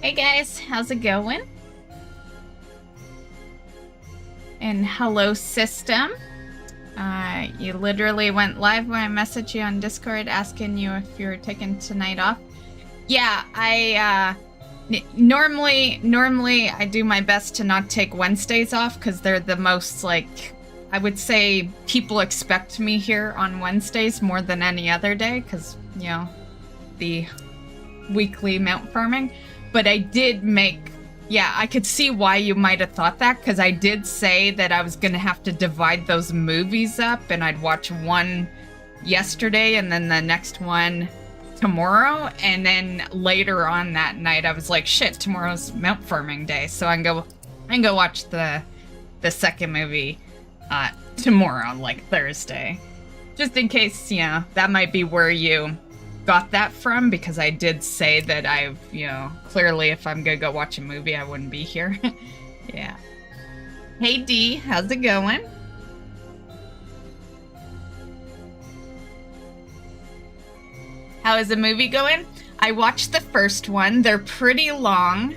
Hey guys, how's it going? And hello system. You literally went live when I messaged you on Discord asking you if you were taking tonight off. Yeah, I normally I do my best to not take Wednesdays off because they're the most, like, I would say people expect me here on Wednesdays more than any other day because, you know, the weekly mount farming. But I did make, yeah, I could see why you might have thought that, because I did say that I was going to have to divide those movies up, and I'd watch one yesterday and then the next one tomorrow, and then later on that night I was like, shit, tomorrow's mount farming day, so I can go watch the second movie tomorrow, like Thursday. Just in case, you know, that might be where you got that from, because I did say that I've, you know, clearly if I'm gonna go watch a movie, I wouldn't be here. Yeah. Hey D, how's it going? How is the movie going? I watched the first one. They're pretty long.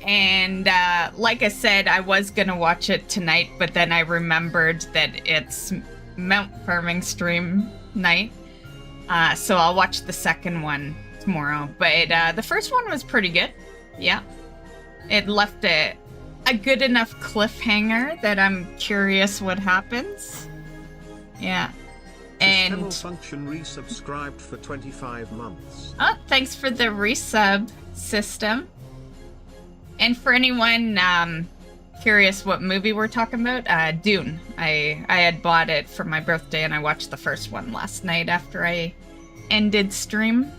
And like I said, I was gonna watch it tonight, but then I remembered that it's mount farming stream night. So I'll watch the second one tomorrow. But the first one was pretty good. Yeah. It left a good enough cliffhanger that I'm curious what happens. Yeah. And function resubscribed for 25 months. Oh, thanks for the resub system. And for anyone curious what movie we're talking about, Dune. I had bought it for my birthday and I watched the first one last night after I ended stream.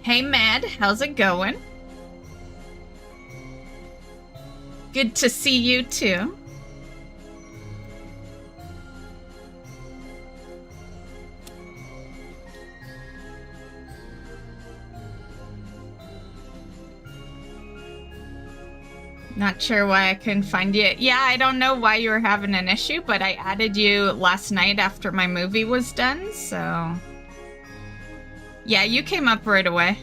Hey Mad, how's it going? Good to see you too. Not sure why I couldn't find you. Yeah, I don't know why you were having an issue, but I added you last night after my movie was done, so... Yeah, you came up right away.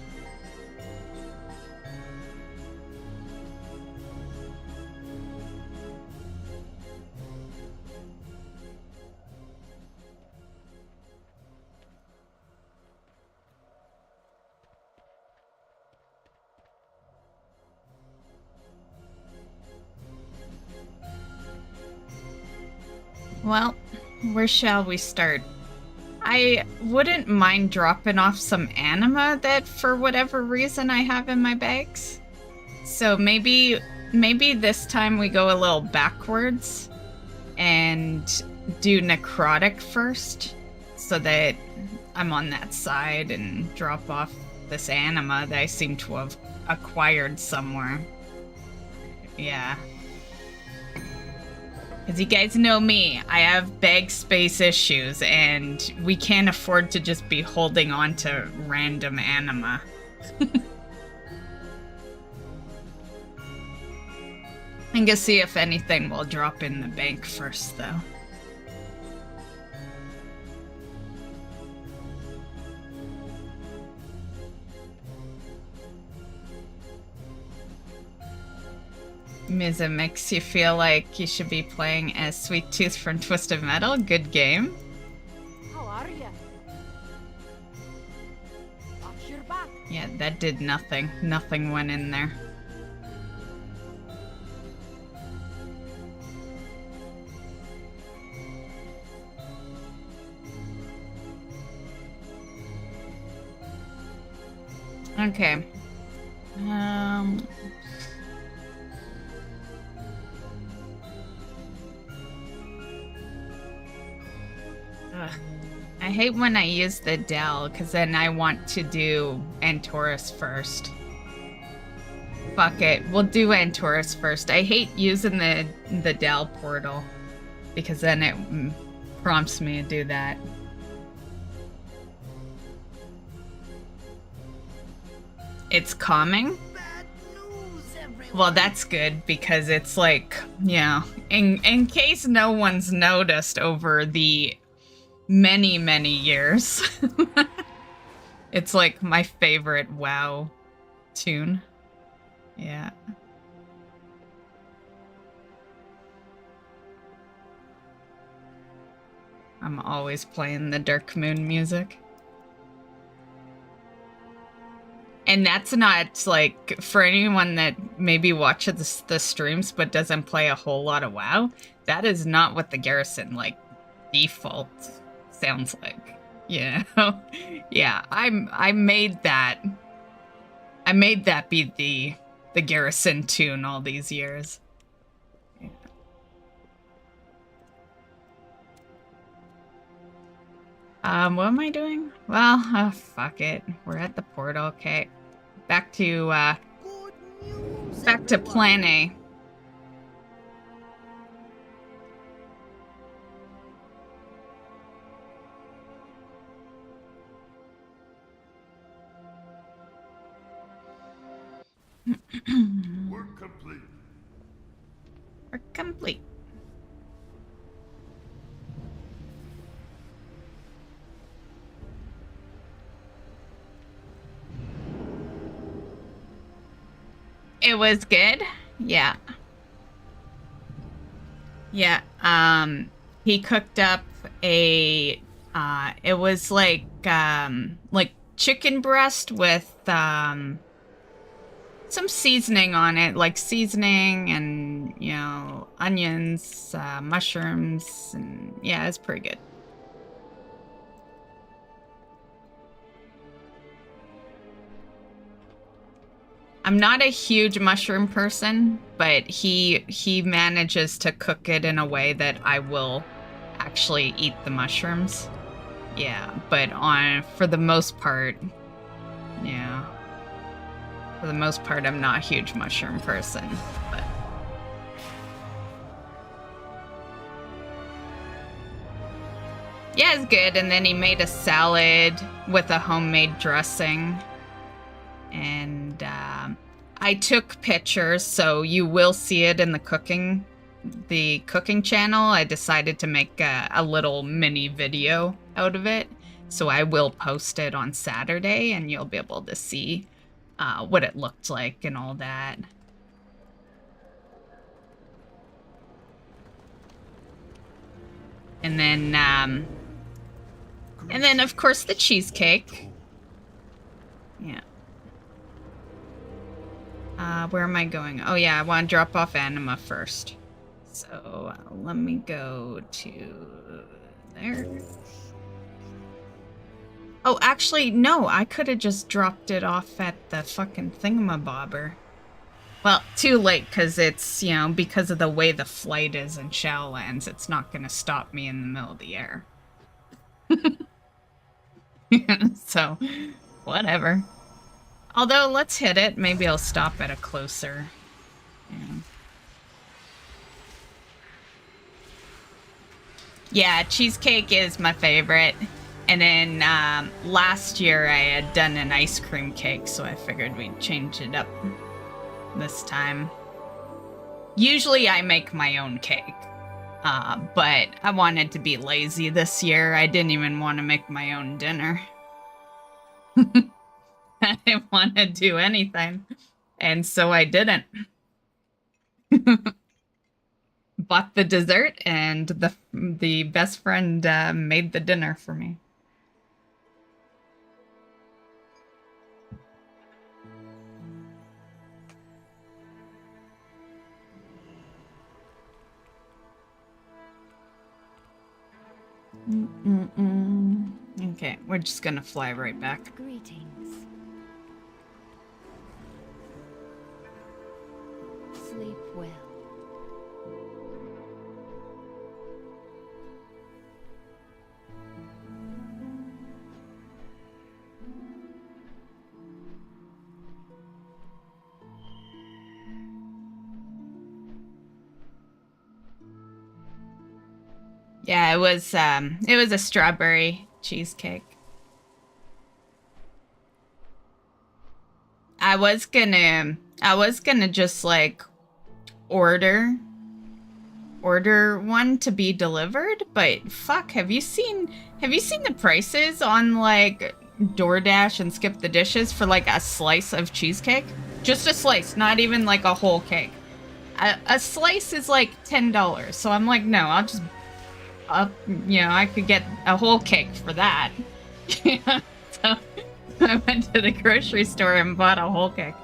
Well, where shall we start? I wouldn't mind dropping off some anima that, for whatever reason, I have in my bags. So maybe this time we go a little backwards and do Necrotic first, so that I'm on that side and drop off this anima that I seem to have acquired somewhere. Yeah. Because you guys know me, I have bag space issues, and we can't afford to just be holding on to random anima. I'm gonna see if anything will drop in the bank first, though. Miza makes you feel like you should be playing as Sweet Tooth from Twisted Metal. Good game. How are you? Watch your back. Yeah, that did nothing. Nothing went in there. Okay. I hate when I use the Dell, because then I want to do Antorus first. Fuck it, we'll do Antorus first. I hate using the Dell portal, because then it prompts me to do that. It's calming? Well, that's good, because it's like, you know, in case no one's noticed over the many, many years. It's like my favorite WoW tune. Yeah. I'm always playing the Dark Moon music. And that's not, like, for anyone that maybe watches the streams but doesn't play a whole lot of WoW, that is not what the Garrison, like, default sounds like. You know? Yeah, I made that be the Garrison tune all these years. What am I doing? Well, oh, fuck it. We're at the portal. Okay. Back to plan A. Work complete. Work complete. It was good. Yeah. Yeah. He cooked up a it was like chicken breast with some seasoning on it, like seasoning and, you know, onions, mushrooms, and yeah, it's pretty good. I'm not a huge mushroom person, but he manages to cook it in a way that I will actually eat the mushrooms. Yeah, but for the most part, yeah. For the most part, I'm not a huge mushroom person, but yeah, it's good. And then he made a salad with a homemade dressing. And I took pictures, so you will see it in the cooking channel. I decided to make a little mini video out of it, so I will post it on Saturday, and you'll be able to see what it looked like and all that. And then of course the cheesecake. Yeah. Where am I going? Oh yeah, I want to drop off Anima first. So let me go to there. Oh, actually, no, I could have just dropped it off at the fucking thingamabobber. Well, too late, because it's, you know, because of the way the flight is in Shadowlands, it's not going to stop me in the middle of the air. So, whatever. Although, let's hit it. Maybe I'll stop at a closer. Yeah, cheesecake is my favorite. And then last year I had done an ice cream cake, so I figured we'd change it up this time. Usually I make my own cake, but I wanted to be lazy this year. I didn't even want to make my own dinner. I didn't want to do anything, and so I didn't. Bought the dessert, and the best friend made the dinner for me. Okay, we're just gonna fly right back. Greetings. Sleep well. Yeah, it was a strawberry cheesecake. I was gonna just like order order one to be delivered, but fuck, have you seen the prices on like DoorDash and Skip the Dishes for like a slice of cheesecake? Just a slice, not even like a whole cake. A slice is like $10, so I'm like, no, I'll just you know, I could get a whole cake for that. Yeah, so I went to the grocery store and bought a whole cake.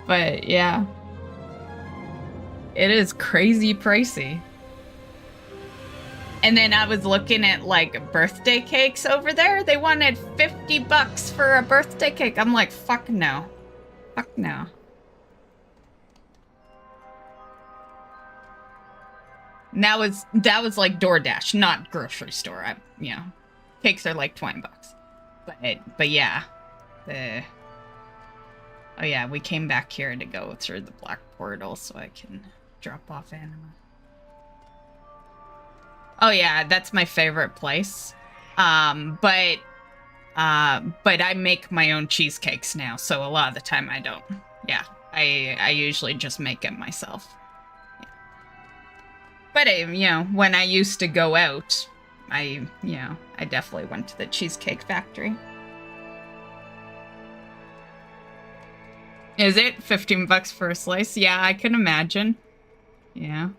But yeah, it is crazy pricey. And then I was looking at like birthday cakes over there. They wanted $50 for a birthday cake. I'm like, fuck no. Fuck no. And that was like DoorDash, not grocery store. You know, cakes are like $20. But yeah. Oh yeah, we came back here to go through the black portal so I can drop off Anima. Oh yeah, that's my favorite place. But I make my own cheesecakes now, so a lot of the time I don't. Yeah, I usually just make it myself. Yeah. But you know, when I used to go out, I definitely went to the Cheesecake Factory. Is it $15 for a slice? Yeah, I can imagine. Yeah.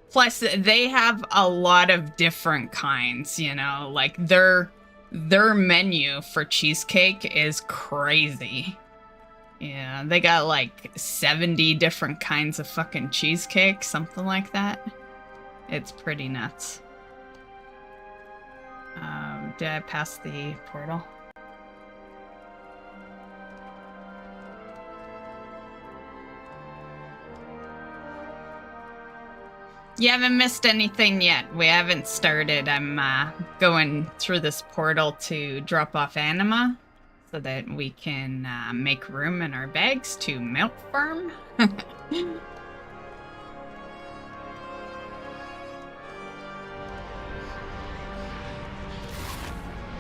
Plus, they have a lot of different kinds, you know, like their menu for cheesecake is crazy. Yeah, they got like 70 different kinds of fucking cheesecake, something like that. It's pretty nuts. Did I pass the portal? You haven't missed anything yet. We haven't started. I'm going through this portal to drop off Anima so that we can make room in our bags to melt farm.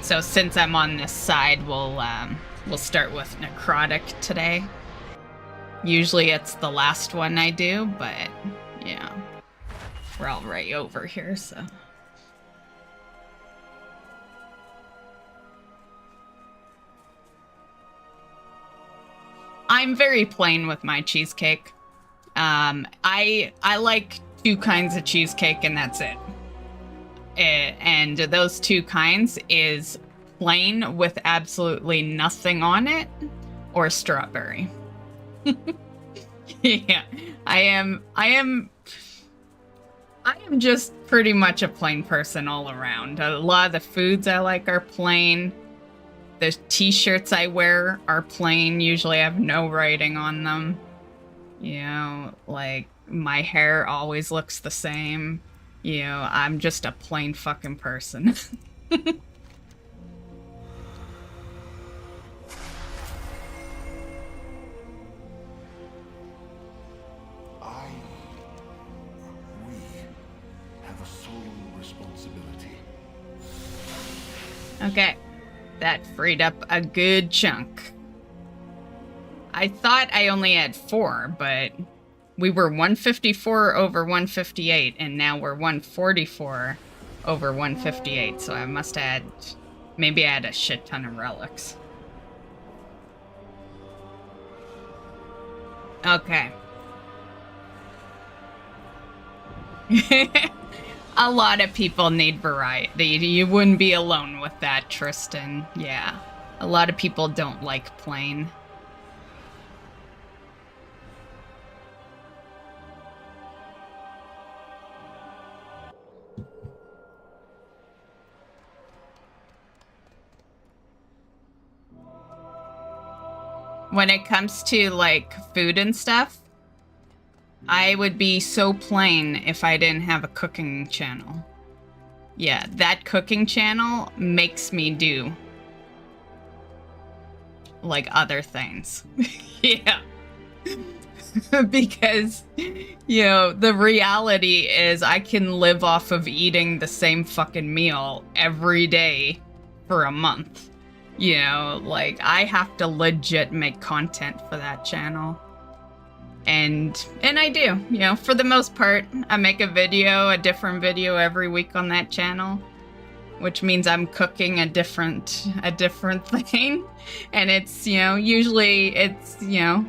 So since I'm on this side, we'll start with Necrotic today. Usually it's the last one I do, but yeah. We're all right over here, so. I'm very plain with my cheesecake. I like 2 kinds of cheesecake and that's it. And those 2 kinds is plain with absolutely nothing on it or strawberry. Yeah, I am just pretty much a plain person all around. A lot of the foods I like are plain. The t-shirts I wear are plain. Usually I have no writing on them. You know, like, my hair always looks the same. You know, I'm just a plain fucking person. Okay, that freed up a good chunk. I thought I only had 4, but we were 154 over 158, and now we're 144 over 158, so I must add, maybe I had a shit ton of relics. Okay. A lot of people need variety. You wouldn't be alone with that, Tristan. Yeah. A lot of people don't like plain. When it comes to, like, food and stuff, I would be so plain if I didn't have a cooking channel. Yeah, that cooking channel makes me do, like, other things. Yeah. Because, you know, the reality is I can live off of eating the same fucking meal every day for a month. You know, like, I have to legit make content for that channel. And I do, you know, for the most part. I make a different video every week on that channel, which means I'm cooking a different thing. And it's, you know, usually it's, you know,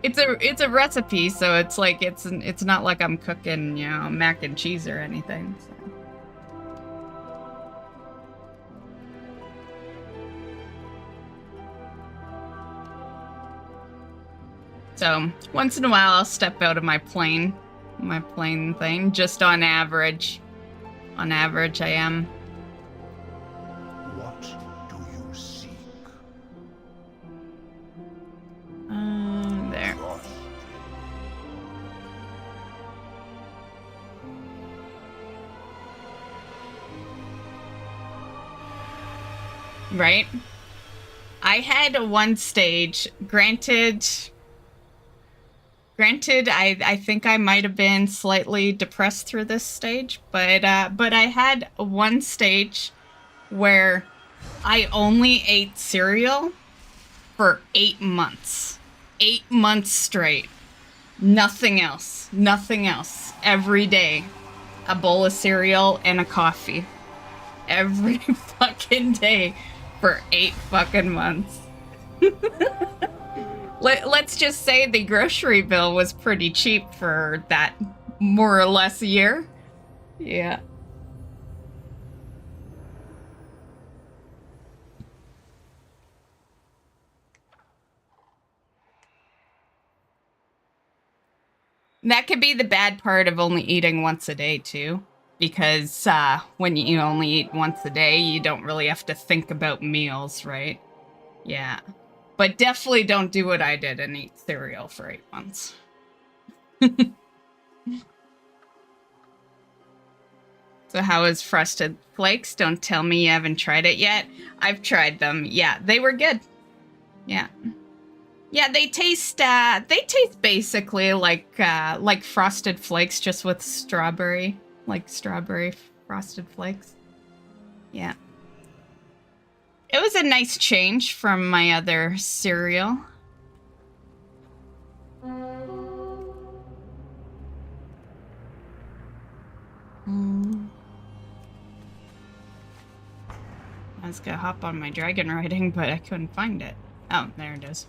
it's a recipe, so it's like it's not like I'm cooking, you know, mac and cheese or anything. So once in a while I'll step out of my plane thing, just on average. On average I am. What do you seek? There. Trust. Right? I had one stage, granted, I think I might have been slightly depressed through this stage, but I had one stage where I only ate cereal for 8 months. 8 months straight. Nothing else. Nothing else. Every day. A bowl of cereal and a coffee. Every fucking day for 8 fucking months. Let's just say the grocery bill was pretty cheap for that more or less year. Yeah. That could be the bad part of only eating once a day, too. Because when you only eat once a day, you don't really have to think about meals, right? Yeah. But definitely don't do what I did and eat cereal for 8 months. So how is Frosted Flakes? Don't tell me you haven't tried it yet. I've tried them. Yeah, they were good. Yeah. Yeah, they taste basically like Frosted Flakes, just with strawberry. Like strawberry Frosted Flakes. Yeah. It was a nice change from my other cereal. I was gonna hop on my dragon riding, but I couldn't find it. Oh, there it is.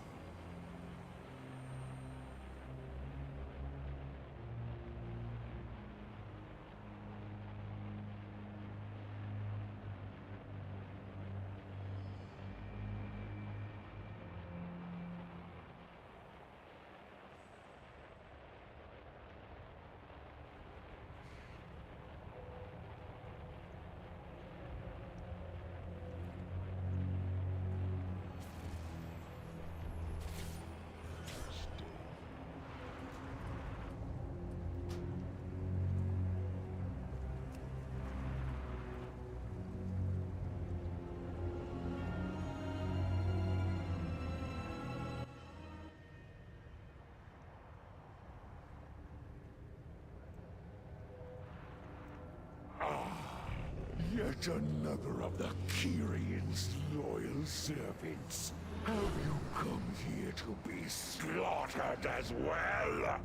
Yet another of the Kyrian's loyal servants. Have you come here to be slaughtered as well?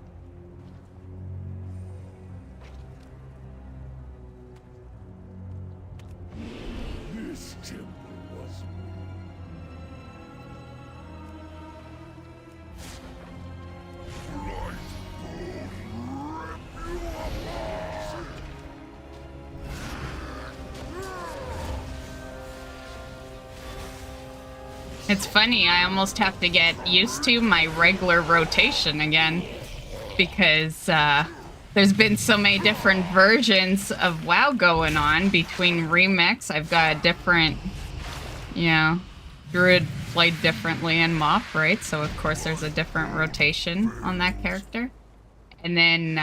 This temple was It's funny, I almost have to get used to my regular rotation again, because there's been so many different versions of WoW going on between remix. I've got a different, you know, Druid played differently in Mop, right? So of course there's a different rotation on that character. And then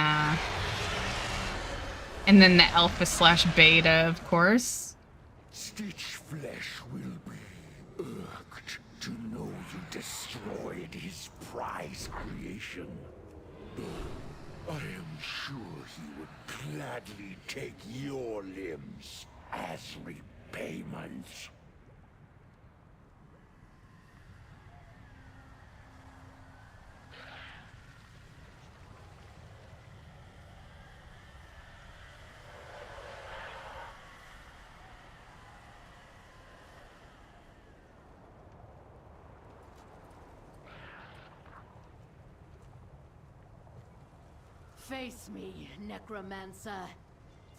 the alpha/beta, of course. Stitch flesh will be irked to know you destroyed his prize creation. I am sure he would gladly take your limbs as repayment. Face me, Necromancer.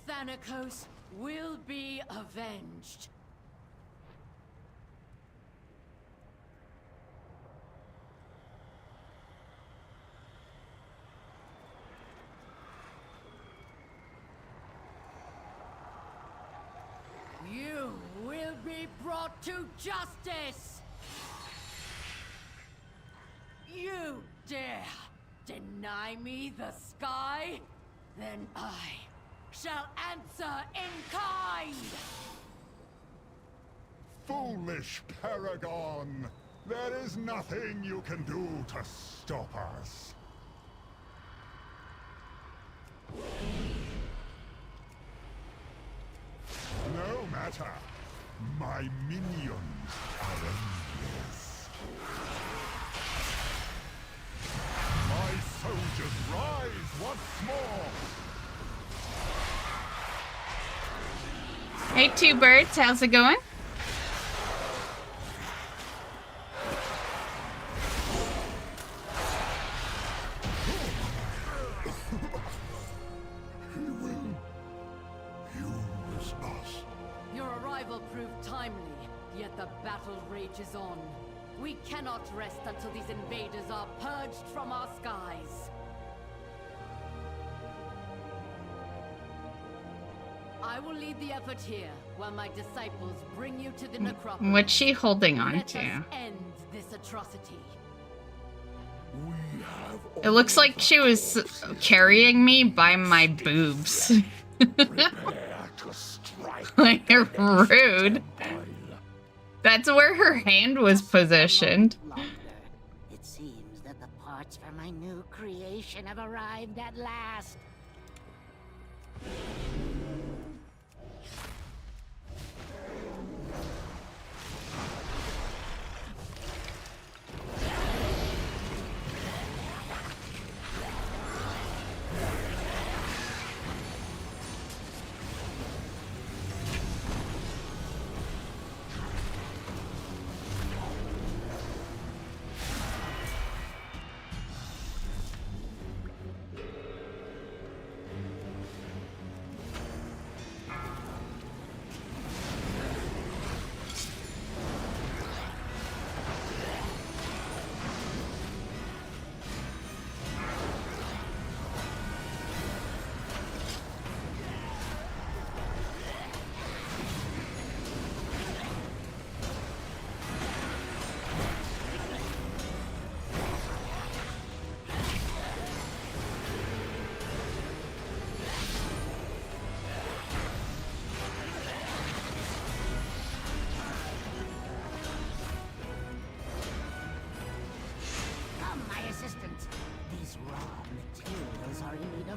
Thanatos will be avenged. You will be brought to justice! You dare deny me the sky? Then I shall answer in kind! Foolish Paragon! There is nothing you can do to stop us. No matter. My minions are endless. My soldiers rise once more! Hey, Two Birds, how's it going? He will use us. Your arrival proved timely, yet the battle rages on. We cannot rest until these invaders are purged from our skies. I will lead the effort here, while my disciples bring you to the necropolis. What's she holding on Let to? us end this atrocity. We have It looks like she was carrying me by my boobs. prepare to strike. Like, rude. That's where her hand was positioned. Longer. It seems that the parts for my new creation have arrived at last.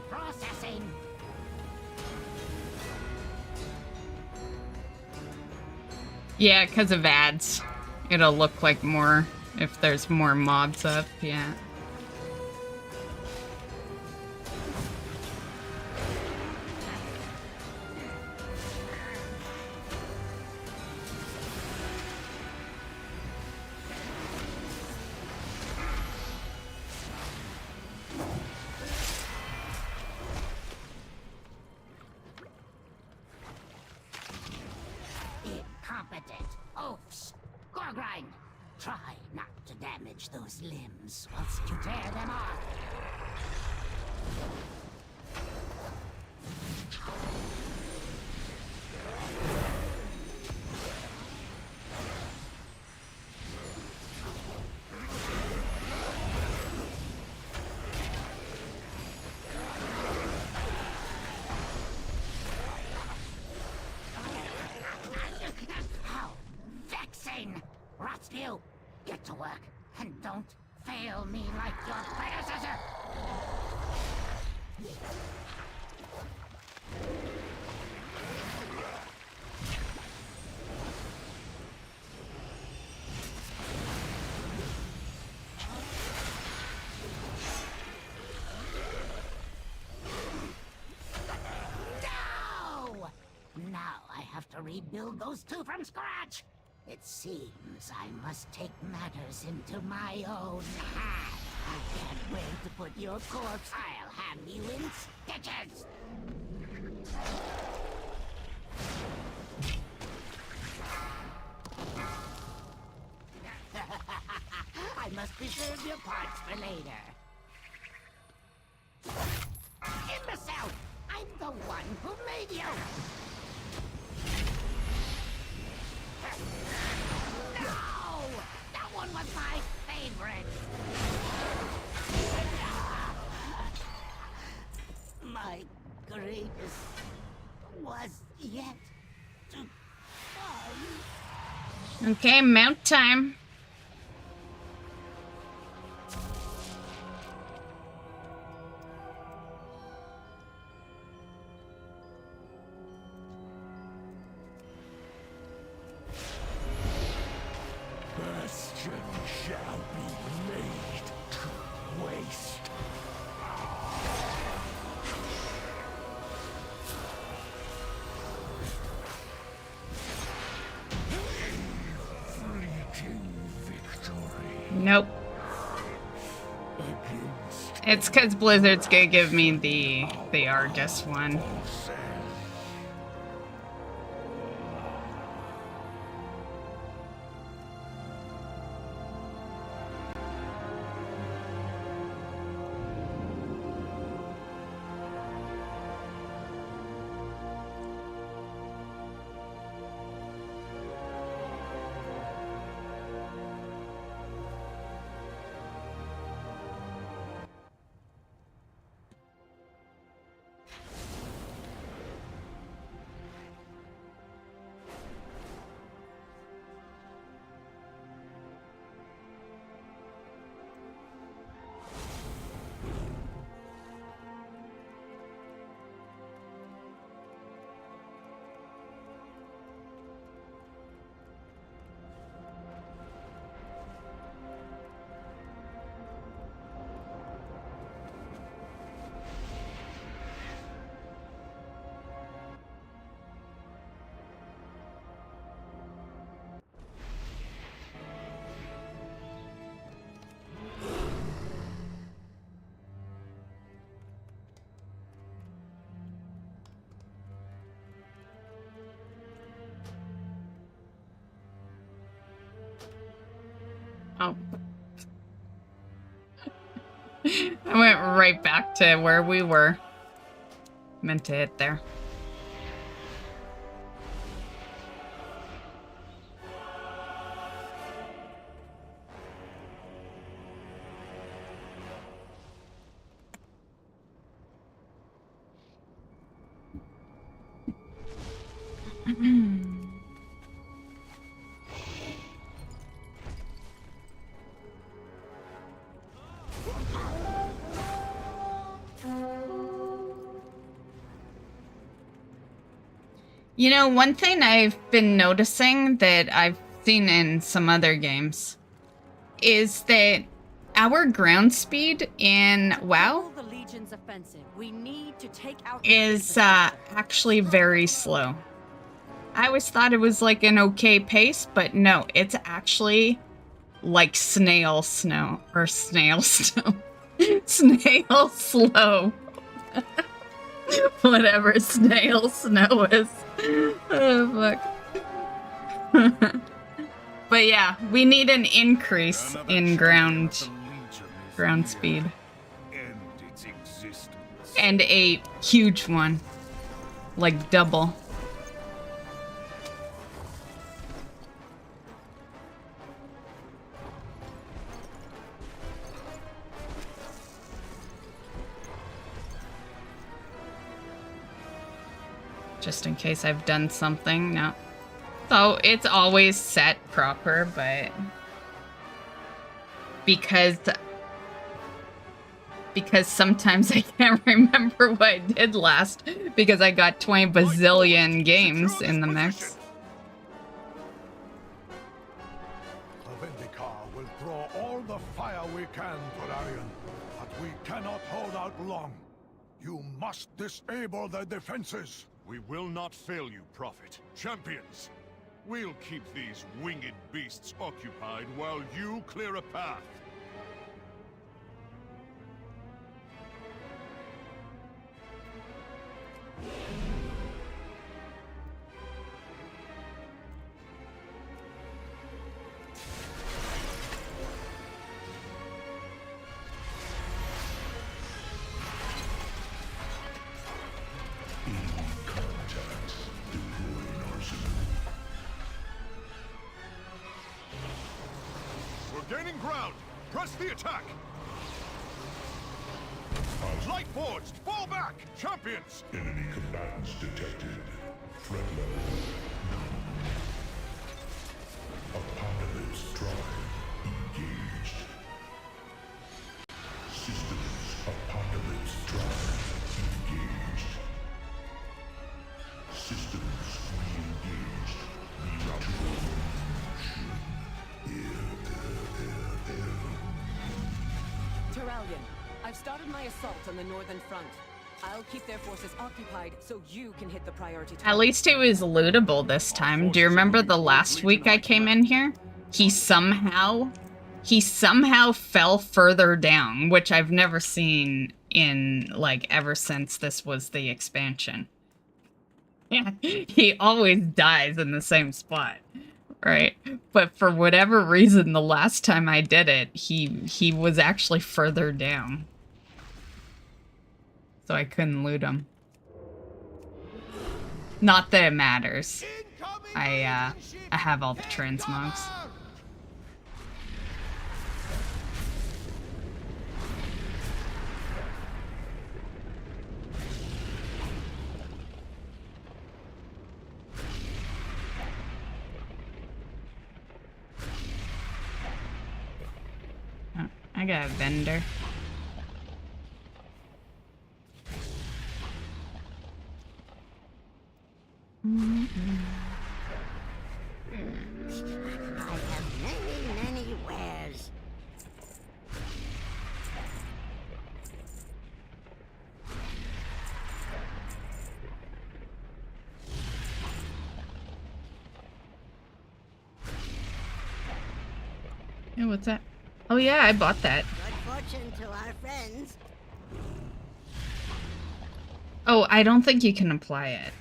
Processing. Yeah, because of ads. It'll look like more if there's more mobs up, yeah. Incompetent oafs. Gorgrind, try not to damage those limbs whilst you tear them off. How vexing! Rotspew, get to work and don't fail me like your predecessor! No! Now I have to rebuild those two from scratch! It seems I must take matters into my own hands. I can't wait to put your corpse. I'll have you in stitches. I must preserve your parts for later. Imbecile! I'm the one who made you! No! That one was my favorite! My greatest was yet to come. Okay, mount time. Bastion shall be laid to waste. Fleeting victory Nope. against It's because Blizzard's gonna give me the Argus one. ourselves. Oh. I went right back to where we were. Meant to hit there. You know, one thing I've been noticing that I've seen in some other games is that our ground speed in WoW The Legion's offensive. We need to take out is actually very slow. I always thought it was like an okay pace, but no, it's actually like snail snow or snail snow. Snail slow. Whatever snail snow is. Oh, fuck. But yeah, we need an increase in ground speed. End its existence. And a huge one. Like double. Just in case I've done something. No. So it's always set proper, but because sometimes I can't remember what I did last because I got 20 bazillion games in the mix. The Vindicar will throw all the fire we can, Valarian, but we cannot hold out long. You must disable their defenses. We will not fail you, Prophet. Champions, we'll keep these winged beasts occupied while you clear a path. Gaining ground. Press the attack. Light forged. Fall back. Champions. Enemy combatants detected. Threat level. Apocalypse drive engaged. Systems apocalypse drive engaged. Systems re-engaged. Mutual Terralion, I've started my assault on the northern front. I'll keep their forces occupied so you can hit the priority target. At least it was lootable this time. Do you remember the last week I came in here? He somehow fell further down, which I've never seen in, like, ever since this was the expansion. Yeah, he always dies in the same spot, right? But for whatever reason, the last time I did it, he was actually further down. So I couldn't loot him. Not that it matters. I have all the transmogs. Oh, I got a vendor. I have many wares. Hey, what's that? Oh yeah, I bought that. Good fortune to our friends. Oh, I don't think you can apply it.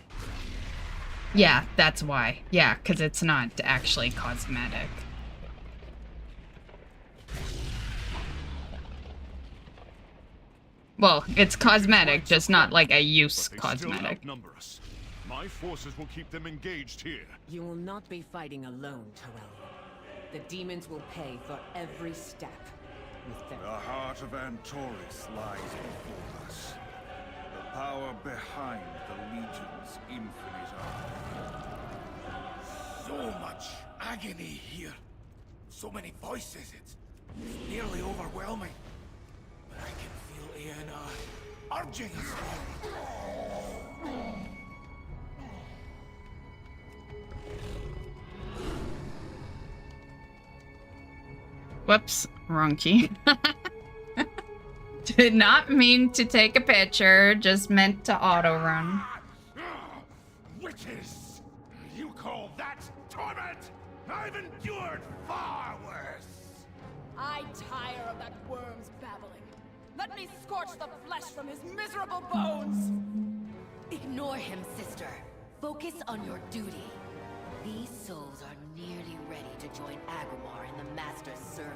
Yeah, that's why. Yeah, because it's not actually cosmetic. Well, it's cosmetic, just not like a use But they still cosmetic. outnumber us. My forces will keep them engaged here. You will not be fighting alone, Terralion. The demons will pay for every step with them. The heart of Antorus lies before us. The power behind the Legion's infinite arm. So much agony here. So many voices, it's nearly overwhelming. But I can feel Aeon urging us forward. Whoops, wrong key. Did not mean to take a picture, just meant to auto run. Witches! You call that torment? I've endured far worse. I tire of that worm's babbling. Let me scorch the flesh from his miserable bones! Ignore him, sister. Focus on your duty. These souls are nearly ready to join Agrimar in the Master's service.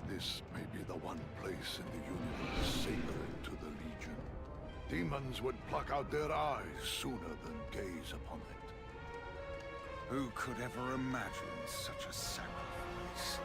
This may be the one place in the universe sacred to the Legion. Demons would pluck out their eyes sooner than gaze upon it. Who could ever imagine such a sacrifice?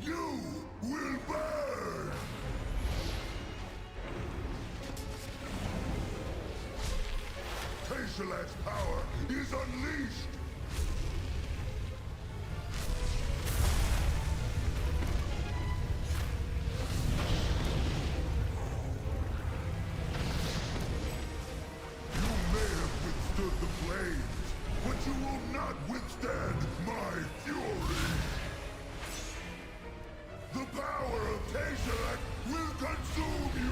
You will burn! Tesseract power is unleashed! You may have withstood the flames, but you will not withstand my fury! The power of Tesseract will consume you!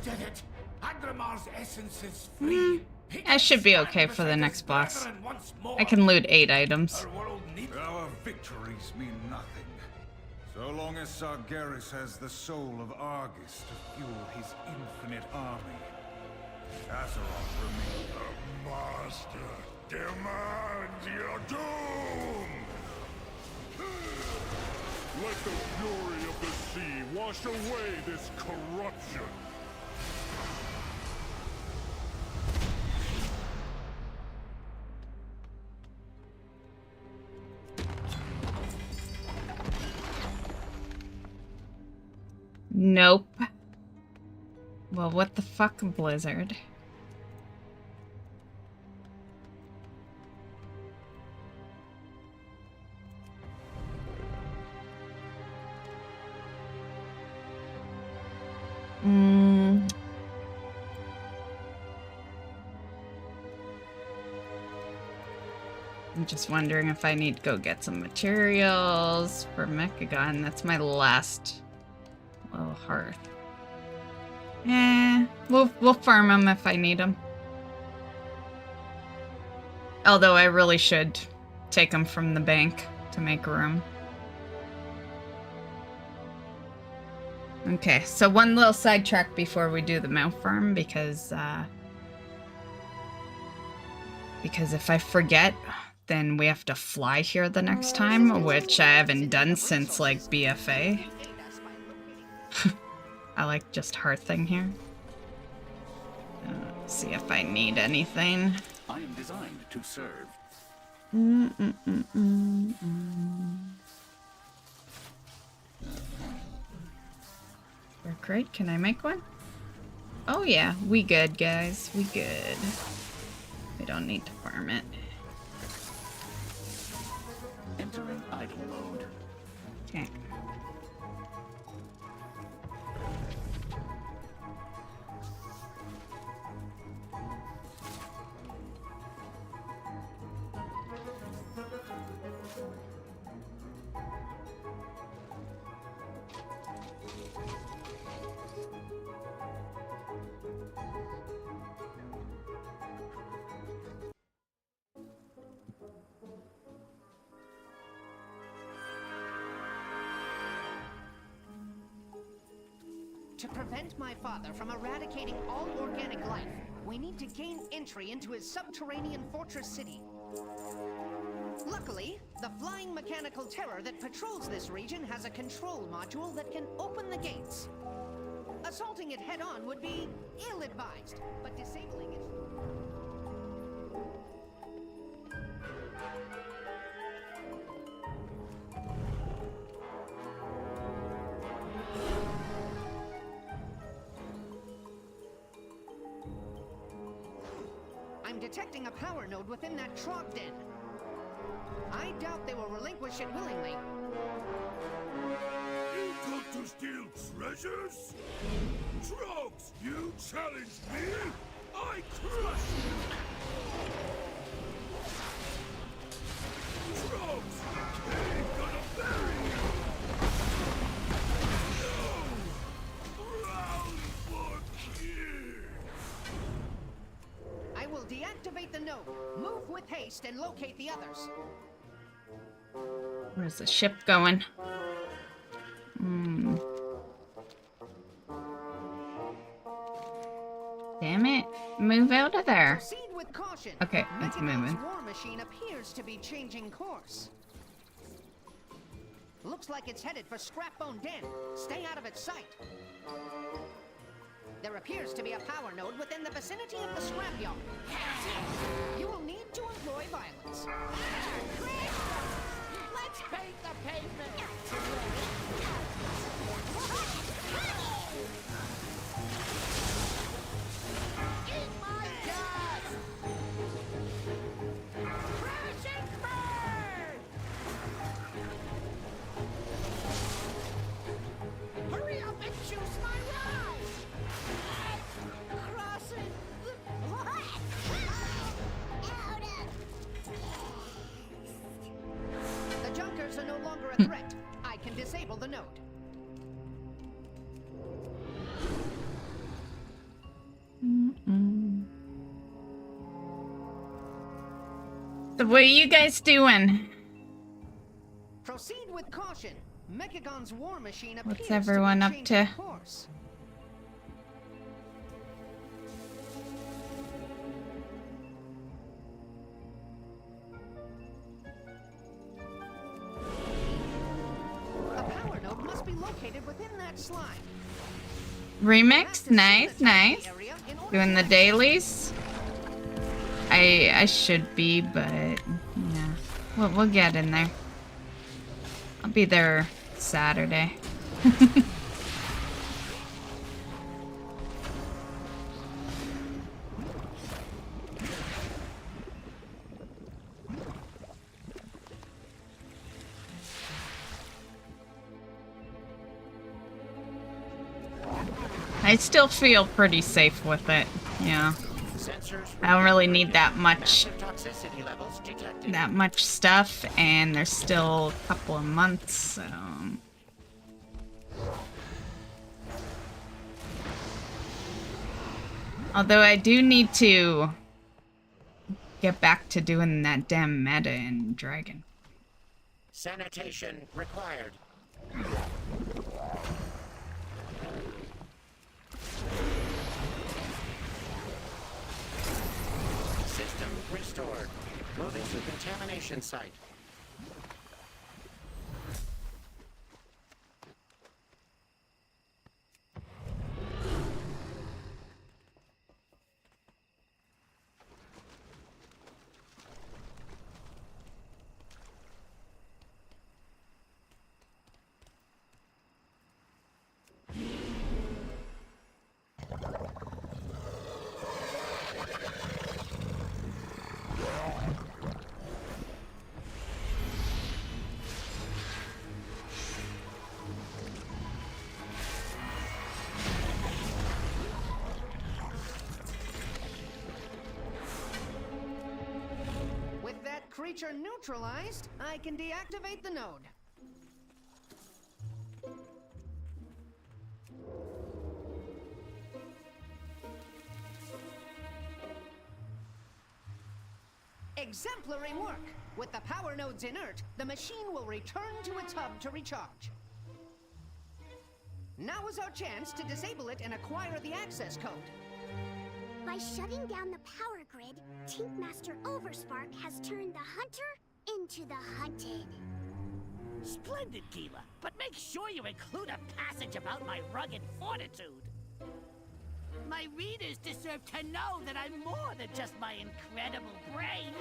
did it! Agramar's essence is free. I should be okay for the next boss. I can loot 8 items. Our victories mean nothing. So long as Sargeras has the soul of Argus to fuel his infinite army. Azeroth remains. The Master demands your doom! Let the fury of the sea wash away this corruption. Nope. Well, what the fuck, Blizzard? I'm just wondering if I need to go get some materials for Mechagon. That's my last little hearth. We'll farm them if I need them. Although I really should take them from the bank to make room. Okay, so one little sidetrack before we do the mount farm, because if I forget, then we have to fly here the next time, which I haven't done since, like, BFA. I like just hearthing here. See if I need anything. I am designed to serve. Great, can I make one? Oh yeah, we good, guys. We good. We don't need to farm it. Entering idle mode. Okay. To prevent my father from eradicating all organic life, we need to gain entry into his subterranean fortress city. Luckily, the flying mechanical terror that patrols this region has a control module that can open the gates. Assaulting it head-on would be ill-advised, but disabling it... I'm detecting a power node within that Crawg den. I doubt they will relinquish it willingly. You come to steal treasures? Trogs, you challenge me? I crush you! Trogs, they've gonna bury you! No! Round for king! I will deactivate the node, move with haste, and locate the others. Where's the ship going? Damn it. Move out of there. Proceed with caution. Okay, it's moving. War machine appears to be changing course. Looks like it's headed for Scrapbone Den. Stay out of its sight. There appears to be a power node within the vicinity of the scrapyard. You will need to employ violence. Let's paint the pavement. Eat my dust! Crash and burn! Hurry up and choose my ride! Crossing The Junkers are no longer a threat. I can disable the node. So what are you guys doing? Proceed with caution. Mechagon's war machine appears What's everyone to up be changing to? course. A power node must be located within that slime. Remix? Nice, nice. Doing the dailies? I should be, but yeah. We'll get in there. I'll be there Saturday. I still feel pretty safe with it, yeah. I don't really need that much stuff, and there's still a couple of months, so... Although I do need to get back to doing that damn meta in Dragon. Sanitation required. System restored. Moving to contamination site. Creature neutralized, I can deactivate the node. Exemplary work! With the power nodes inert, the machine will return to its hub to recharge. Now is our chance to disable it and acquire the access code. By shutting down the power grid, Tinkmaster Overspark has turned the hunter into the hunted. Splendid, Gila, but make sure you include a passage about my rugged fortitude. My readers deserve to know that I'm more than just my incredible brain.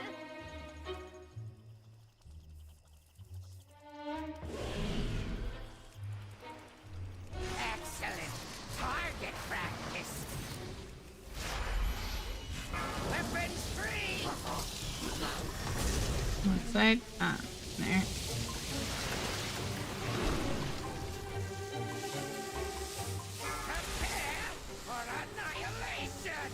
Excellent. Target practice. Weapons free! What side? Ah, there. Prepare for annihilation!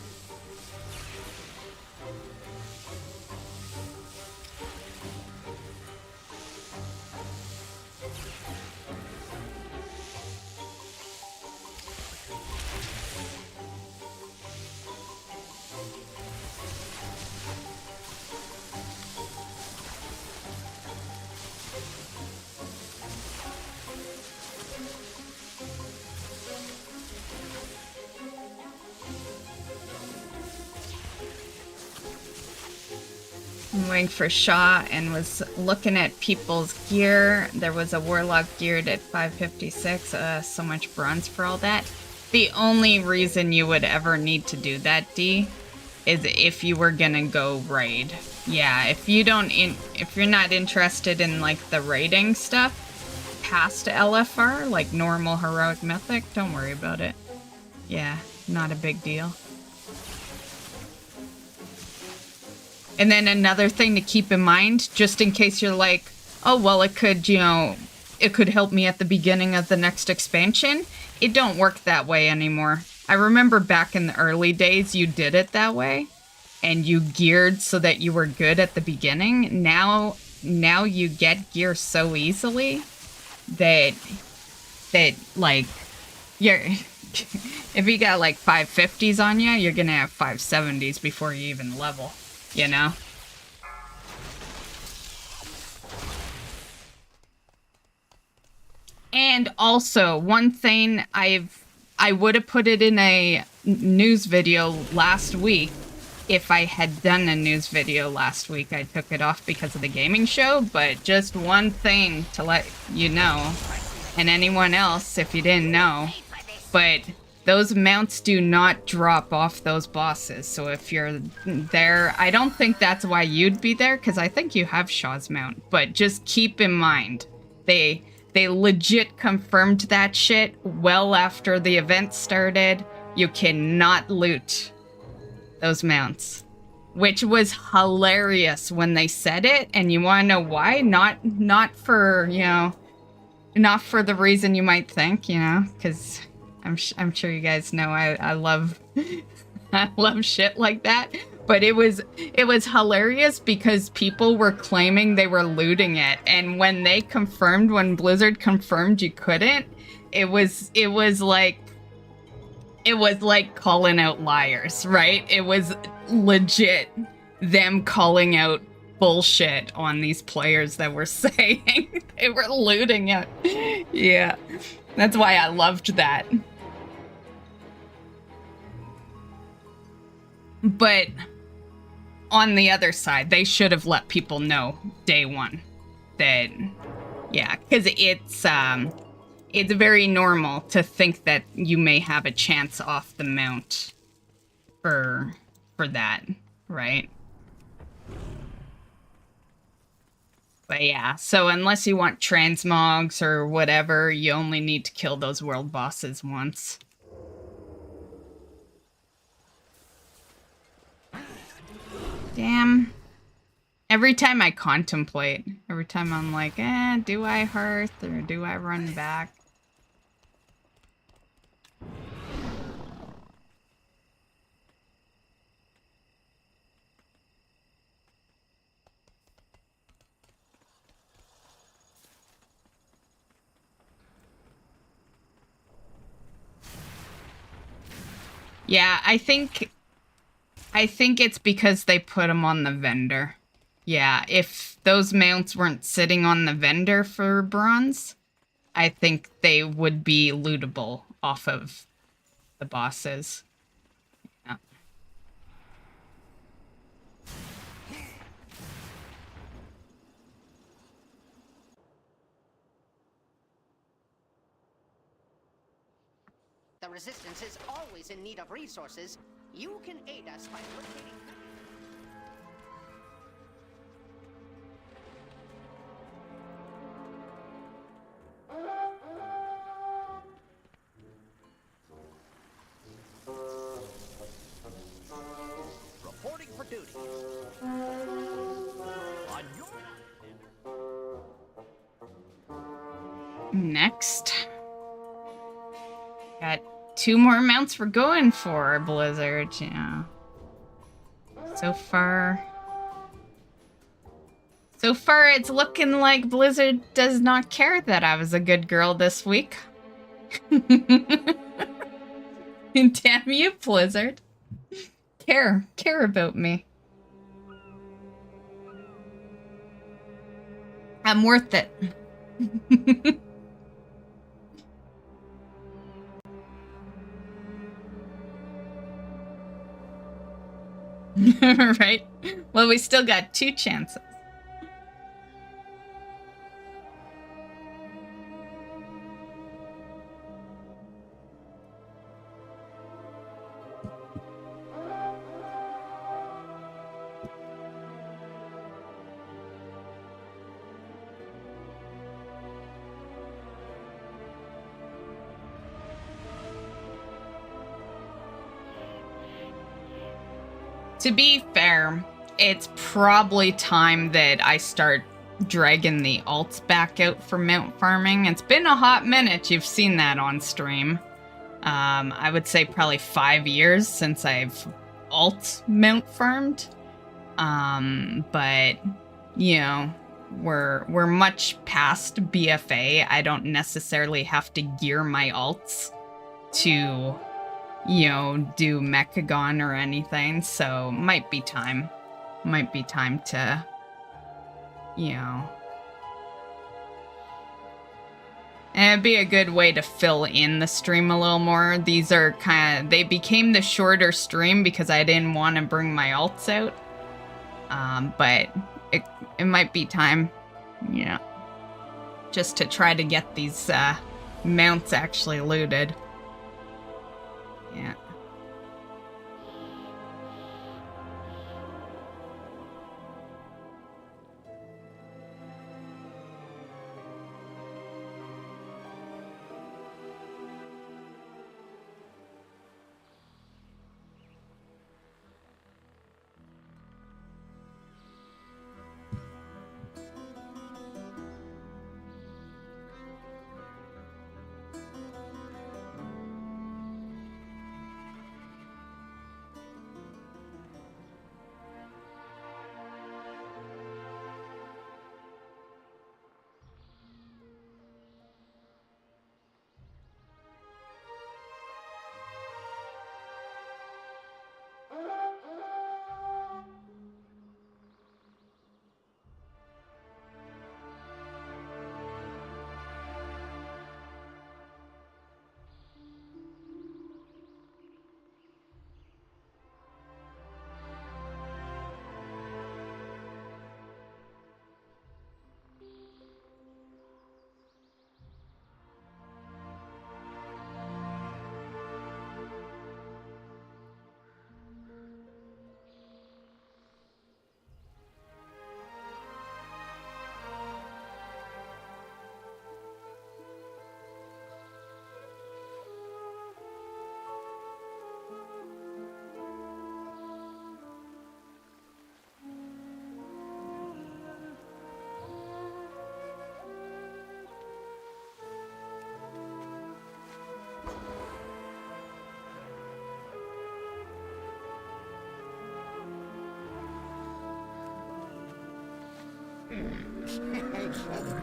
I'm waiting for Shaw and was looking at people's gear. There was a Warlock geared at 556. So much bronze for all that. The only reason you would ever need to do that, D, is if you were gonna go raid. Yeah, if you're not interested in like the raiding stuff past LFR, like normal heroic mythic, don't worry about it. Yeah, not a big deal. And then another thing to keep in mind, just in case you're like, oh, well, it could, it could help me at the beginning of the next expansion. It don't work that way anymore. I remember back in the early days, you did it that way. And you geared so that you were good at the beginning. Now you get gear so easily that like, if you got like 550s on you, you're gonna have 570s before you even level. You know? And also, one thing I would have put it in a news video last week. If I had done a news video last week, I took it off because of the gaming show, but just one thing to let you know, and anyone else if you didn't know, but those mounts do not drop off those bosses. So if you're there, I don't think that's why you'd be there, because I think you have Shaw's mount, but just keep in mind, they legit confirmed that shit well after the event started. You cannot loot those mounts, which was hilarious when they said it. And you want to know why? Not for, you know, not for the reason you might think, you know, because I'm sure you guys know I love I love shit like that. But it was hilarious because people were claiming they were looting it, and when they confirmed, when Blizzard confirmed you couldn't, it was like calling out liars, right? It was legit them calling out bullshit on these players that were saying they were looting it. Yeah, that's why I loved that. But on the other side, they should have let people know day one that, yeah, because it's very normal to think that you may have a chance off the mount for that, right? But yeah, so unless you want transmogs or whatever, you only need to kill those world bosses once. Damn. Every time I contemplate, every time I'm like, do I hearth or do I run back? Yeah, I think it's because they put them on the vendor. Yeah, if those mounts weren't sitting on the vendor for bronze, I think they would be lootable off of the bosses. Yeah. The Resistance is always in need of resources. You can aid us by locating... Reporting for duty. On your... Next. Got 2 more mounts we're going for, Blizzard, yeah. So far it's looking like Blizzard does not care that I was a good girl this week. Damn you, Blizzard. Care about me. I'm worth it. Right? Well, we still got 2 chances. To be fair, it's probably time that I start dragging the alts back out for mount farming. It's been a hot minute. You've seen that on stream. I would say probably 5 years since I've alt mount farmed. But you know, we're much past BFA. I don't necessarily have to gear my alts to, you know, do Mechagon or anything, so might be time to, you know. And it'd be a good way to fill in the stream a little more. These are they became the shorter stream because I didn't want to bring my alts out. But it might be time, just to try to get these mounts actually looted. Yeah.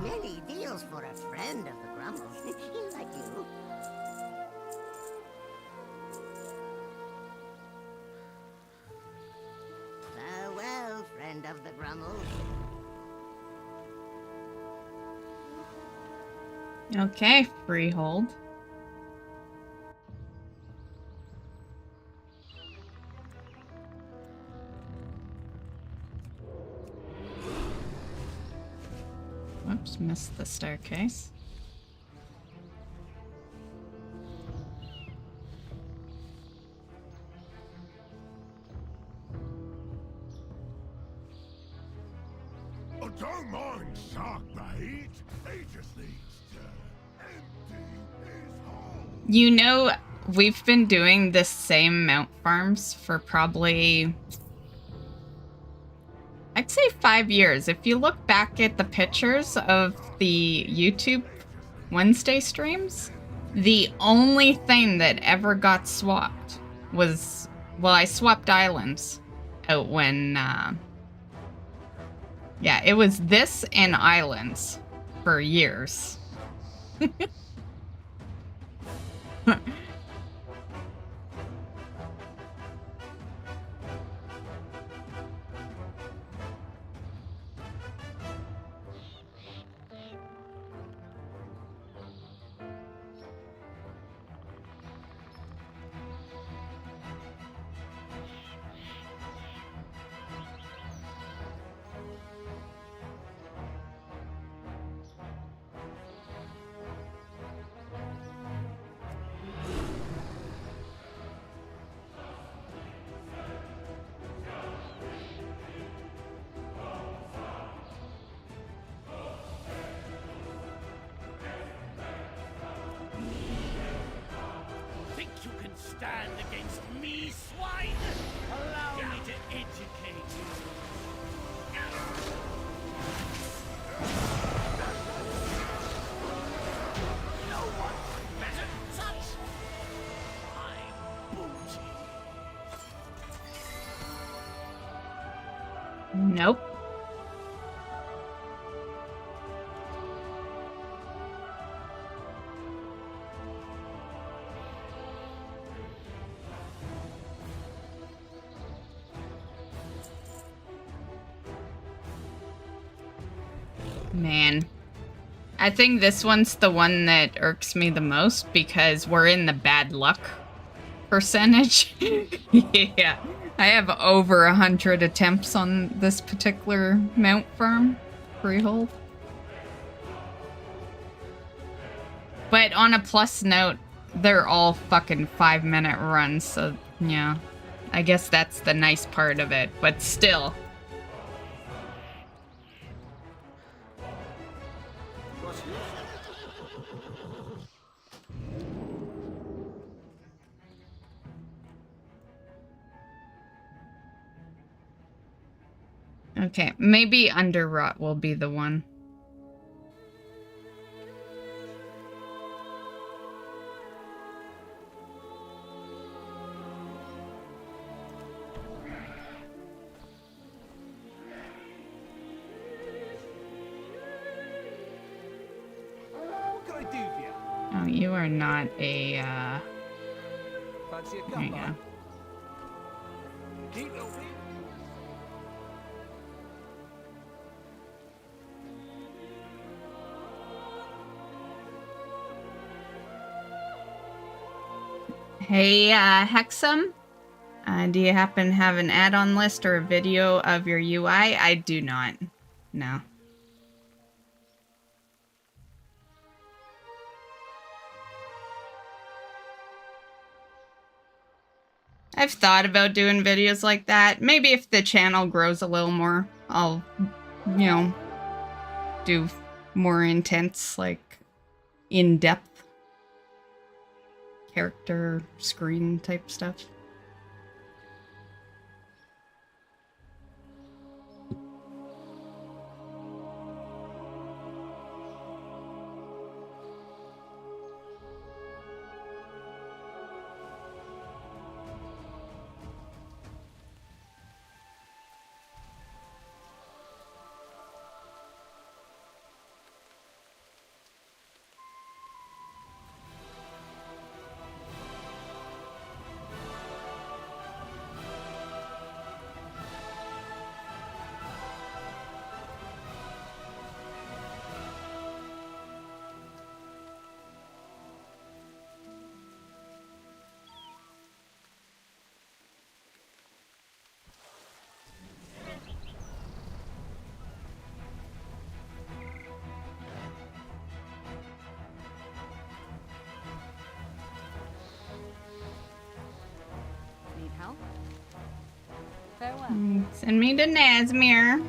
Many deals for a friend of the Grumble, like you. Farewell, friend of the Grumble. Okay, Freehold. Whoops, missed the staircase. Oh, don't mind Sharkbait. He just needs to empty his hole. We've been doing this same mount farms for probably, I'd say 5 years. If you look back at the pictures of the YouTube Wednesday streams, the only thing that ever got swapped was, well, I swapped islands out when, yeah, it was this and islands for years. Think you can stand against me, swine? Allow me to educate you. No one better touch my booty. Nope. Man. I think this one's the one that irks me the most because we're in the bad luck percentage. Yeah. I have over 100 attempts on this particular mount farm, Freehold. But on a plus note, they're all fucking 5-minute runs, so yeah. I guess that's the nice part of it, but still. Okay, maybe Underrot will be the one. What can I do for you? Oh, you are not a, Fancy a there you cup, go. Keep it up here. Hey, Hexam, do you happen to have an add-on list or a video of your UI? I do not. No. I've thought about doing videos like that. Maybe if the channel grows a little more, I'll, you know, do more intense, like, in-depth character screen type stuff. Need help? Farewell. Send me to Nazmir.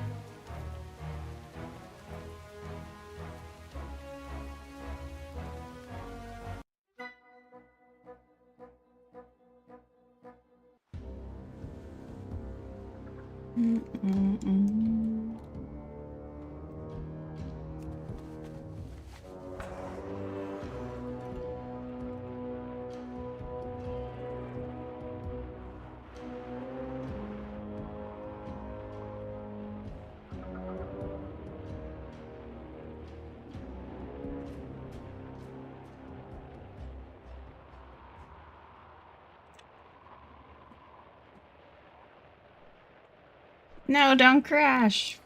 No, don't crash.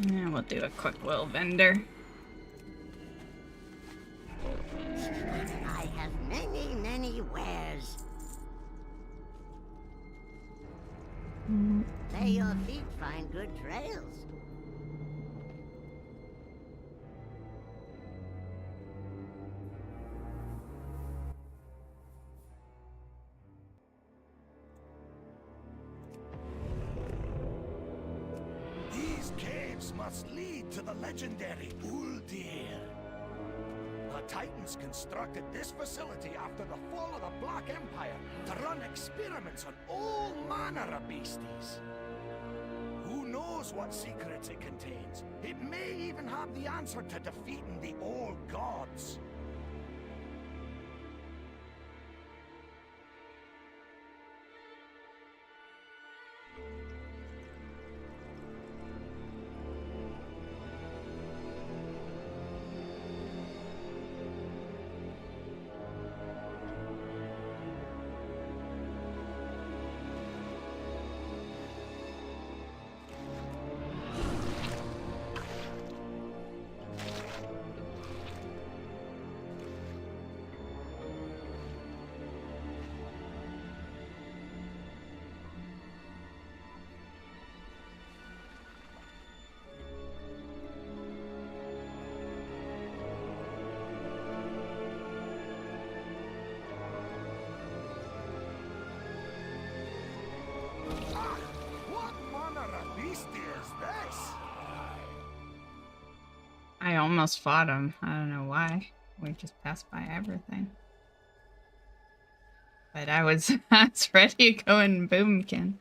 Yeah, we'll do a quick little vendor. I have many, many wares. May your feet find good trails. These caves must lead to the legendary Uldir. The Titans constructed this facility after the fall of the Black Empire to run experiments on all manner of beasties. Who knows what secrets it contains? It may even have the answer to defeating the old gods. I almost fought him. I don't know why. We just passed by everything. But I was ready to go in boomkin.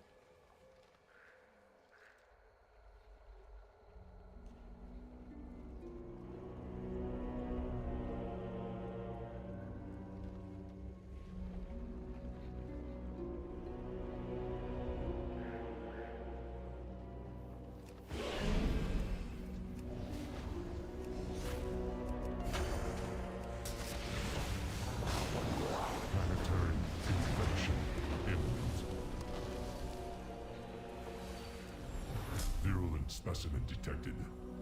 Specimen detected.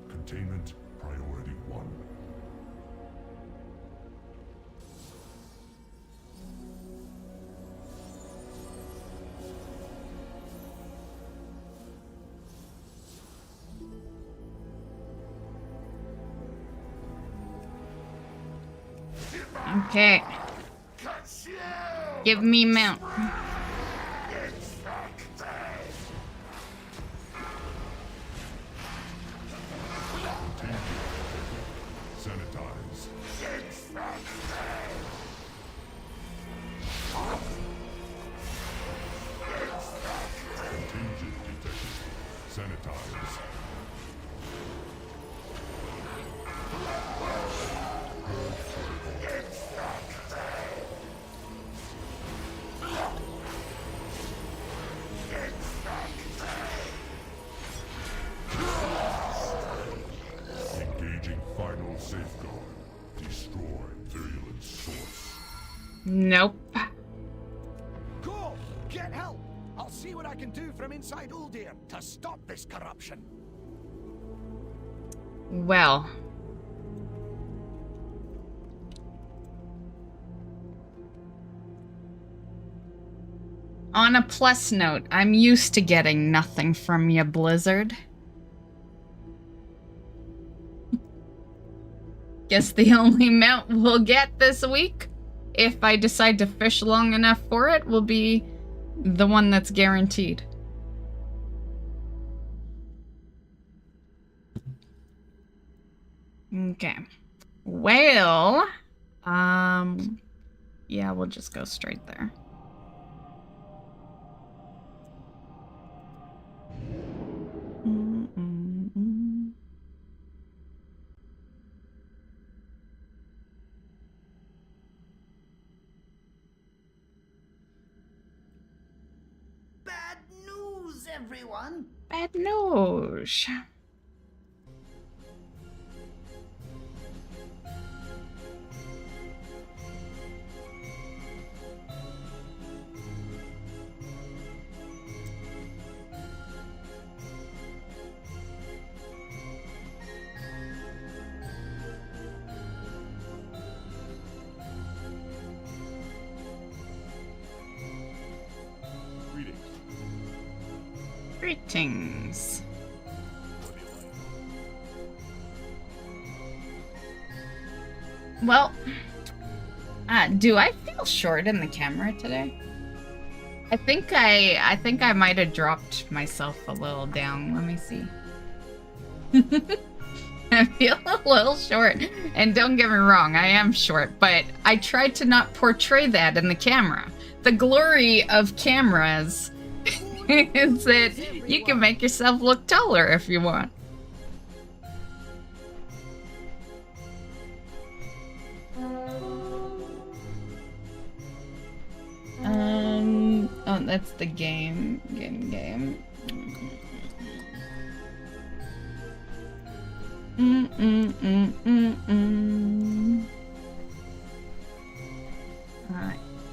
Containment priority 1. Okay. Give me mount. Nope. Go! Get help! I'll see what I can do from inside Uldir to stop this corruption. Well. On a plus note, I'm used to getting nothing from you, Blizzard. Guess the only mount we'll get this week, if I decide to fish long enough for it, will be the one that's guaranteed. Okay. Well, yeah, we'll just go straight there. Bad news, everyone. Bad news. Greetings. Well, do I feel short in the camera today? I think I might have dropped myself a little down. Let me see. I feel a little short. And don't get me wrong, I am short, but I tried to not portray that in the camera. The glory of cameras is that you can make yourself look taller if you want. Oh, that's the game.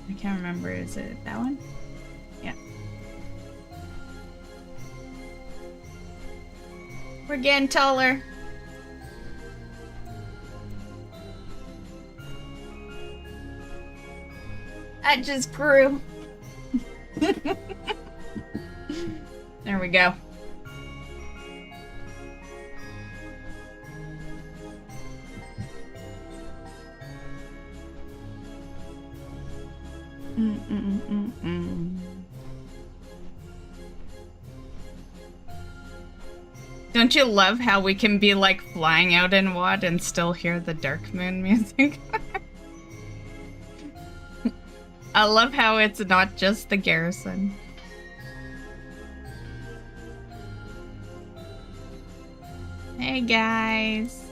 I can't remember. Is it that one? Yeah. We're getting taller. I just grew. There we go. Don't you love how we can be like flying out in WoD and still hear the Dark Moon music? I love how it's not just the garrison. Hey guys.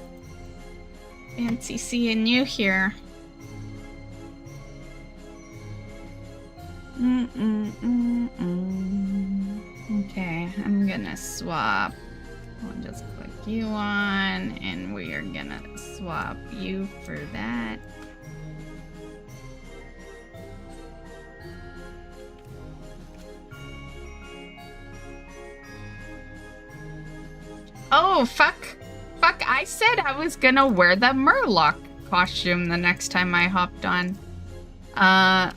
Fancy seeing you here. Okay, I'm gonna swap. I'll just click you on, and we are gonna swap you for that. Oh, fuck. Fuck, I said I was gonna wear the Murloc costume the next time I hopped on.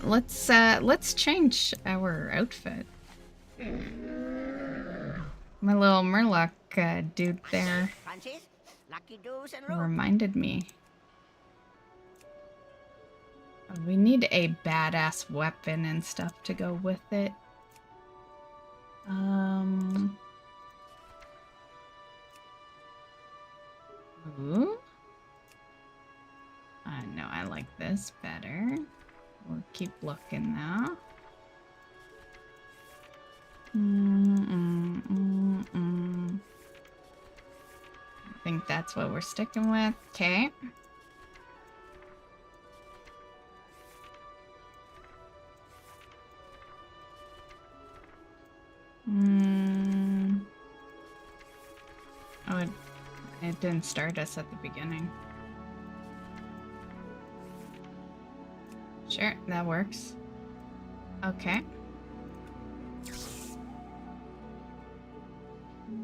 Let's change our outfit. My little Murloc dude there reminded me. We need a badass weapon and stuff to go with it. Ooh. No, I like this better. We'll keep looking though. I think that's what we're sticking with. Okay. Oh, it didn't start us at the beginning. Sure, that works. Okay.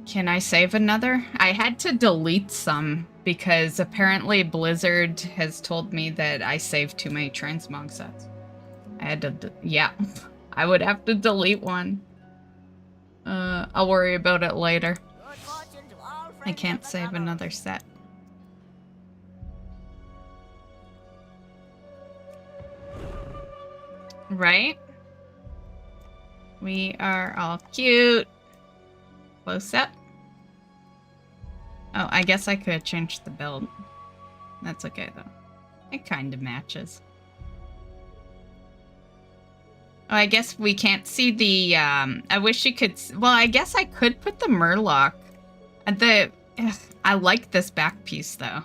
Can I save another? I had to delete some because apparently Blizzard has told me that I saved too many transmog sets. I had to, yeah, I would have to delete one. I'll worry about it later. I can't save another set. Right? We are all cute. Close up. Oh, I guess I could have changed the build. That's okay though. It kind of matches. Oh, I guess we can't see the, I wish you could, well, I guess I could put the Murloc. I like this back piece though.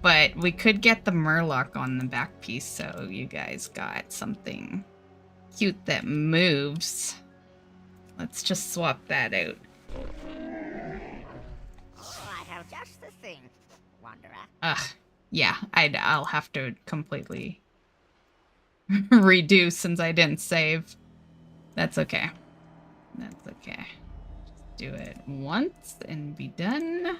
But we could get the Murloc on the back piece so you guys got something cute that moves. Let's just swap that out. Oh, I have just the thing, Wanderer. Yeah, I'll have to completely redo since I didn't save. That's okay. That's okay. Just do it once and be done.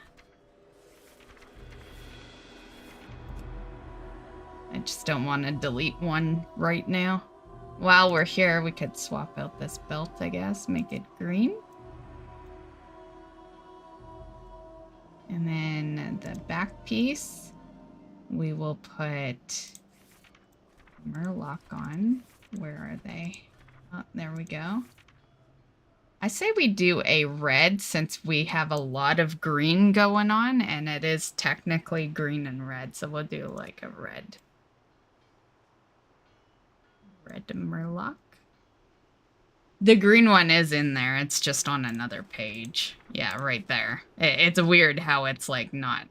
I just don't want to delete one right now. While we're here, we could swap out this belt, I guess. Make it green. And then the back piece, we will put Murloc on. Where are they? Oh, there we go. I say we do a red since we have a lot of green going on, and it is technically green and red, so we'll do like a red. Red Murloc. The green one is in there. It's just on another page. Yeah, right there. It's weird how it's like not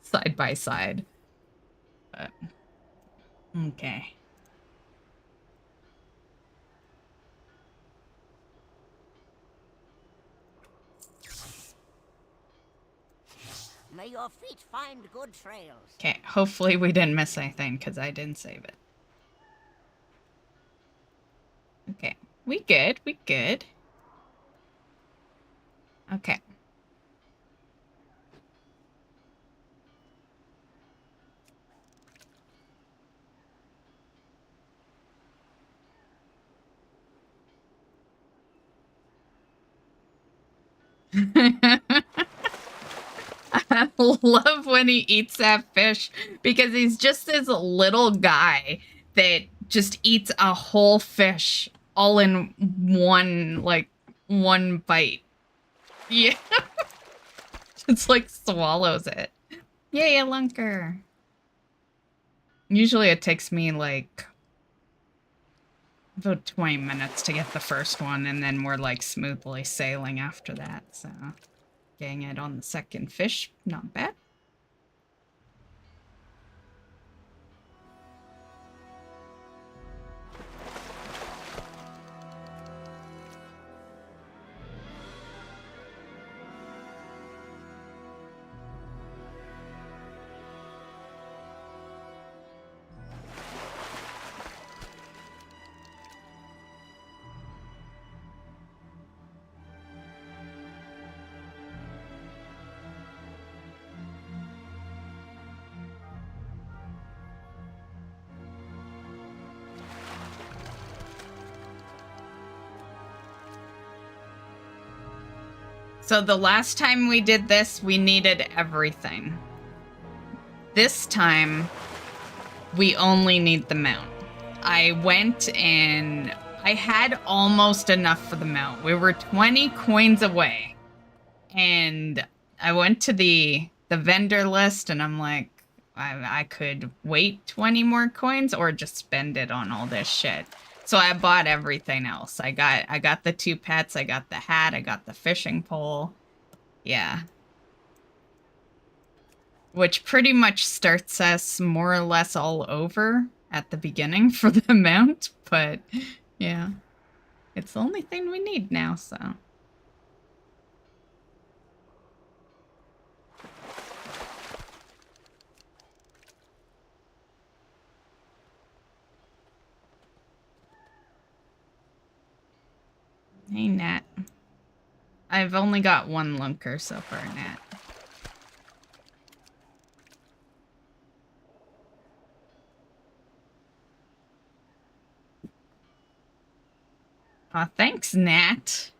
side by side. But okay. May your feet find good trails. Okay, hopefully we didn't miss anything because I didn't save it. Okay, we good, we good. Okay. I love when he eats that fish because he's just this little guy that just eats a whole fish all in one bite. Yeah. It's like swallows it. Yay, a lunker. Usually it takes me like about 20 minutes to get the first one, and then we're like smoothly sailing after that, so getting it on the second fish, not bad. So the last time we did this, we needed everything. This time, we only need the mount. I went and I had almost enough for the mount. We were 20 coins away. And I went to the vendor list and I'm like, I could wait 20 more coins or just spend it on all this shit. So I bought everything else. I got the 2 pets, I got the hat, I got the fishing pole. Yeah. Which pretty much starts us more or less all over at the beginning for the mount, but yeah. It's the only thing we need now, so. Hey, Nat. I've only got 1 lunker so far, Nat. Aw, thanks, Nat.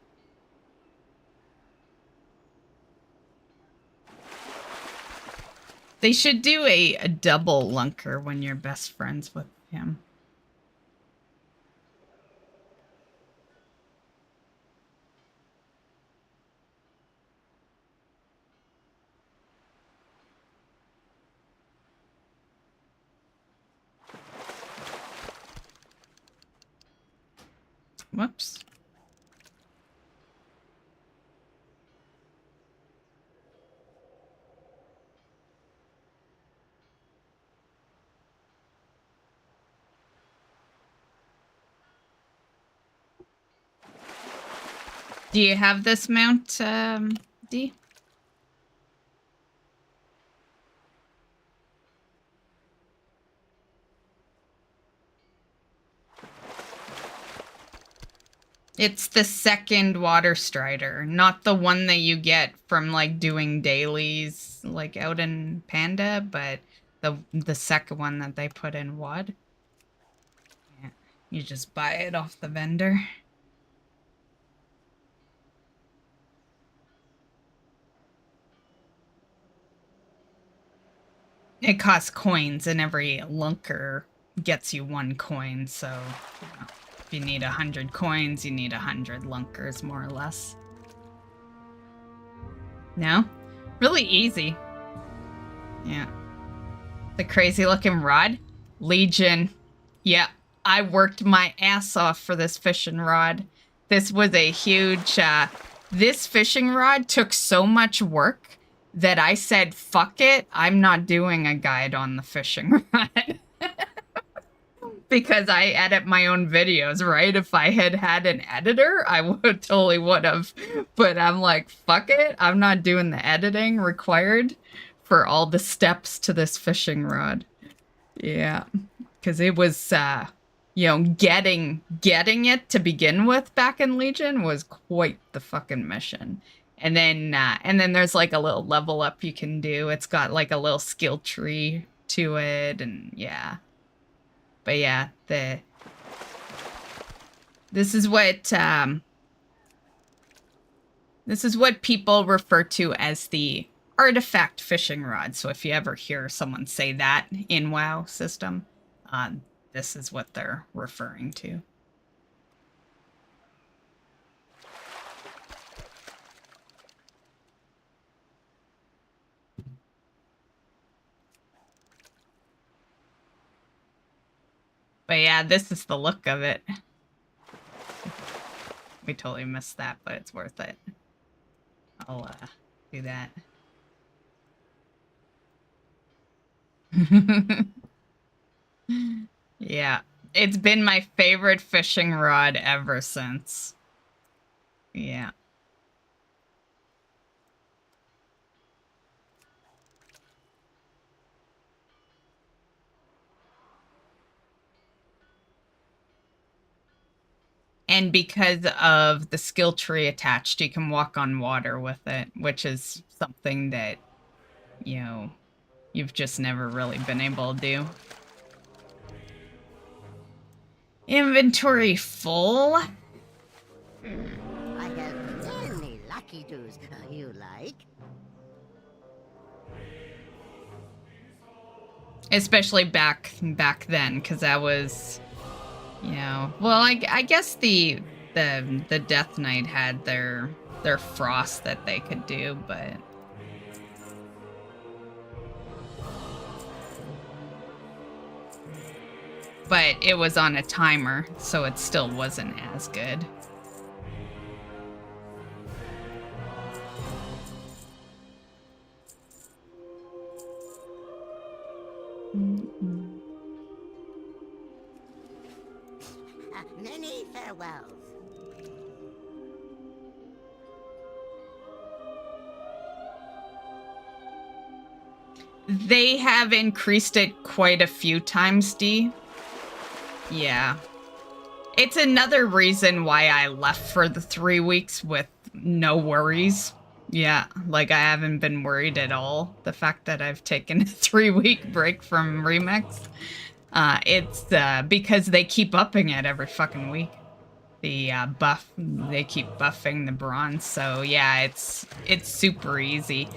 They should do a double lunker when you're best friends with him. Whoops. Do you have this mount, D? It's the second water strider, not the one that you get from like doing dailies like out in Panda, but the second one that they put in WOD. Yeah, you just buy it off the vendor. It costs coins, and every lunker gets you 1 coin, so you know, if you need 100 coins, you need 100 lunkers, more or less. No? Really easy. Yeah. The crazy looking rod? Legion. Yeah, I worked my ass off for this fishing rod. This was a huge, this fishing rod took so much work that I said, fuck it, I'm not doing a guide on the fishing rod. Because I edit my own videos, right? If I had had an editor, I totally would have. But I'm like, fuck it, I'm not doing the editing required for all the steps to this fishing rod. Yeah, because it was, you know, getting it to begin with back in Legion was quite the fucking mission. And then there's like a little level up you can do. It's got like a little skill tree to it, and yeah. But yeah, this is what people refer to as the artifact fishing rod. So if you ever hear someone say that in WoW system, this is what they're referring to. But yeah, this is the look of it. We totally missed that, but it's worth it. I'll do that. Yeah, it's been my favorite fishing rod ever since. Yeah. And because of the skill tree attached, you can walk on water with it, which is something that, you know, you've just never really been able to do. Inventory full. I have many lucky doos you like. Especially back then, because that was, you know, well, I guess the Death Knight had their frost that they could do, but it was on a timer, so it still wasn't as good. Many farewells. They have increased it quite a few times, D. Yeah. It's another reason why I left for the 3 weeks with no worries. Yeah, like I haven't been worried at all. The fact that I've taken a 3-week break from Remix. It's because they keep upping it every fucking week. The buff, they keep buffing the bronze. So yeah, it's super easy.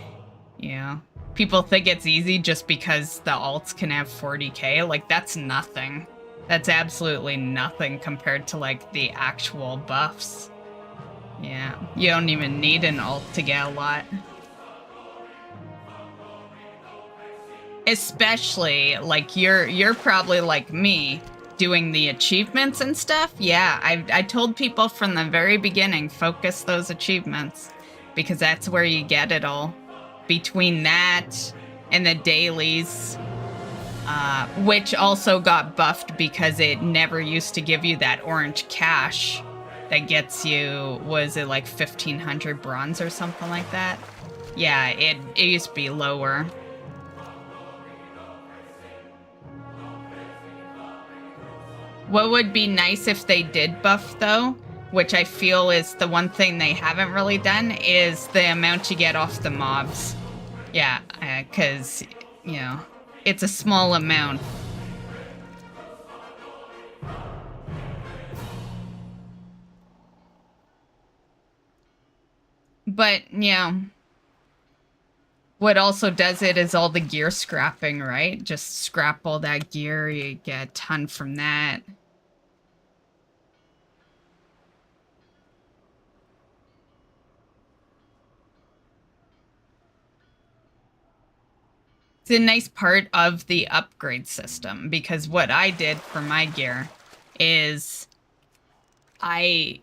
Yeah. People think it's easy just because the alts can have 40k. Like, that's nothing. That's absolutely nothing compared to, like, the actual buffs. Yeah. You don't even need an alt to get a lot. Especially, like, you're probably like me, doing the achievements and stuff. Yeah, I told people from the very beginning, focus those achievements. Because that's where you get it all. Between that and the dailies, which also got buffed because it never used to give you that orange cash that gets you, was it like 1500 bronze or something like that? Yeah, it used to be lower. What would be nice if they did buff, though, which I feel is the one thing they haven't really done, is the amount you get off the mobs. Yeah, because, you know, it's a small amount. But, you know, what also does it is all the gear scrapping, right? Just scrap all that gear, you get a ton from that. It's a nice part of the upgrade system, because what I did for my gear is I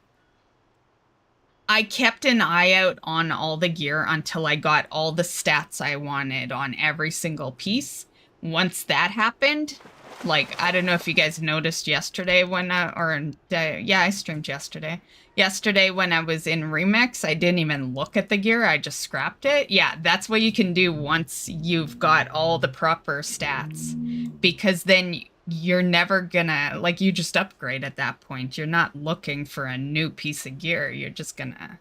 kept an eye out on all the gear until I got all the stats I wanted on every single piece. Once that happened, like, I don't know if you guys noticed yesterday when yeah, I streamed yesterday. Yesterday when I was in Remix, I didn't even look at the gear, I just scrapped it. Yeah, that's what you can do once you've got all the proper stats. Because then you're never gonna, like, you just upgrade at that point. You're not looking for a new piece of gear, you're just gonna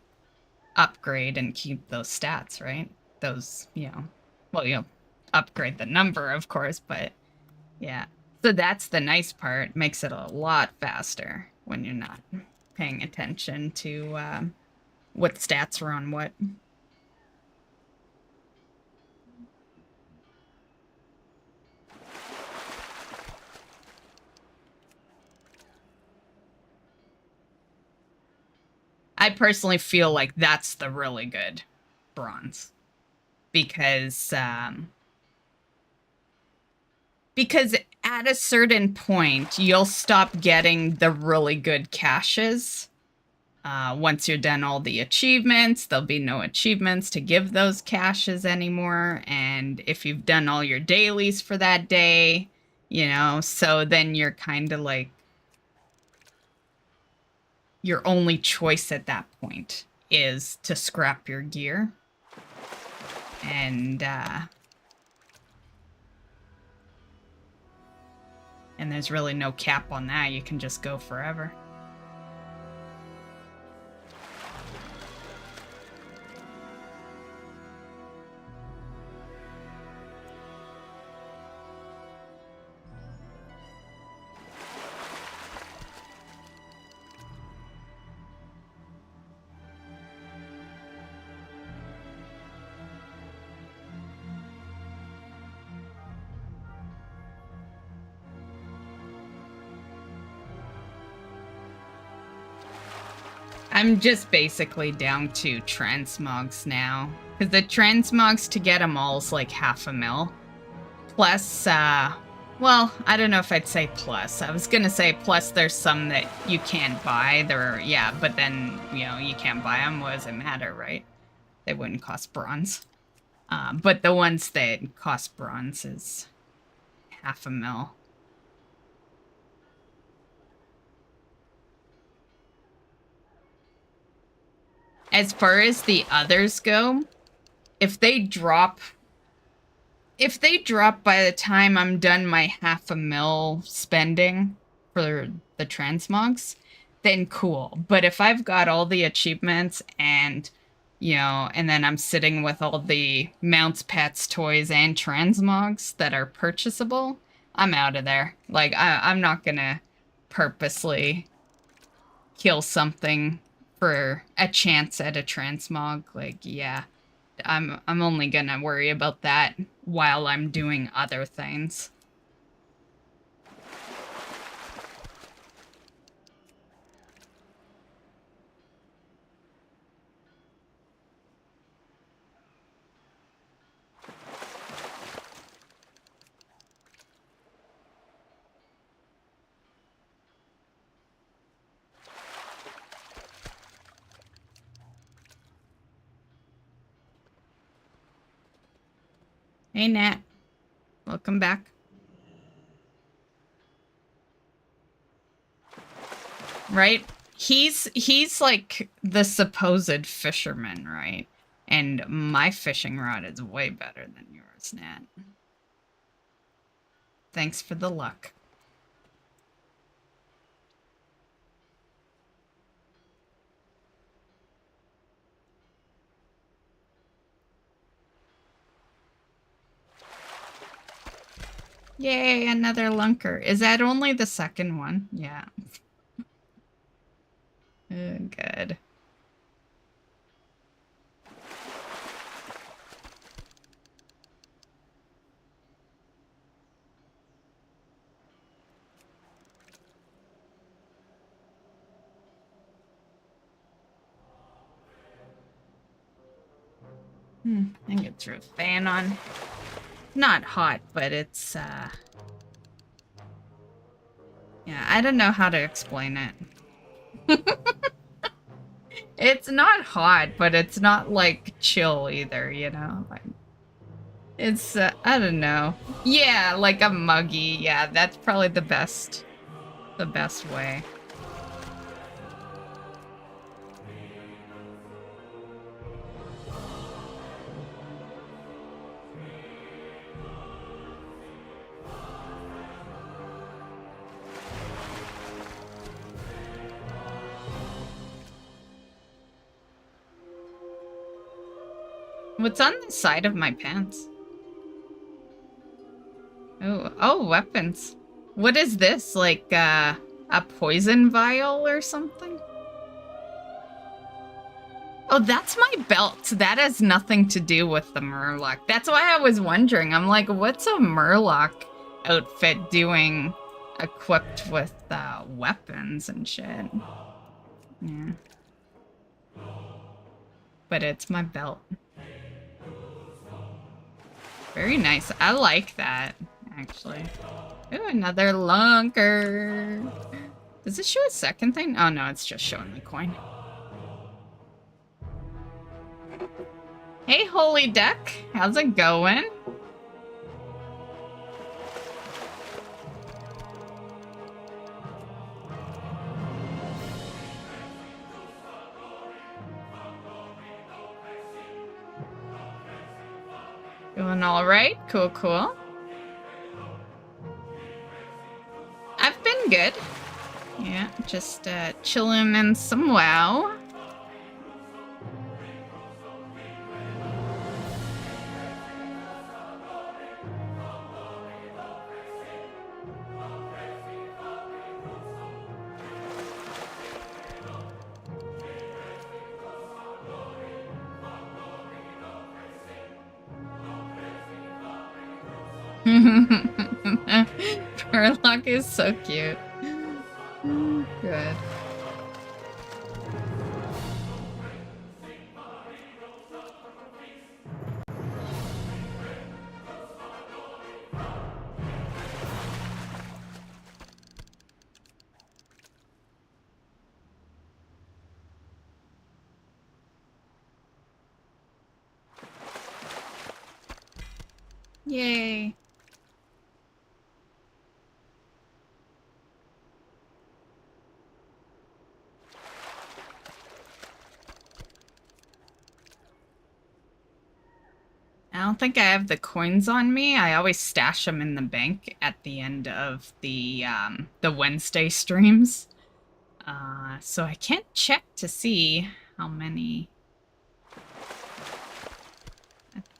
upgrade and keep those stats, right? Those, you know, well, you'll upgrade the number, of course, but yeah. So that's the nice part, makes it a lot faster when you're not paying attention to what stats are on what. I personally feel like that's the really good bronze. Because at a certain point, you'll stop getting the really good caches. Once you're done all the achievements, there'll be no achievements to give those caches anymore. And if you've done all your dailies for that day, you know, so then you're kind of like, your only choice at that point is to scrap your gear. And there's really no cap on that. You can just go forever. I'm just basically down to transmogs now. Because the transmogs, to get them all, is like $500,000. Plus, well, I don't know if I'd say plus. I was gonna say plus there's some that you can't buy. Yeah, but then, you know, you can't buy them. What does it matter, right? They wouldn't cost bronze. But the ones that cost bronze is $500,000. As far as the others go, if they drop by the time I'm done my $500,000 spending for the transmogs, then cool. But if I've got all the achievements and, you know, and then I'm sitting with all the mounts, pets, toys, and transmogs that are purchasable, I'm out of there. Like, I'm not gonna purposely kill something for a chance at a transmog. Like, yeah, I'm only gonna worry about that while I'm doing other things. Hey, Nat. Welcome back. Right? He's like the supposed fisherman, right? And my fishing rod is way better than yours, Nat. Thanks for the luck. Yay, another lunker. Is that only the second one? Yeah. Oh, good. I think it's a fan on. Not hot, but it's, yeah, I don't know how to explain it. It's not hot, but it's not, like, chill either, you know? Like, it's, I don't know. Yeah, like a muggy, yeah, that's probably the best way. What's on the side of my pants? Oh, weapons. What is this? Like, a poison vial or something? Oh, that's my belt. That has nothing to do with the Murloc. That's why I was wondering. I'm like, what's a Murloc outfit doing equipped with, weapons and shit? Yeah. But it's my belt. Very nice. I like that, actually. Ooh, another lunker. Does it show a second thing? Oh no, it's just showing the coin. Hey, Holy Duck. How's it going? Doing all right. Cool, cool. I've been good. Yeah, just chilling in some WoW. Furlock is so cute. Good. Yay. I don't think I have the coins on me. I always stash them in the bank at the end of the Wednesday streams. So I can't check to see how many.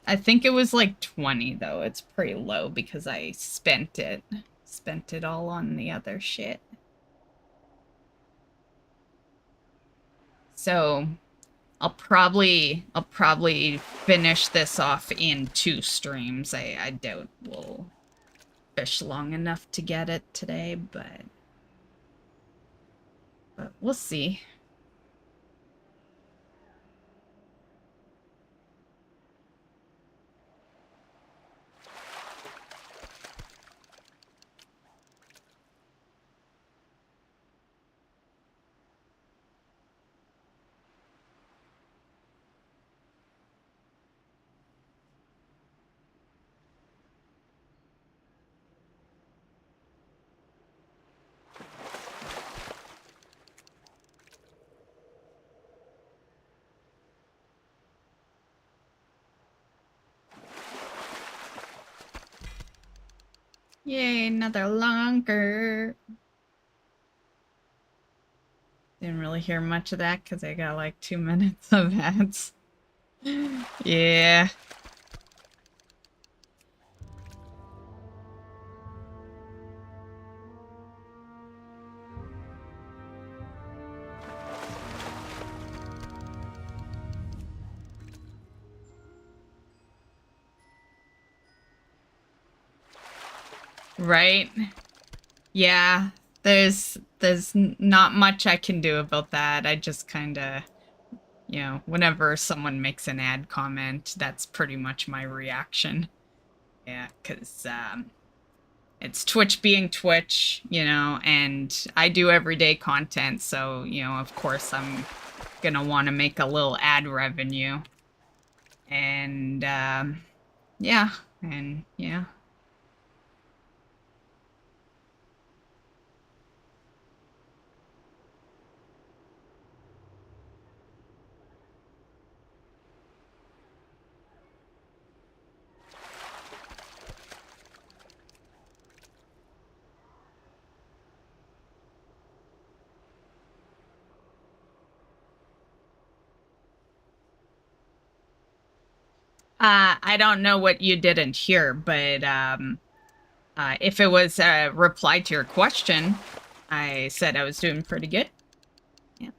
I think it was like 20 though. It's pretty low because I spent it. Spent it all on the other shit. So I'll probably finish this off in 2 streams. I doubt we'll fish long enough to get it today, but we'll see. Yay, another lunker. Didn't really hear much of that because I got like 2 minutes of ads. Yeah. Right? Yeah, there's not much I can do about that. I just kind of, you know, whenever someone makes an ad comment, that's pretty much my reaction. Yeah, because it's Twitch being Twitch, you know, and I do everyday content, so, you know, of course I'm gonna want to make a little ad revenue. And, yeah, and, yeah. I don't know what you didn't hear, but if it was a reply to your question, I said I was doing pretty good. Yeah.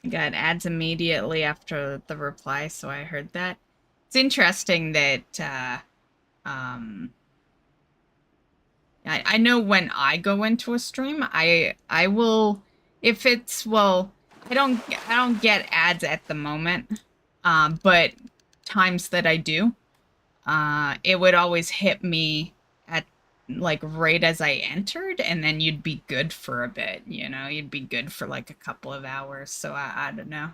got ads immediately after the reply, so I heard that. It's interesting that I know when I go into a stream, I will, if it's, well, I don't get ads at the moment, but times that I do, it would always hit me at like right as I entered, and then you'd be good for a bit, you know, you'd be good for like a couple of hours. So I don't know.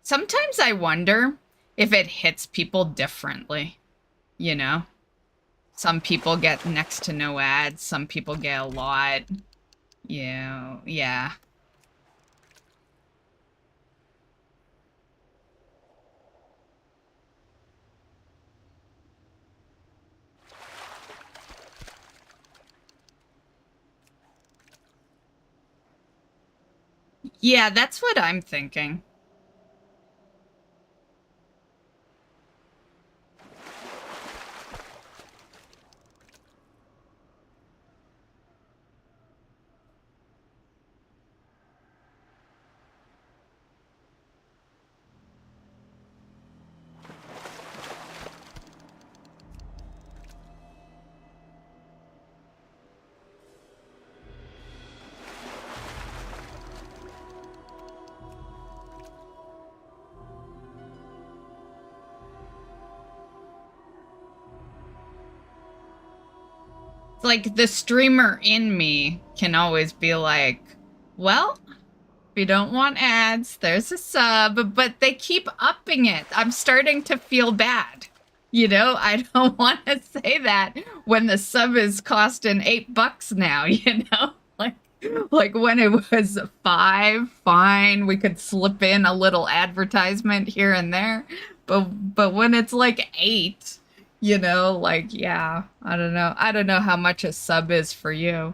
Sometimes I wonder if it hits people differently, you know? Some people get next to no ads, some people get a lot. Yeah. Yeah, that's what I'm thinking. It's like the streamer in me can always be like, well, if you don't want ads, there's a sub, but they keep upping it. I'm starting to feel bad. You know, I don't want to say that when the sub is costing $8 now, you know? Like when it was 5, fine, we could slip in a little advertisement here and there. But when it's like 8, you know, like, yeah, I don't know. I don't know how much a sub is for you,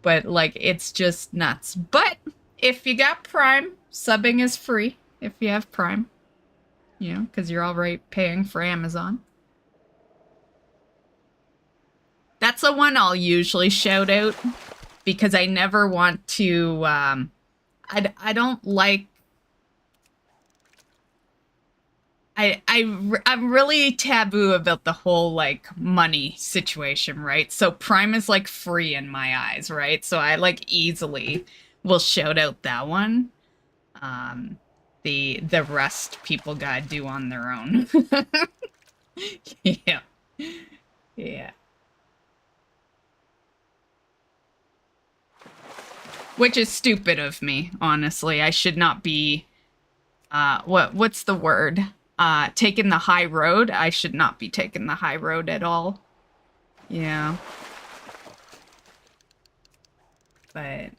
but like, it's just nuts. But if you got Prime, subbing is free if you have Prime, you know, because you're already paying for Amazon. That's the one I'll usually shout out because I never want to, I don't like, I'm really taboo about the whole, like, money situation, right? So Prime is, like, free in my eyes, right? So I, like, easily will shout out that one. The rest people gotta do on their own. Yeah. Yeah. Which is stupid of me, honestly. I should not be, what's the word? Taking the high road. I should not be taking the high road at all. Yeah. But...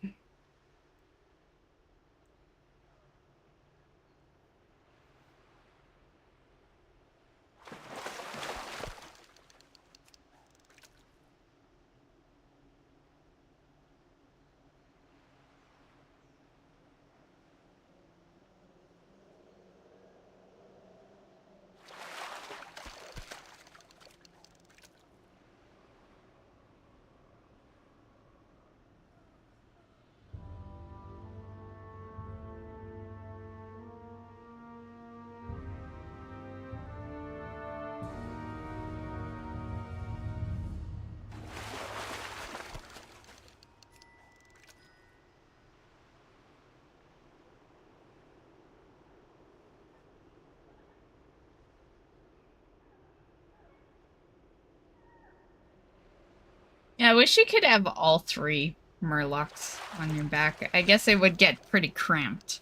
Yeah, I wish you could have all 3 Murlocs on your back. I guess it would get pretty cramped.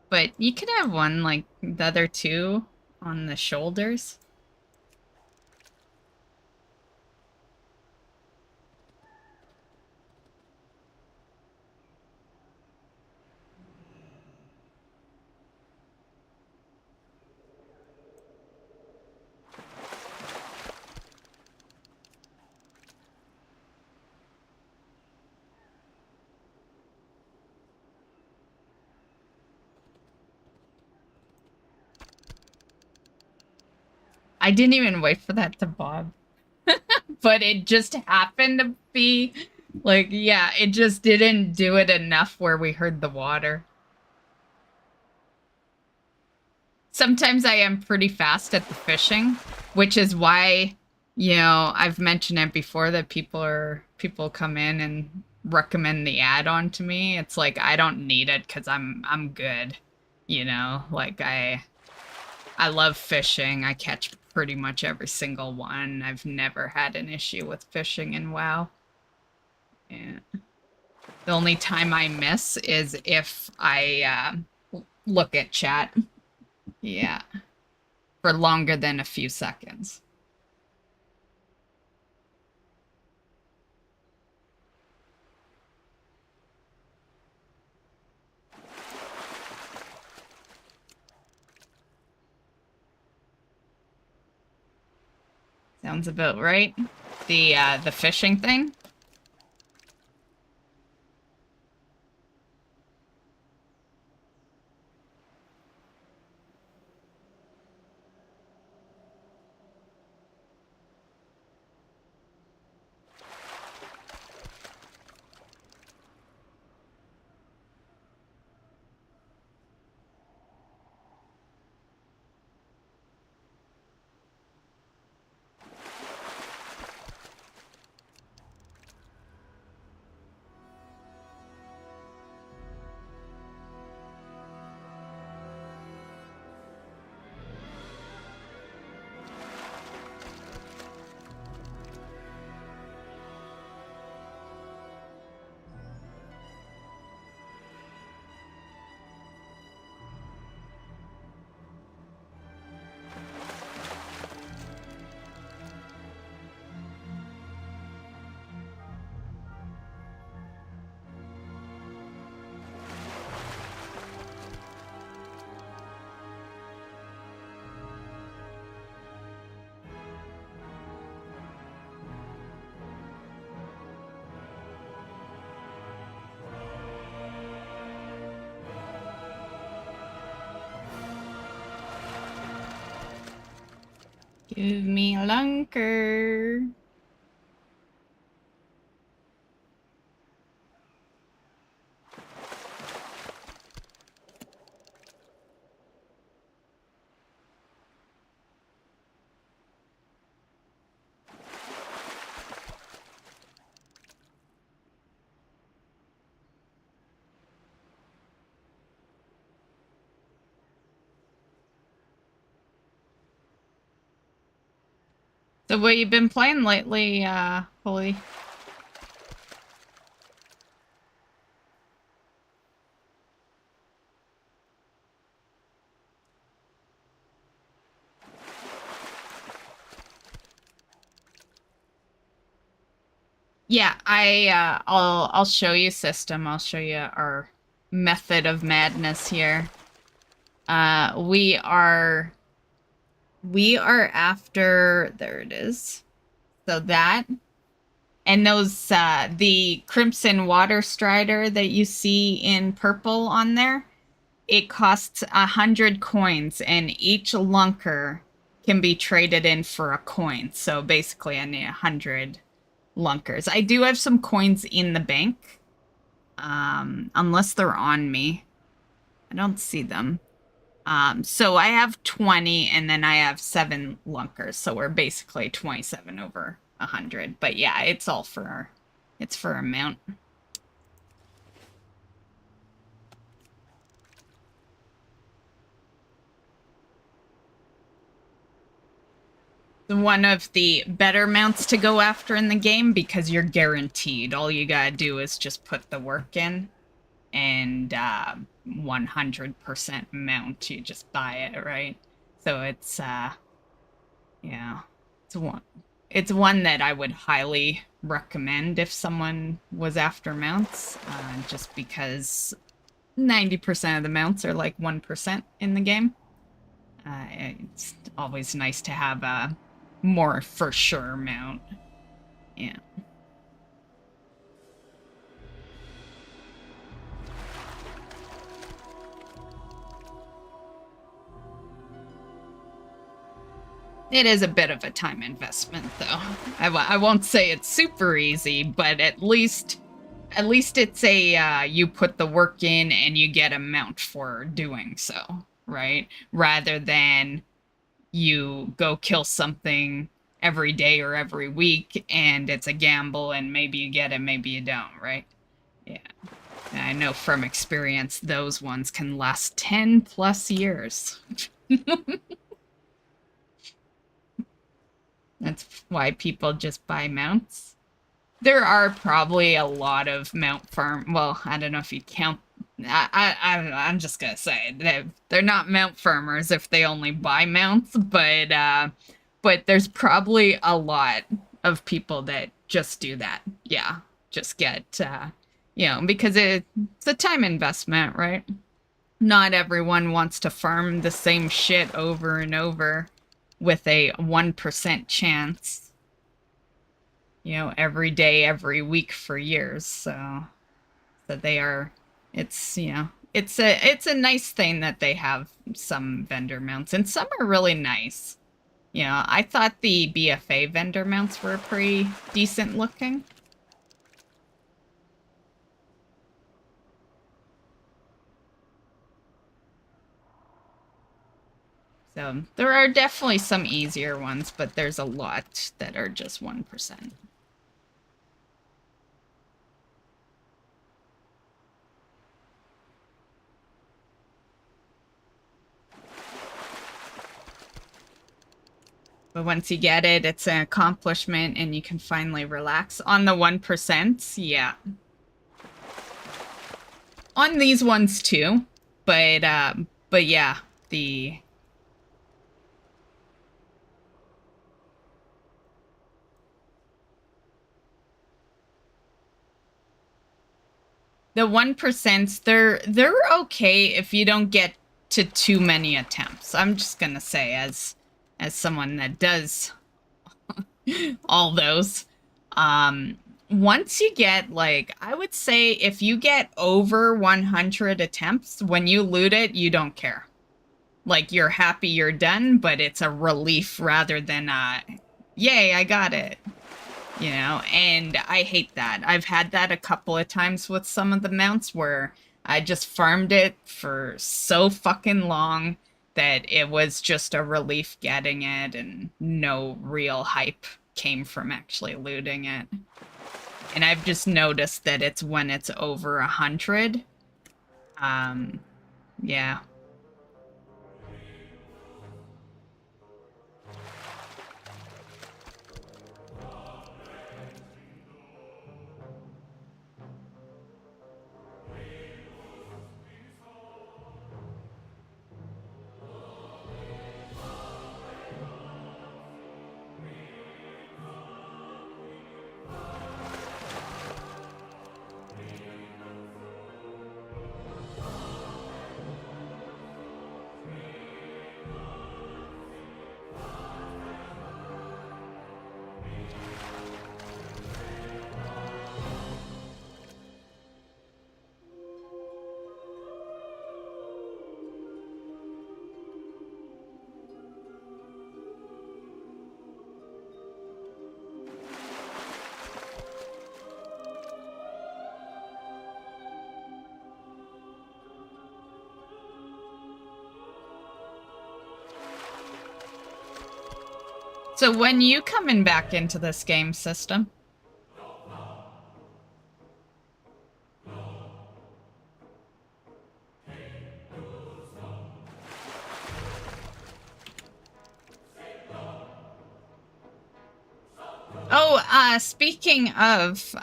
But you could have one, like, the other 2 on the shoulders. I didn't even wait for that to bob. But it just happened to be Like, yeah, it just didn't do it enough where we heard the water. Sometimes I am pretty fast at the fishing, which is why, you know, I've mentioned it before that people come in and recommend the add-on to me. It's like I don't need it because I'm good. You know, like I love fishing. I catch pretty much every single one. I've never had an issue with fishing in WoW. Yeah. The only time I miss is if I look at chat. Yeah. For longer than a few seconds. Sounds about right. The fishing thing. Give me a lunker. So what you been playing lately, Holy? Yeah, I'll show you system. I'll show you our method of madness here. We are after, there it is. So that, and those, the Crimson Water Strider that you see in purple on there, it costs 100 coins, and each lunker can be traded in for a coin. So basically I need 100 lunkers. I do have some coins in the bank, unless they're on me. I don't see them. So I have 20, and then I have 7 lunkers, so we're basically 27 over 100. But yeah, it's all for a mount. One of the better mounts to go after in the game because you're guaranteed. All you gotta do is just put the work in, and 100% mount. You just buy it, right? So it's yeah, it's one that I would highly recommend if someone was after mounts, just because 90% of the mounts are like 1% in the game. It's always nice to have a more for sure mount. Yeah. It is a bit of a time investment, though. I won't say it's super easy, but at least it's a, you put the work in and you get a mount for doing so, right? Rather than you go kill something every day or every week and it's a gamble and maybe you get it, maybe you don't, right? Yeah. And I know from experience those ones can last 10 plus years. That's why people just buy mounts. There are probably a lot of mount farm. Well, I don't know if you count. I'm just gonna say they're not mount farmers if they only buy mounts, but there's probably a lot of people that just do that. Yeah, just get because it's a time investment, right? Not everyone wants to farm the same shit over and over with a 1% chance, every day, every week for years. So they are, it's a nice thing that they have some vendor mounts, and some are really nice. I thought the BFA vendor mounts were pretty decent looking. So there are definitely some easier ones, but there's a lot that are just 1%. But once you get it, it's an accomplishment and you can finally relax. On the 1%, yeah. On these ones too, but yeah, the 1%, they're okay if you don't get to too many attempts. I'm just gonna say, as someone that does all those, once you get, like, I would say if you get over 100 attempts, when you loot it, you don't care. Like, you're happy you're done, but it's a relief rather than yay, I got it. And I hate that. I've had that a couple of times with some of the mounts where I just farmed it for so fucking long that it was just a relief getting it and no real hype came from actually looting it. And I've just noticed that it's when it's over 100. Yeah. So when you coming back into this game system? Oh, speaking of,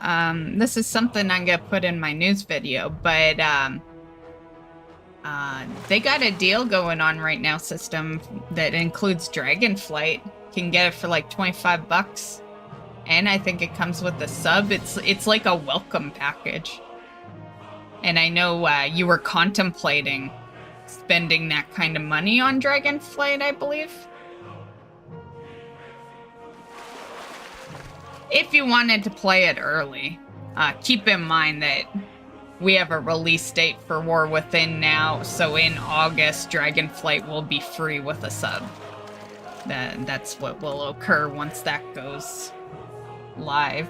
this is something I'm gonna put in my news video, but they got a deal going on right now, system, that includes Dragonflight. You can get it for like 25 bucks. And I think it comes with the sub. It's like a welcome package. And I know you were contemplating spending that kind of money on Dragonflight, I believe. If you wanted to play it early, keep in mind that we have a release date for War Within now, so in August, Dragonflight will be free with a sub. That's what will occur once that goes live.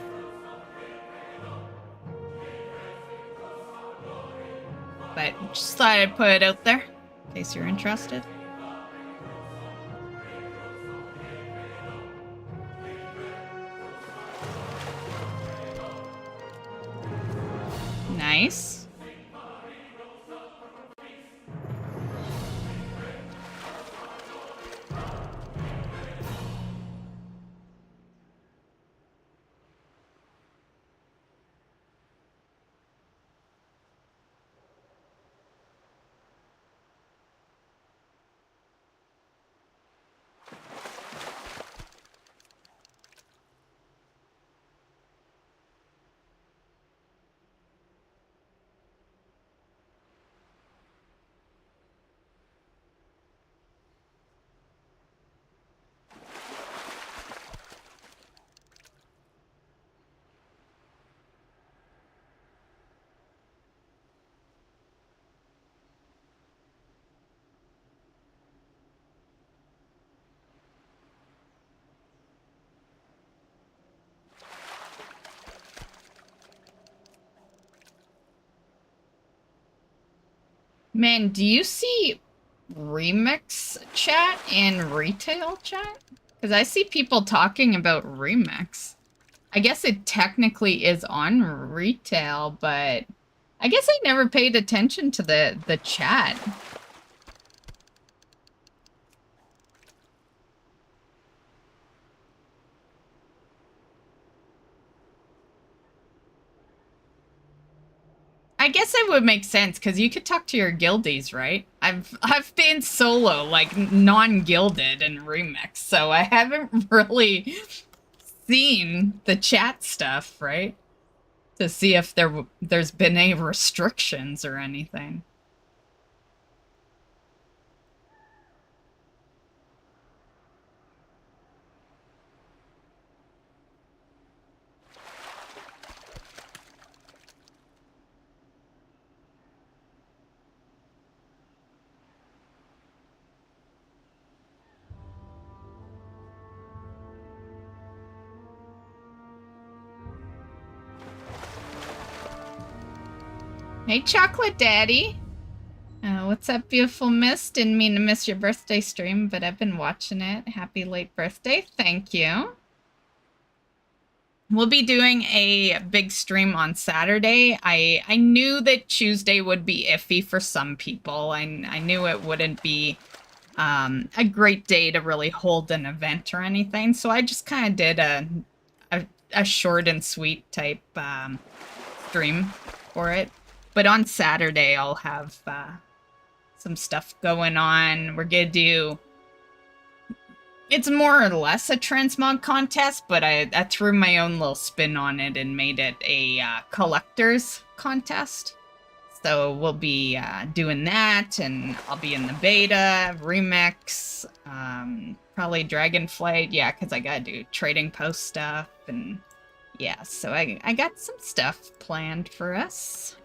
But just thought I'd put it out there in case you're interested. Nice. Man, do you see remix chat and retail chat? Because I see people talking about remix. I guess it technically is on retail, but I guess I never paid attention to the chat. I guess it would make sense because you could talk to your guildies, right? I've been solo, like non-guilded in remix, so I haven't really seen the chat stuff, right? To see if there's been any restrictions or anything. Hey, Chocolate Daddy. What's up, beautiful miss? Didn't mean to miss your birthday stream, but I've been watching it. Happy late birthday. Thank you. We'll be doing a big stream on Saturday. I knew that Tuesday would be iffy for some people. I knew it wouldn't be a great day to really hold an event or anything, so I just kind of did a short and sweet type stream for it. But on Saturday, I'll have some stuff going on. We're gonna do... It's more or less a transmog contest, but I threw my own little spin on it and made it a collector's contest. So we'll be doing that, and I'll be in the beta, remix, probably Dragonflight, yeah, because I gotta do trading post stuff, and yeah, so I got some stuff planned for us.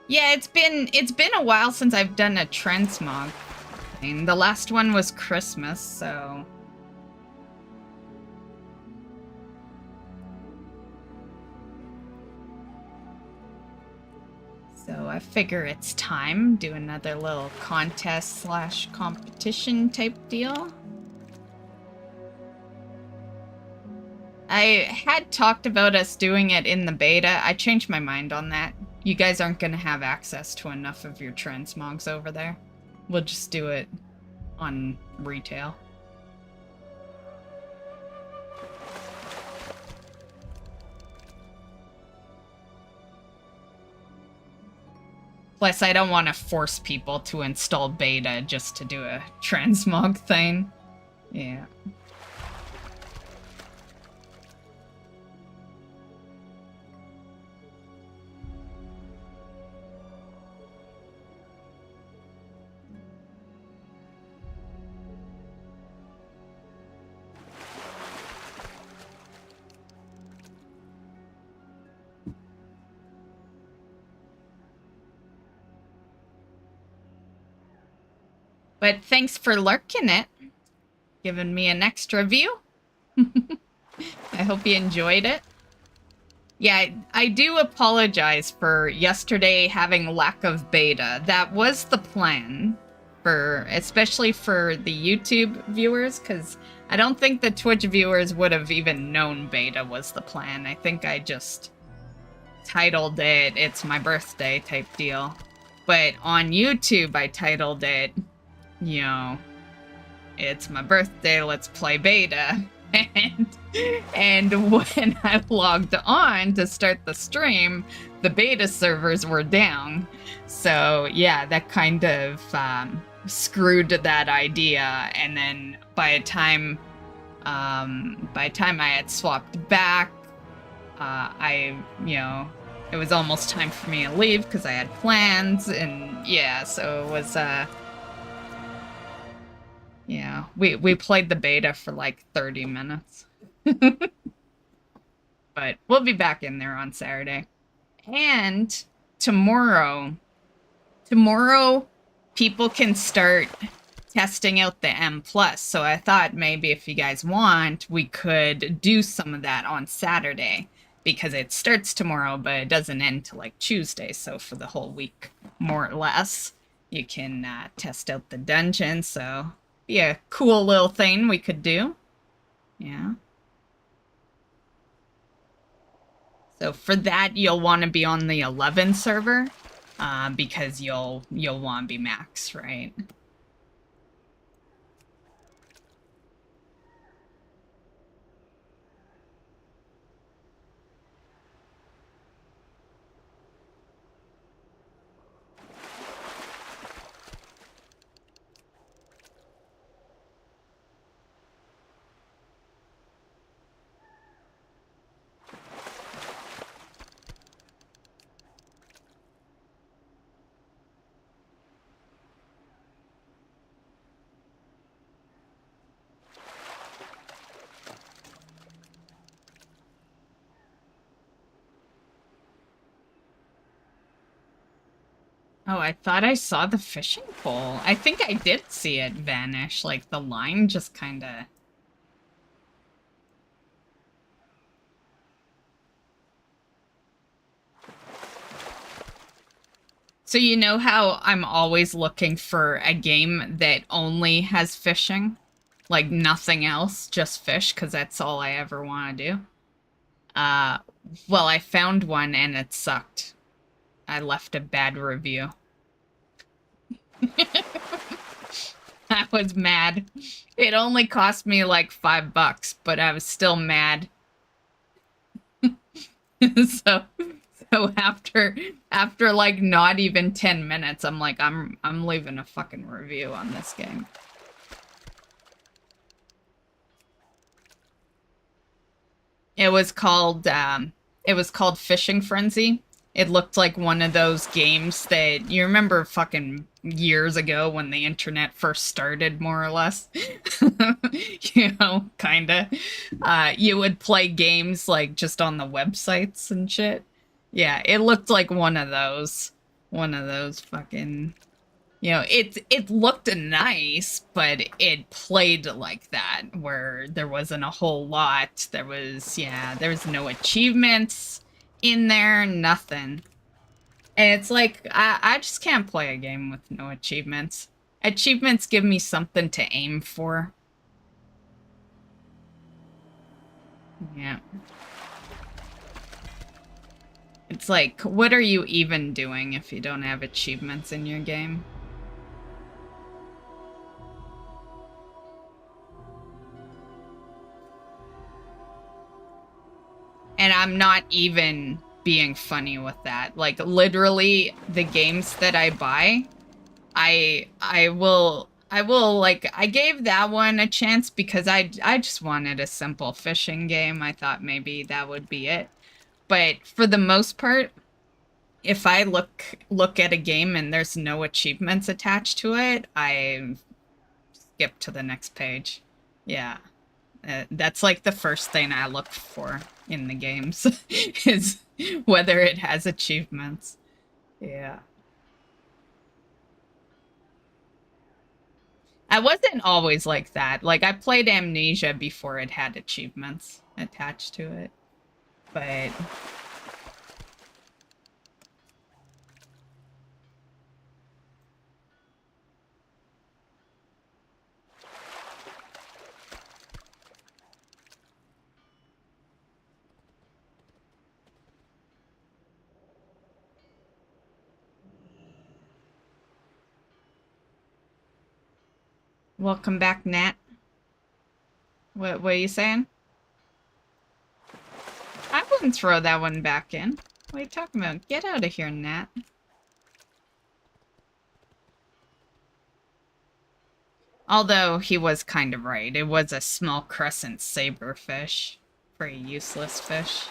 Yeah, it's been a while since I've done a transmog thing. The last one was Christmas, so... So I figure it's time. Do another little contest / competition type deal. I had talked about us doing it in the beta. I changed my mind on that. You guys aren't going to have access to enough of your transmogs over there. We'll just do it on retail. Plus, I don't want to force people to install beta just to do a transmog thing. Yeah. But thanks for lurking it. Giving me an extra view. I hope you enjoyed it. Yeah, I do apologize for yesterday having lack of beta. That was the plan, especially for the YouTube viewers, because I don't think the Twitch viewers would have even known beta was the plan. I think I just titled it, "It's my birthday" type deal. But on YouTube, I titled it, you know, "It's my birthday, let's play beta." And when I logged on to start the stream, the beta servers were down. So yeah, that kind of screwed that idea. And then by the time I had swapped back, it was almost time for me to leave because I had plans. And yeah, so it was yeah, we played the beta for like 30 minutes. But we'll be back in there on Saturday. And tomorrow people can start testing out the M+. So I thought maybe if you guys want, we could do some of that on Saturday. Because it starts tomorrow, but it doesn't end till like Tuesday. So for the whole week, more or less, you can test out the dungeon. So be a cool little thing we could do. Yeah. So for that, you'll want to be on the 11 server, because you'll want to be max, right? Oh, I thought I saw the fishing pole. I think I did see it vanish. Like, the line just kinda... So you know how I'm always looking for a game that only has fishing? Like, nothing else, just fish, because that's all I ever want to do? Well, I found one and it sucked. I left a bad review. I was mad. It only cost me like $5, but I was still mad. So after like not even 10 minutes, I'm like, I'm leaving a fucking review on this game. It was called Fishing Frenzy. It looked like one of those games that you remember fucking years ago when the internet first started, more or less. You know, kinda. You would play games like just on the websites and shit. Yeah, it looked like one of those. One of those fucking... You know, it looked nice, but it played like that, where there wasn't a whole lot. There was no achievements in there, nothing. And it's like, I just can't play a game with no achievements. Achievements give me something to aim for. Yeah. It's like, what are you even doing if you don't have achievements in your game? And I'm not even being funny with that. Like, literally, the games that I buy, I gave that one a chance because I just wanted a simple fishing game. I thought maybe that would be it. But for the most part, if I look at a game and there's no achievements attached to it, I skip to the next page. Yeah. That's like the first thing I look for in the games is whether it has achievements. Yeah. I wasn't always like that. Like, I played Amnesia before it had achievements attached to it. But... Welcome back, Nat. What are you saying? I wouldn't throw that one back in. What are you talking about? Get out of here, Nat. Although, he was kind of right. It was a small crescent saberfish. Pretty useless fish.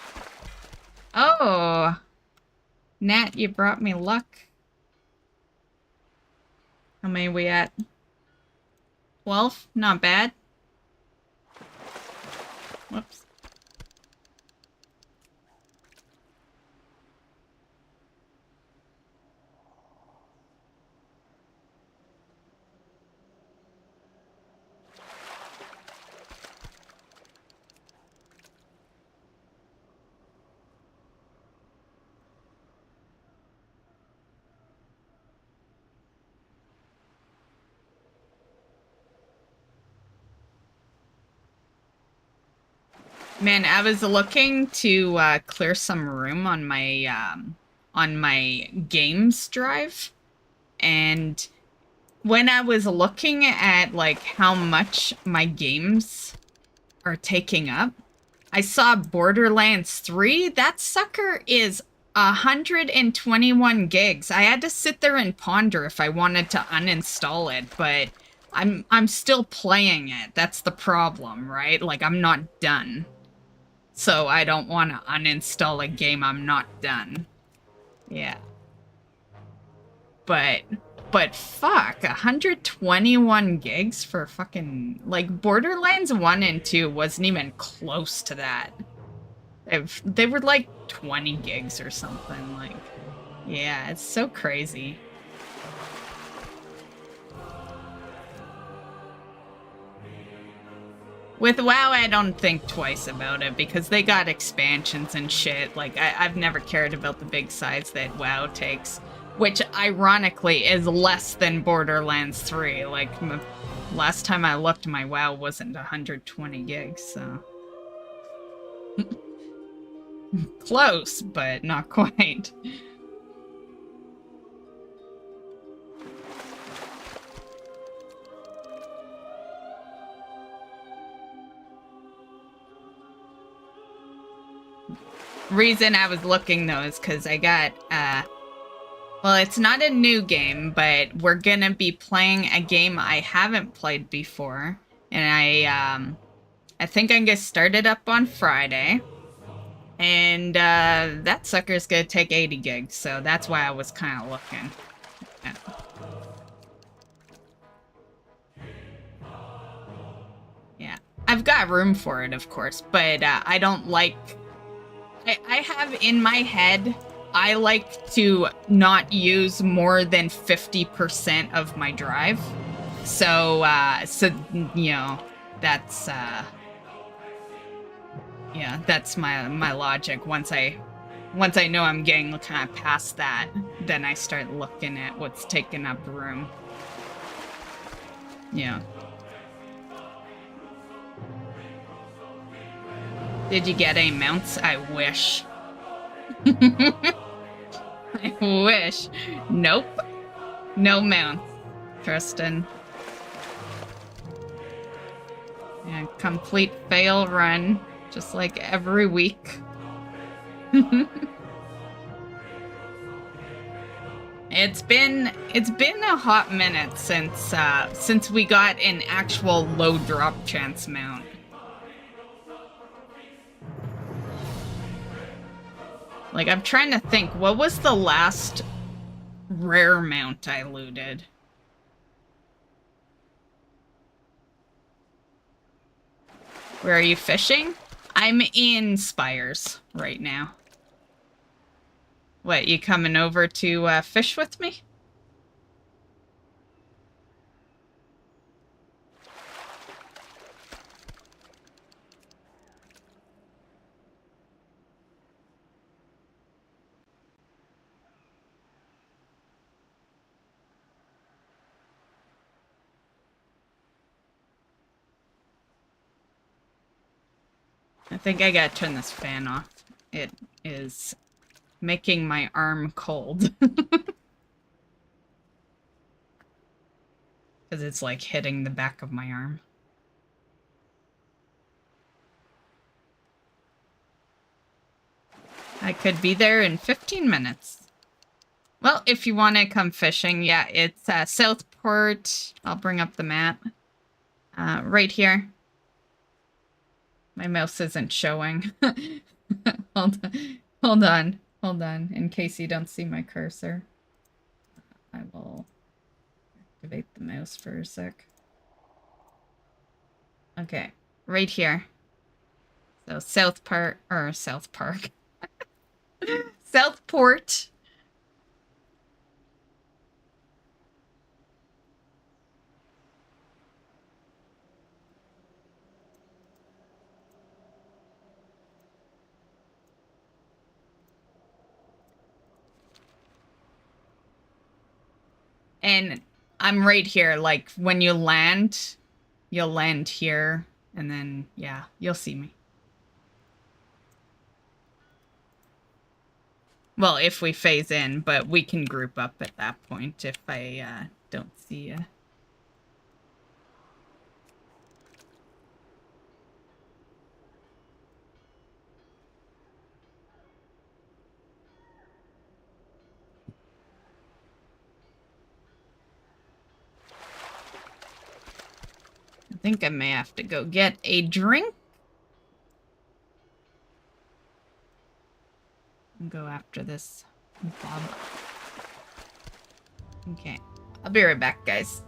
Oh! Nat, you brought me luck. How many are we at? 12? Not bad. Whoops. Man, I was looking to clear some room on my games drive, and when I was looking at like how much my games are taking up, I saw Borderlands 3. That sucker is 121 gigs. I had to sit there and ponder if I wanted to uninstall it, but I'm still playing it. That's the problem, right? Like, I'm not done. So I don't want to uninstall a game I'm not done. Yeah. But fuck, 121 gigs for fucking... Like, Borderlands 1 and 2 wasn't even close to that. They were like 20 gigs or something, like... Yeah, it's so crazy. With WoW, I don't think twice about it, because they got expansions and shit. Like, I've never cared about the big size that WoW takes. Which, ironically, is less than Borderlands 3. Like, last time I looked, my WoW wasn't 120 gigs, so... Close, but not quite. Reason I was looking, though, is because I got, well, it's not a new game, but we're gonna be playing a game I haven't played before. And I think I'm gonna start it up on Friday. And, that sucker's gonna take 80 gigs, so that's why I was kind of looking. Yeah. Yeah. I've got room for it, of course, but, I don't like... I have in my head, I like to not use more than 50% of my drive. So, you know, that's, yeah, that's my logic. Once I know I'm getting kind of past that, then I start looking at what's taking up room. Yeah. Did you get any mounts? I wish. I wish. Nope. No mounts, Tristan. Yeah, complete fail run, just like every week. It's been a hot minute since we got an actual low drop chance mount. Like, I'm trying to think, what was the last rare mount I looted? Where are you fishing? I'm in Spires right now. What, you coming over to fish with me? I think I gotta turn this fan off. It is making my arm cold. Because it's like hitting the back of my arm. I could be there in 15 minutes. Well, if you want to come fishing, yeah, it's Southport. I'll bring up the map. Right here. My mouse isn't showing. Hold on, in case you don't see my cursor. I will activate the mouse for a sec. Okay, right here. So Southport. Southport. And I'm right here, like, when you land, you'll land here, and then, yeah, you'll see me. Well, if we phase in, but we can group up at that point if I don't see you. I think I may have to go get a drink. And go after this Bob. Okay, I'll be right back, guys.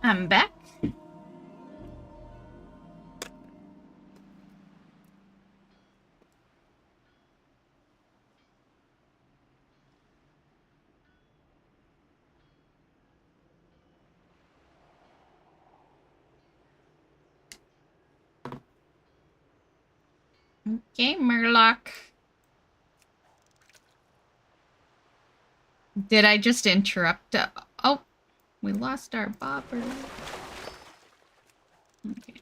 I'm back. Okay, Murloc. Did I just interrupt? Oh, we lost our bobber. Okay.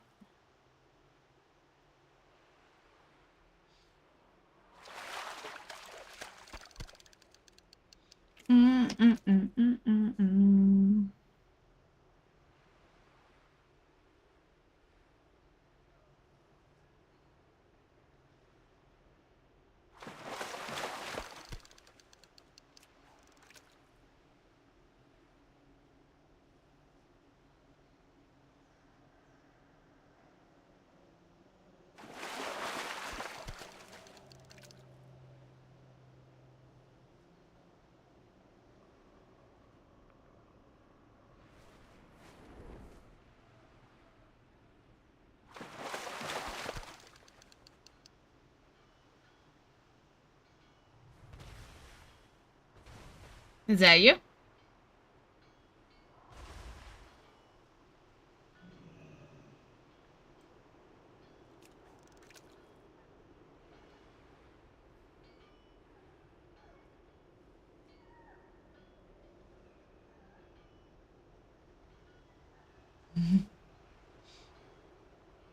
Mm. Is that you?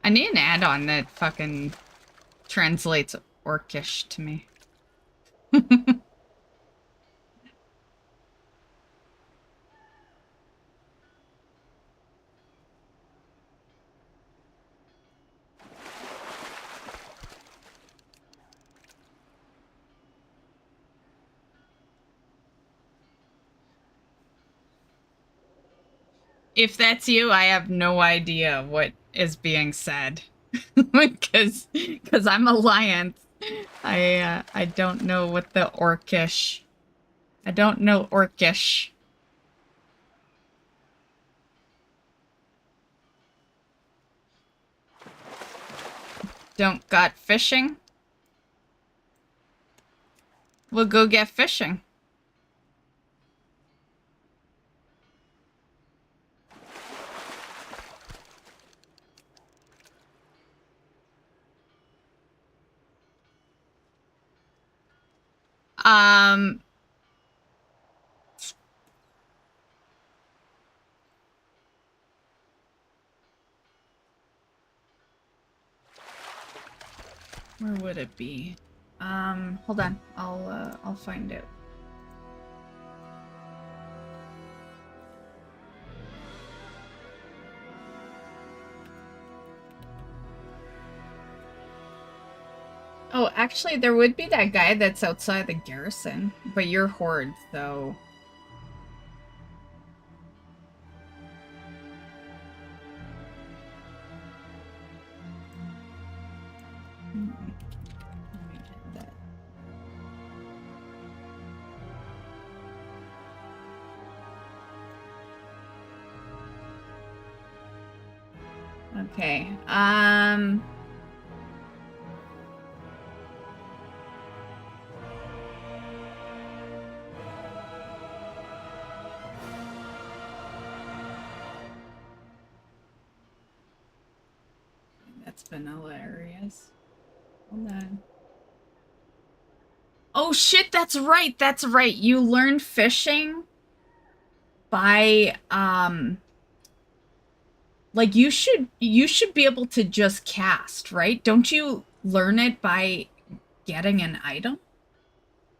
I need an add-on that fucking translates Orcish to me. If that's you, I have no idea what is being said. because I'm Alliance. I don't know what the Orcish. I don't know Orcish. Don't got fishing? We'll go get fishing. Where would it be? Hold on. I'll find it. Oh, actually, there would be that guy that's outside the garrison, but you're Horde, so... Okay, that's vanilla areas. Hold on. Oh shit, that's right, that's right. You learn fishing by, like, you should be able to just cast, right? Don't you learn it by getting an item?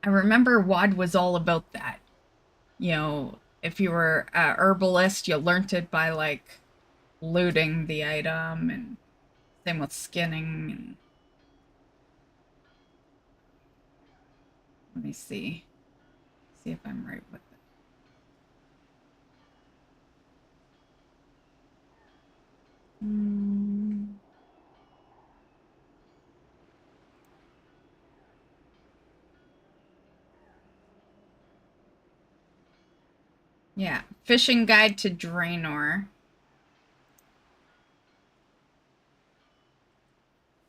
I remember WoD was all about that. You know, if you were a herbalist, you learnt it by, like, looting the item, and same with skinning. And... Let me see. See if I'm right with it. Yeah, fishing guide to Draenor.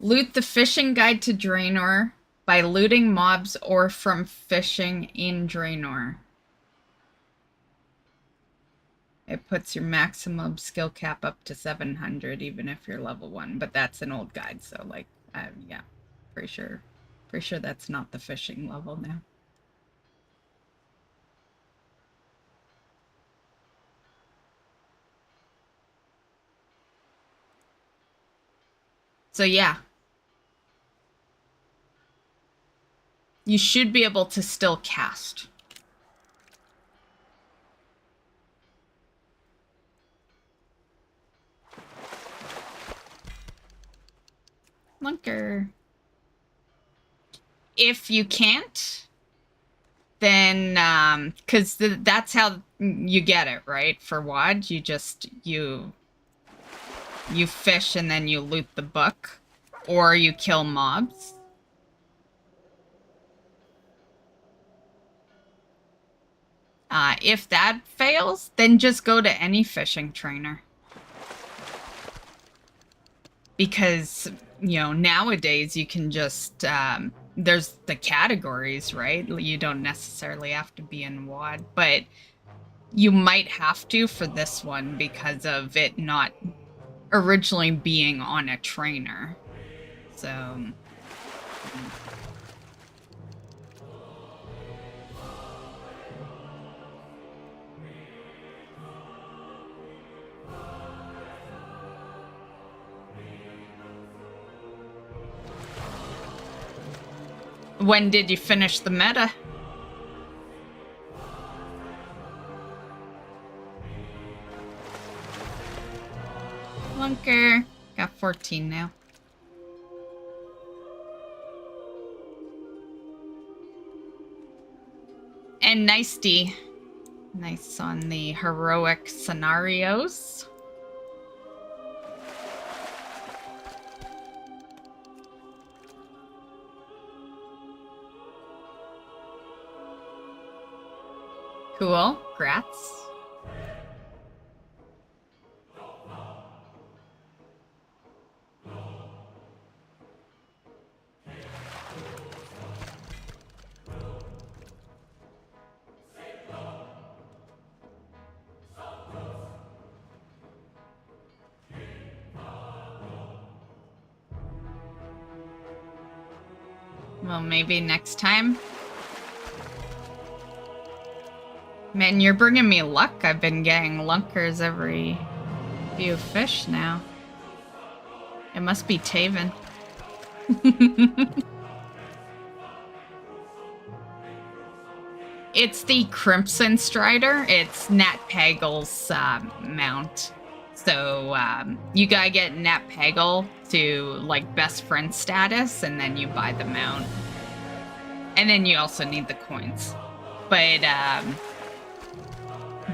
Loot the fishing guide to Draenor by looting mobs or from fishing in Draenor. It puts your maximum skill cap up to 700 even if you're level 1, but that's an old guide, so like, yeah. Pretty sure. Pretty sure that's not the fishing level now. So yeah. You should be able to still cast. Lunker. If you can't, then, because that's how you get it, right? For WoD, you just, you fish and then you loot the book. Or you kill mobs. If that fails, then just go to any fishing trainer. Because, you know, nowadays you can just, there's the categories, right? You don't necessarily have to be in WoD, but you might have to for this one because of it not originally being on a trainer. So... When did you finish the meta? Lunker. Got 14 now. And nice D. Nice on the heroic scenarios. Cool. Grats. Well, maybe next time. Man, you're bringing me luck. I've been getting lunkers every few fish now. It must be Taven. It's the Crimson Strider. It's Nat Pagel's mount. So you gotta get Nat Pagel to like best friend status, and then you buy the mount. And then you also need the coins. But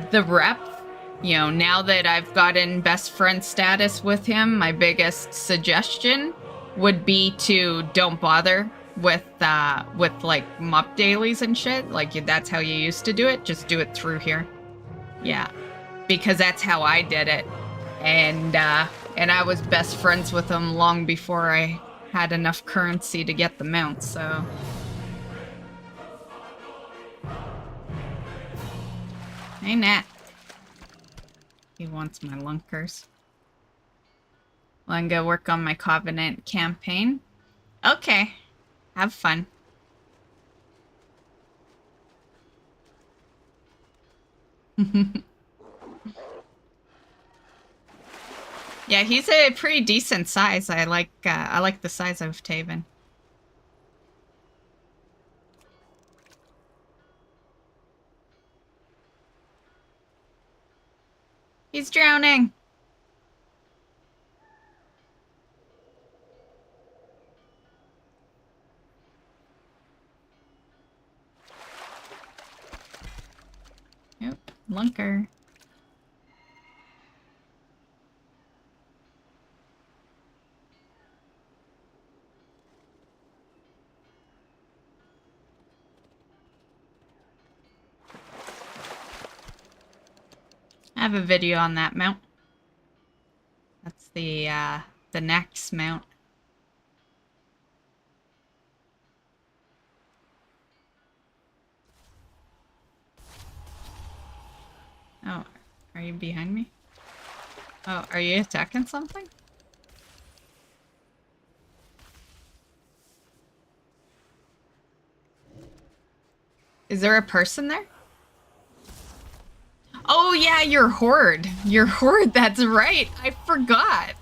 the rep, you know, now that I've gotten best friend status with him, my biggest suggestion would be to don't bother with like MUP dailies and shit. Like that's how you used to do it. Just do it through here. Yeah, because that's how I did it, and I was best friends with him long before I had enough currency to get the mount. So. Hey, Nat. He wants my lunkers. Well, I'm gonna work on my Covenant campaign. Okay. Have fun. Yeah, he's a pretty decent size. I like the size of Taven. He's drowning. Yep, lunker. I have a video on that mount. That's the next mount. Oh, are you behind me? Oh, are you attacking something? Is there a person there? Oh yeah, your horde. Your horde, that's right. I forgot.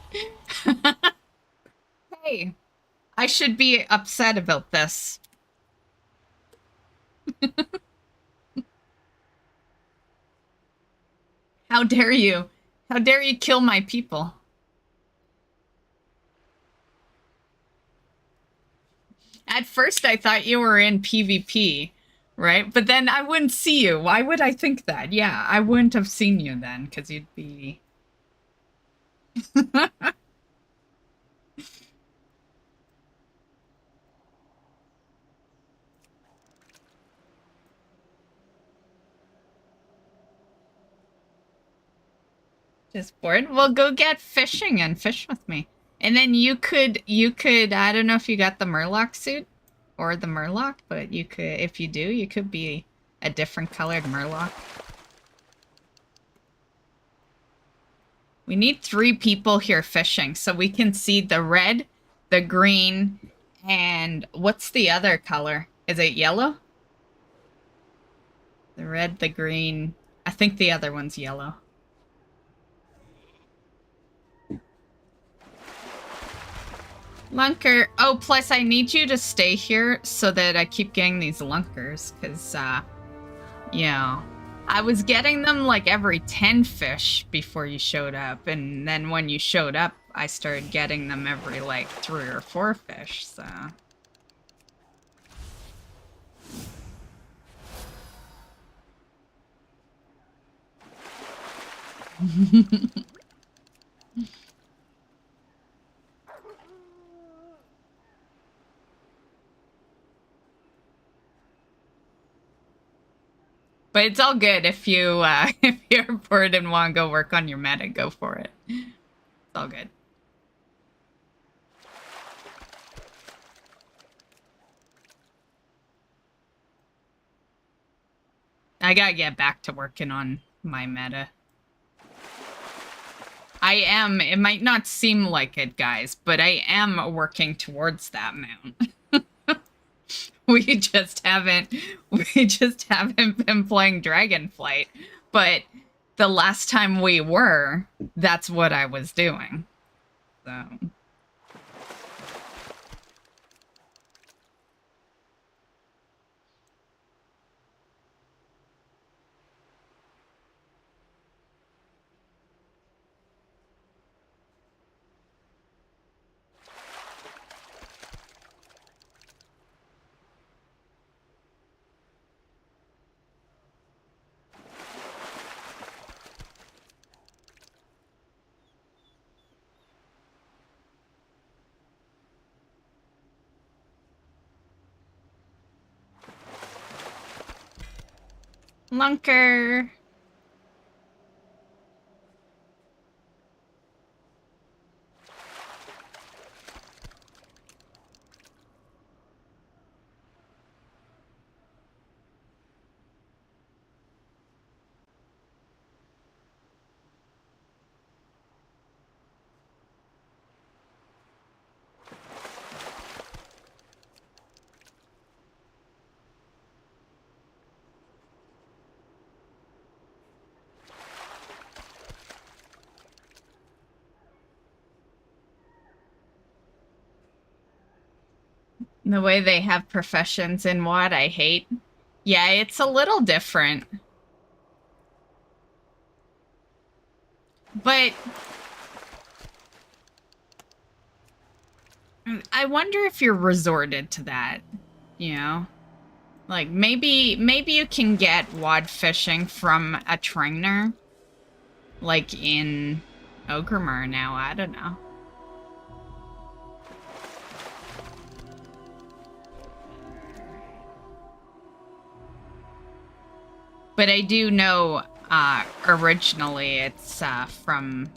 Hey, I should be upset about this. How dare you? How dare you kill my people? At first I thought you were in PvP, right? But then I wouldn't see you. Why would I think that? Yeah, I wouldn't have seen you then, because you'd be... Just bored? Well, go get fishing and fish with me. And then you could, I don't know if you got the Murloc suit or the Murloc, but you could, if you do, you could be a different colored Murloc. We need 3 people here fishing so we can see the red, the green, and what's the other color? Is it yellow? The red, the green, I think the other one's yellow. Lunker. Oh, plus I need you to stay here so that I keep getting these lunkers, because, yeah. I was getting them like every 10 fish before you showed up, and then when you showed up, I started getting them every, like, 3 or 4 fish, so... But it's all good if you if you're bored and want to go work on your meta, go for it. It's all good. I gotta get back to working on my meta. I am. It might not seem like it, guys, but I am working towards that mount. We just haven't been playing Dragonflight. But the last time we were, that's what I was doing. So... Lunker. The way they have professions in WoD, I hate. Yeah, it's a little different. But... I wonder if you're resorted to that, you know? Like, maybe you can get WoD fishing from a trainer. Like in Ogrimmar now, I don't know. But I do know, originally it's, from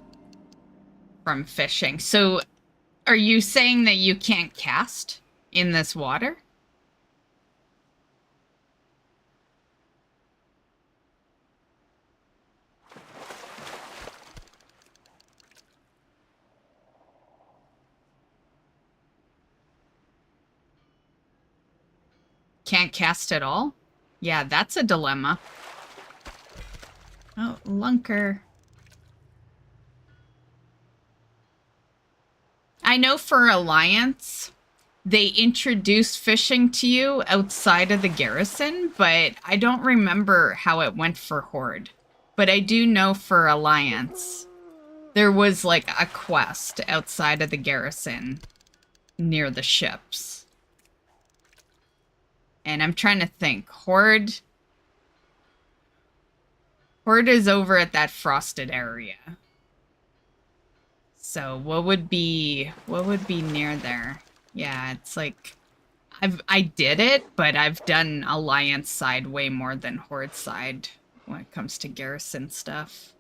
fishing. So, are you saying that you can't cast in this water? Can't cast at all? Yeah, that's a dilemma. Oh, Lunker. I know for Alliance, they introduced fishing to you outside of the garrison, but I don't remember how it went for Horde. But I do know for Alliance, there was like a quest outside of the garrison near the ships. And I'm trying to think. Horde is over at that frosted area. So what would be near there? Yeah, it's like I did it, but I've done Alliance side way more than Horde side when it comes to garrison stuff.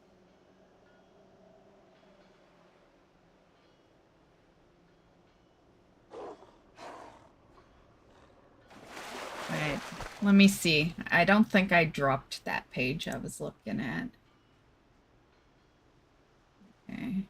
Right. Let me see. I don't think I dropped that page I was looking at. Okay.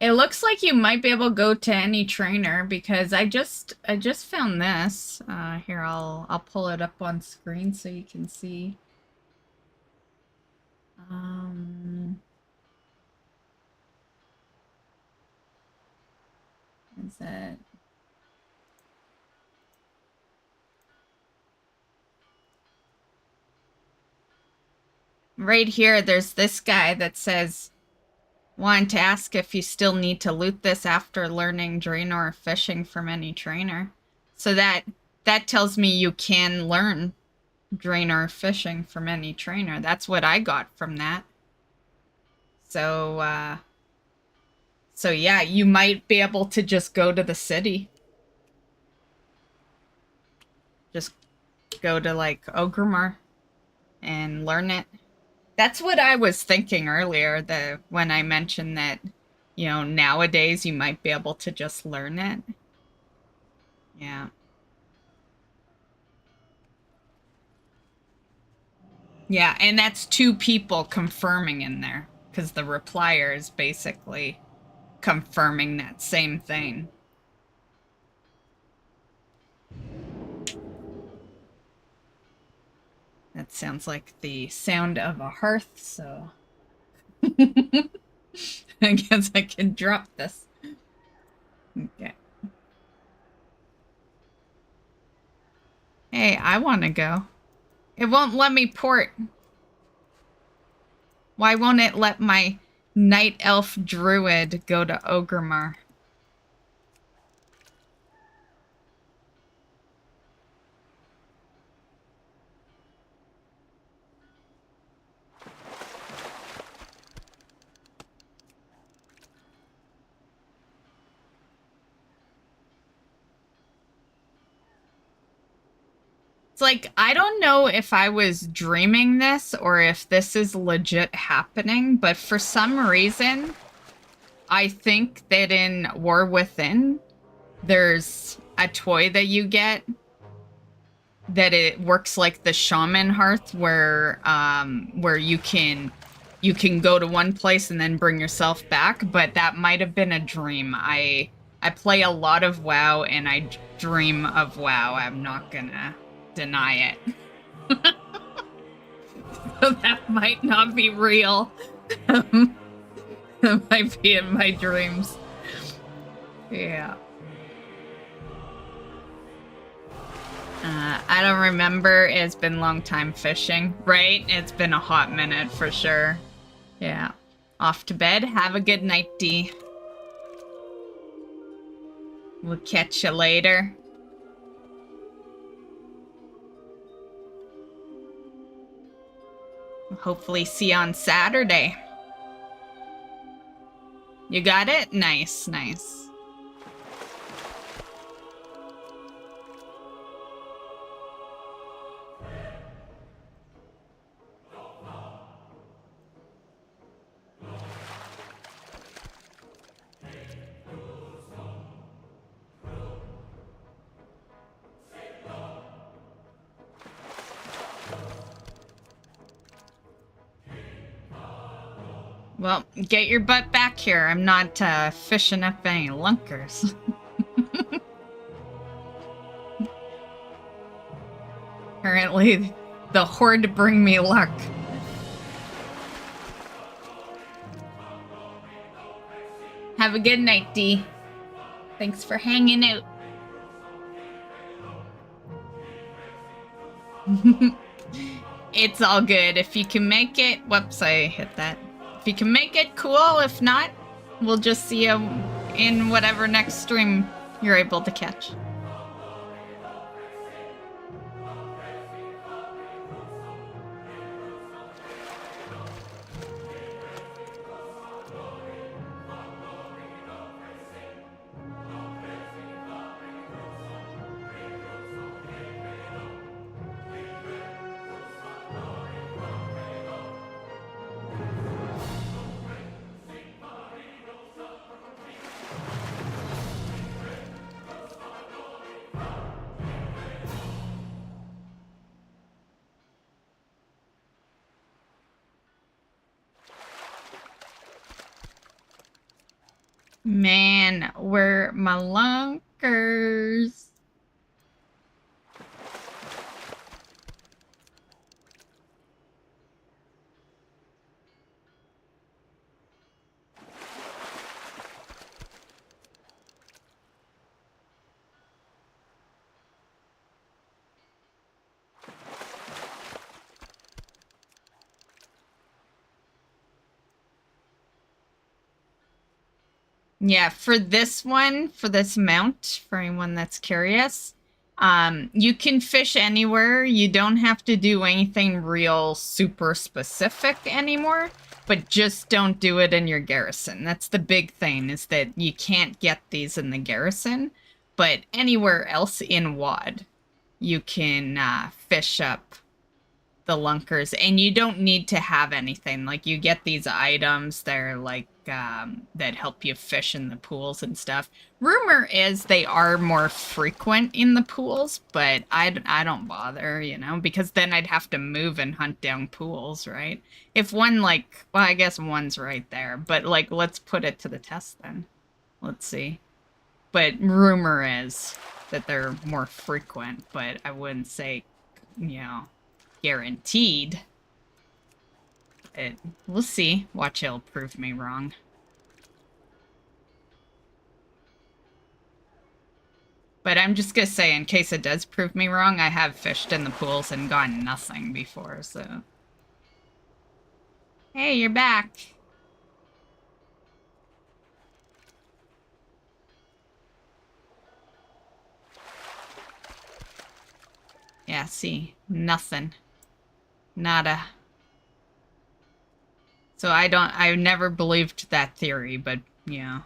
It looks like you might be able to go to any trainer because I just found this. Here, I'll pull it up on screen so you can see. Is it? Right here, there's this guy that says, wanted to ask if you still need to loot this after learning Draenor fishing from any trainer. So that tells me you can learn Draenor fishing from any trainer. That's what I got from that. So, so yeah, you might be able to just go to the city. Just go to, like, Orgrimmar and learn it. That's what I was thinking earlier, when I mentioned that, you know, nowadays you might be able to just learn it. Yeah. Yeah, and that's 2 people confirming in there, because the replier is basically confirming that same thing. That sounds like the sound of a hearth, so I guess I can drop this. Okay. Hey, I want to go. It won't let me port. Why won't it let my night elf druid go to Orgrimmar? Like, I don't know if I was dreaming this or if this is legit happening, but for some reason, I think that in War Within, there's a toy that you get that it works like the Shaman Hearth, where you can go to one place and then bring yourself back, but that might have been a dream. I I play a lot of WoW and I dream of WoW. I'm not gonna deny it. So that might not be real. That might be in my dreams. Yeah. I don't remember. It's been a long time fishing, right? It's been a hot minute for sure. Yeah. Off to bed. Have a good night, D. We'll catch you later. Hopefully see you on Saturday. You got it? Nice, nice. Well, get your butt back here. I'm not fishing up any lunkers. Apparently, the horde bring me luck. Have a good night, D. Thanks for hanging out. It's all good. If you can make it... Whoops, I hit that. If you can make it, cool. If not, we'll just see you in whatever next stream you're able to catch. Man, where my lunkers? Yeah, for this one, for this mount, for anyone that's curious, you can fish anywhere. You don't have to do anything real super specific anymore, but just don't do it in your garrison. That's the big thing, is that you can't get these in the garrison, but anywhere else in WoD, you can fish up the lunkers, and you don't need to have anything. Like, you get these items, they're like that help you fish in the pools and stuff. Rumor is they are more frequent in the pools, but I don't bother, you know, because then I'd have to move and hunt down pools, right? If one, like, well, I guess one's right there, but like, let's put it to the test then. Let's see. But rumor is that they're more frequent, but I wouldn't say, you know, guaranteed. We'll see. Watch, it'll prove me wrong. But I'm just gonna say, in case it does prove me wrong, I have fished in the pools and gotten nothing before, so... Hey, you're back! Yeah, see? Nothing. Nada. So I never believed that theory, but, you know,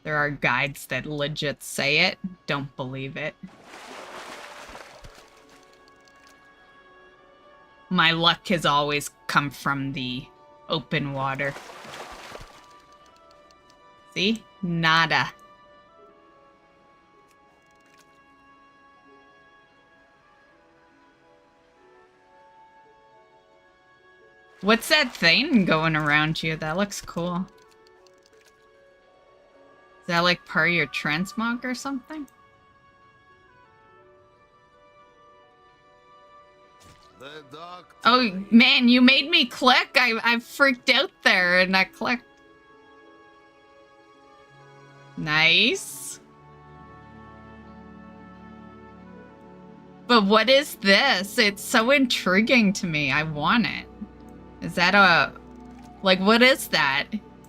there are guides that legit say it. Don't believe it. My luck has always come from the open water. See? Nada. What's that thing going around you? That looks cool. Is that like part of your transmog or something? Oh man, you made me click. I freaked out there and I clicked. Nice. But what is this? It's so intriguing to me. I want it. Is that a... Like, what is that?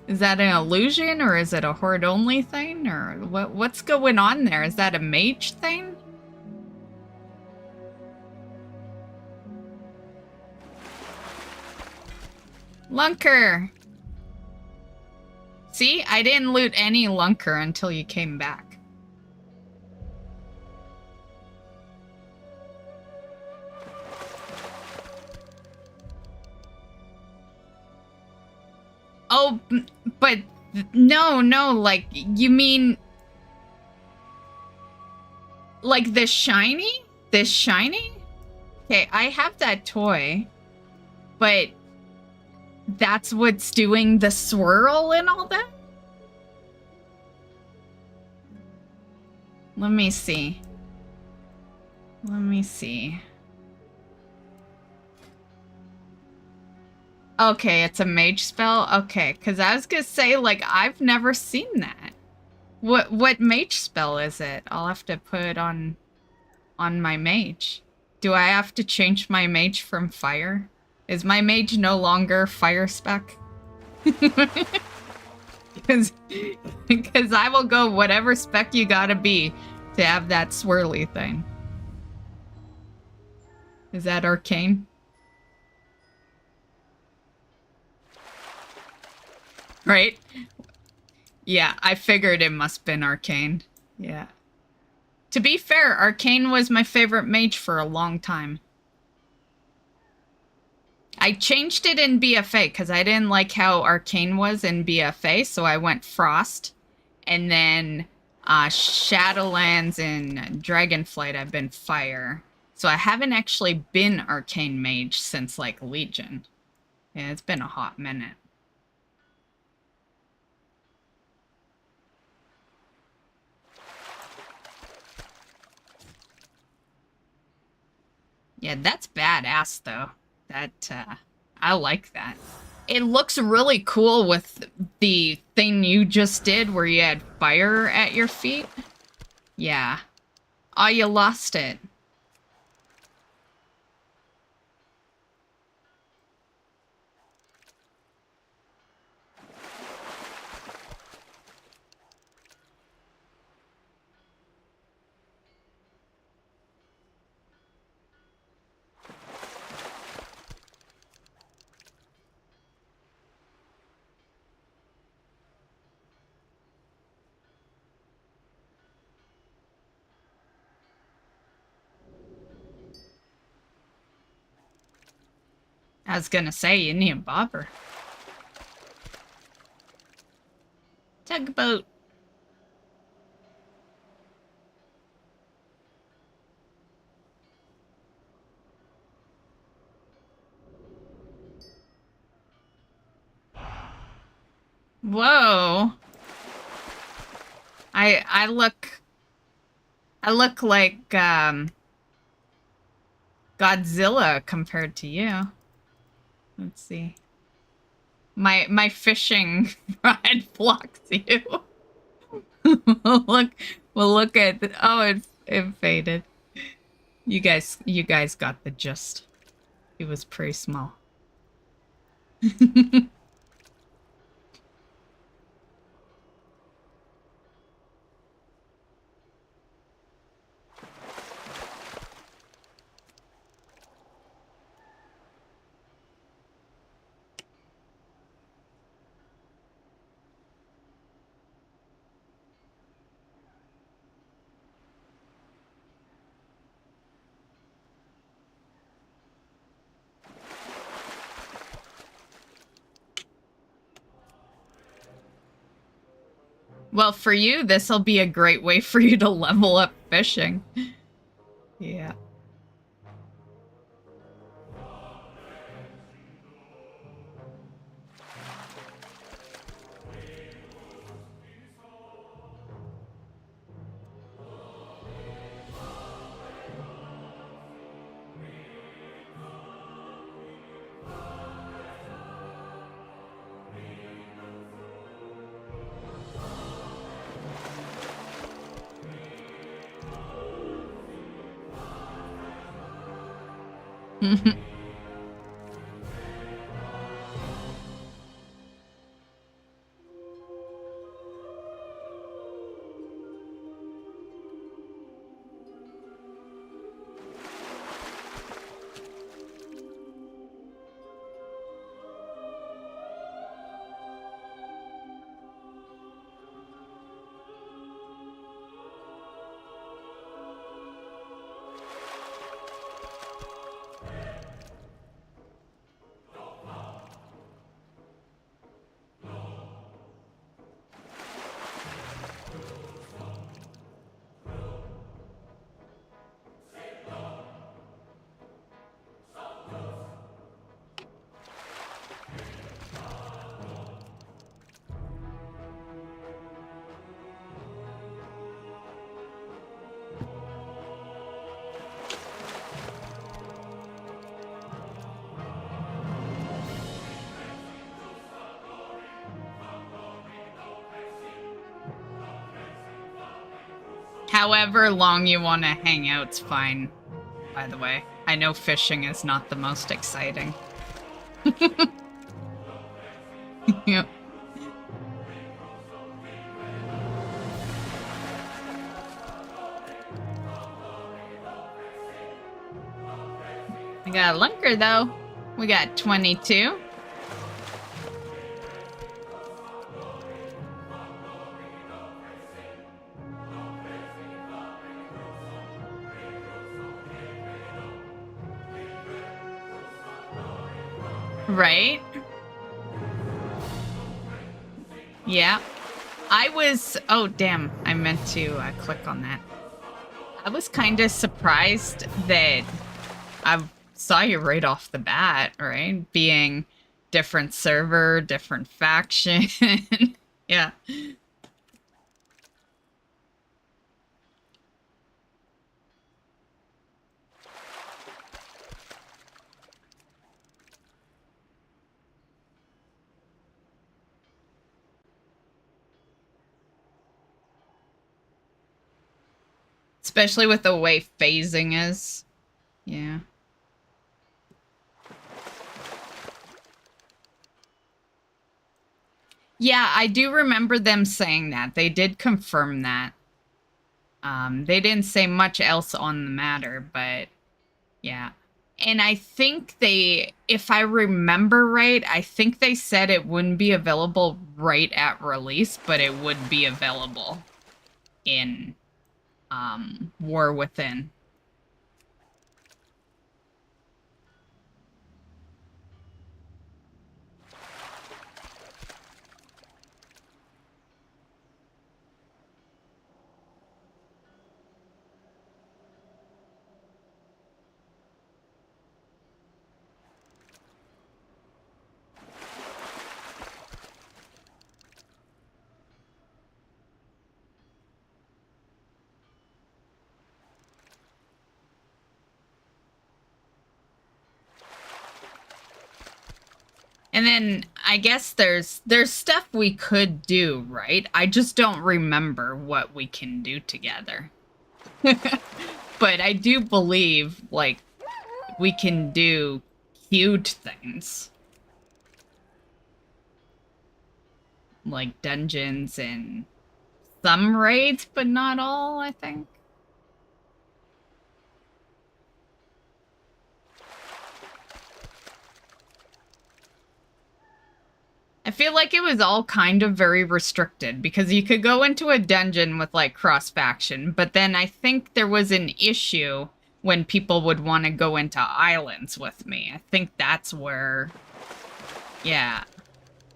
Is that an illusion, or is it a horde-only thing? Or what's going on there? Is that a mage thing? Lunker! See? I didn't loot any Lunker until you came back. Oh, but no, like, you mean... Like the shiny? This shiny? Okay, I have that toy, but that's what's doing the swirl and all that? Let me see. Let me see. Okay, it's a mage spell? Okay, because I was gonna say, like, I've never seen that. What mage spell is it? I'll have to put it on my mage. Do I have to change my mage from fire? Is my mage no longer fire spec? Because I will go whatever spec you gotta be to have that swirly thing. Is that arcane? Right? Yeah, I figured it must have been arcane. Yeah. To be fair, arcane was my favorite mage for a long time. I changed it in BFA because I didn't like how arcane was in BFA, so I went frost. And then Shadowlands and Dragonflight I've been fire. So I haven't actually been arcane mage since like Legion. Yeah, it's been a hot minute. Yeah, that's badass, though. That, I like that. It looks really cool with the thing you just did where you had fire at your feet. Yeah. Oh, you lost it. I was gonna say, you need a bobber. Tugboat. Whoa. I look like Godzilla compared to you. Let's see. My fishing rod blocks you. we'll look at oh it faded. You guys got the gist. It was pretty small. Well, for you, this'll be a great way for you to level up fishing. Yeah. However long you want to hang out's fine, by the way. I know fishing is not the most exciting. Yep. We got a lunker, though. We got 22. Right? Yeah. I was... Oh, damn. I meant to click on that. I was kind of surprised that I saw you right off the bat, right? Being different server, different faction. Yeah. Especially with the way phasing is. Yeah. Yeah, I do remember them saying that. They did confirm that. They didn't say much else on the matter, but yeah. And I think they, if I remember right, I think they said it wouldn't be available right at release, but it would be available in War Within. And then I guess there's stuff we could do, right? I just don't remember what we can do together. But I do believe, like, we can do huge things. Like dungeons and some raids, but not all, I think. I feel like it was all kind of very restricted because you could go into a dungeon with like cross-faction, but then I think there was an issue when people would want to go into islands with me. I think that's where, yeah,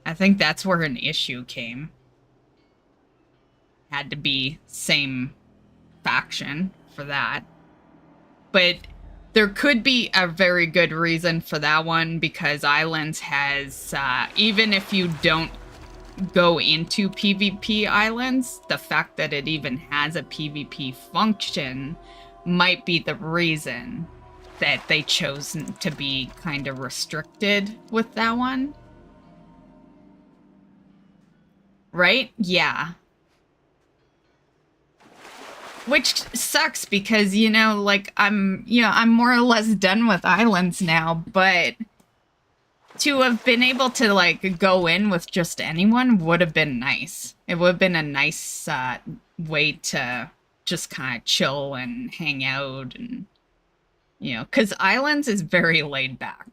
I think that's where an issue came. Had to be same faction for that. But there could be a very good reason for that one because Islands has, even if you don't go into PvP Islands, the fact that it even has a PvP function might be the reason that they chose to be kind of restricted with that one. Right? Yeah. Which sucks because, you know, like, I'm more or less done with islands now, but to have been able to, like, go in with just anyone would have been nice. It would have been a nice way to just kind of chill and hang out and, you know, because islands is very laid back.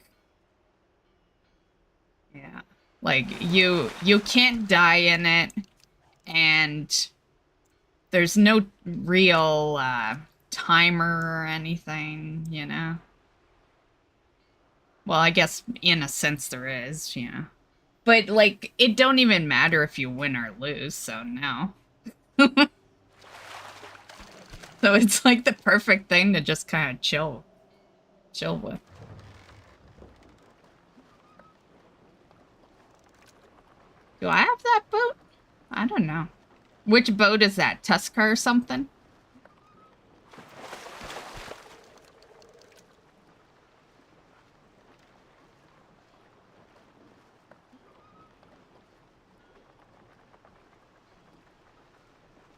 Yeah. Like, you can't die in it, and there's no real timer or anything, you know? Well, I guess in a sense there is, you know. But, like, it don't even matter if you win or lose, so no. So it's, like, the perfect thing to just kind of chill with. Do I have that boat? I don't know. Which boat is that? Tusker or something?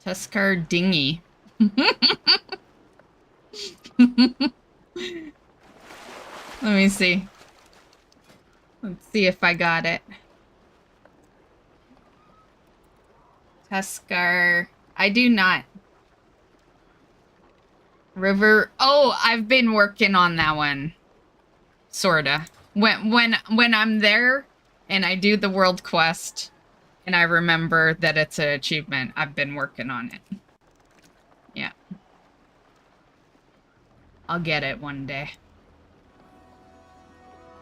Tusker dinghy. Let me see. Let's see if I got it. Tusker. I do not. River. Oh, I've been working on that one. Sorta. When I'm there and I do the world quest and I remember that it's an achievement, I've been working on it. Yeah. I'll get it one day.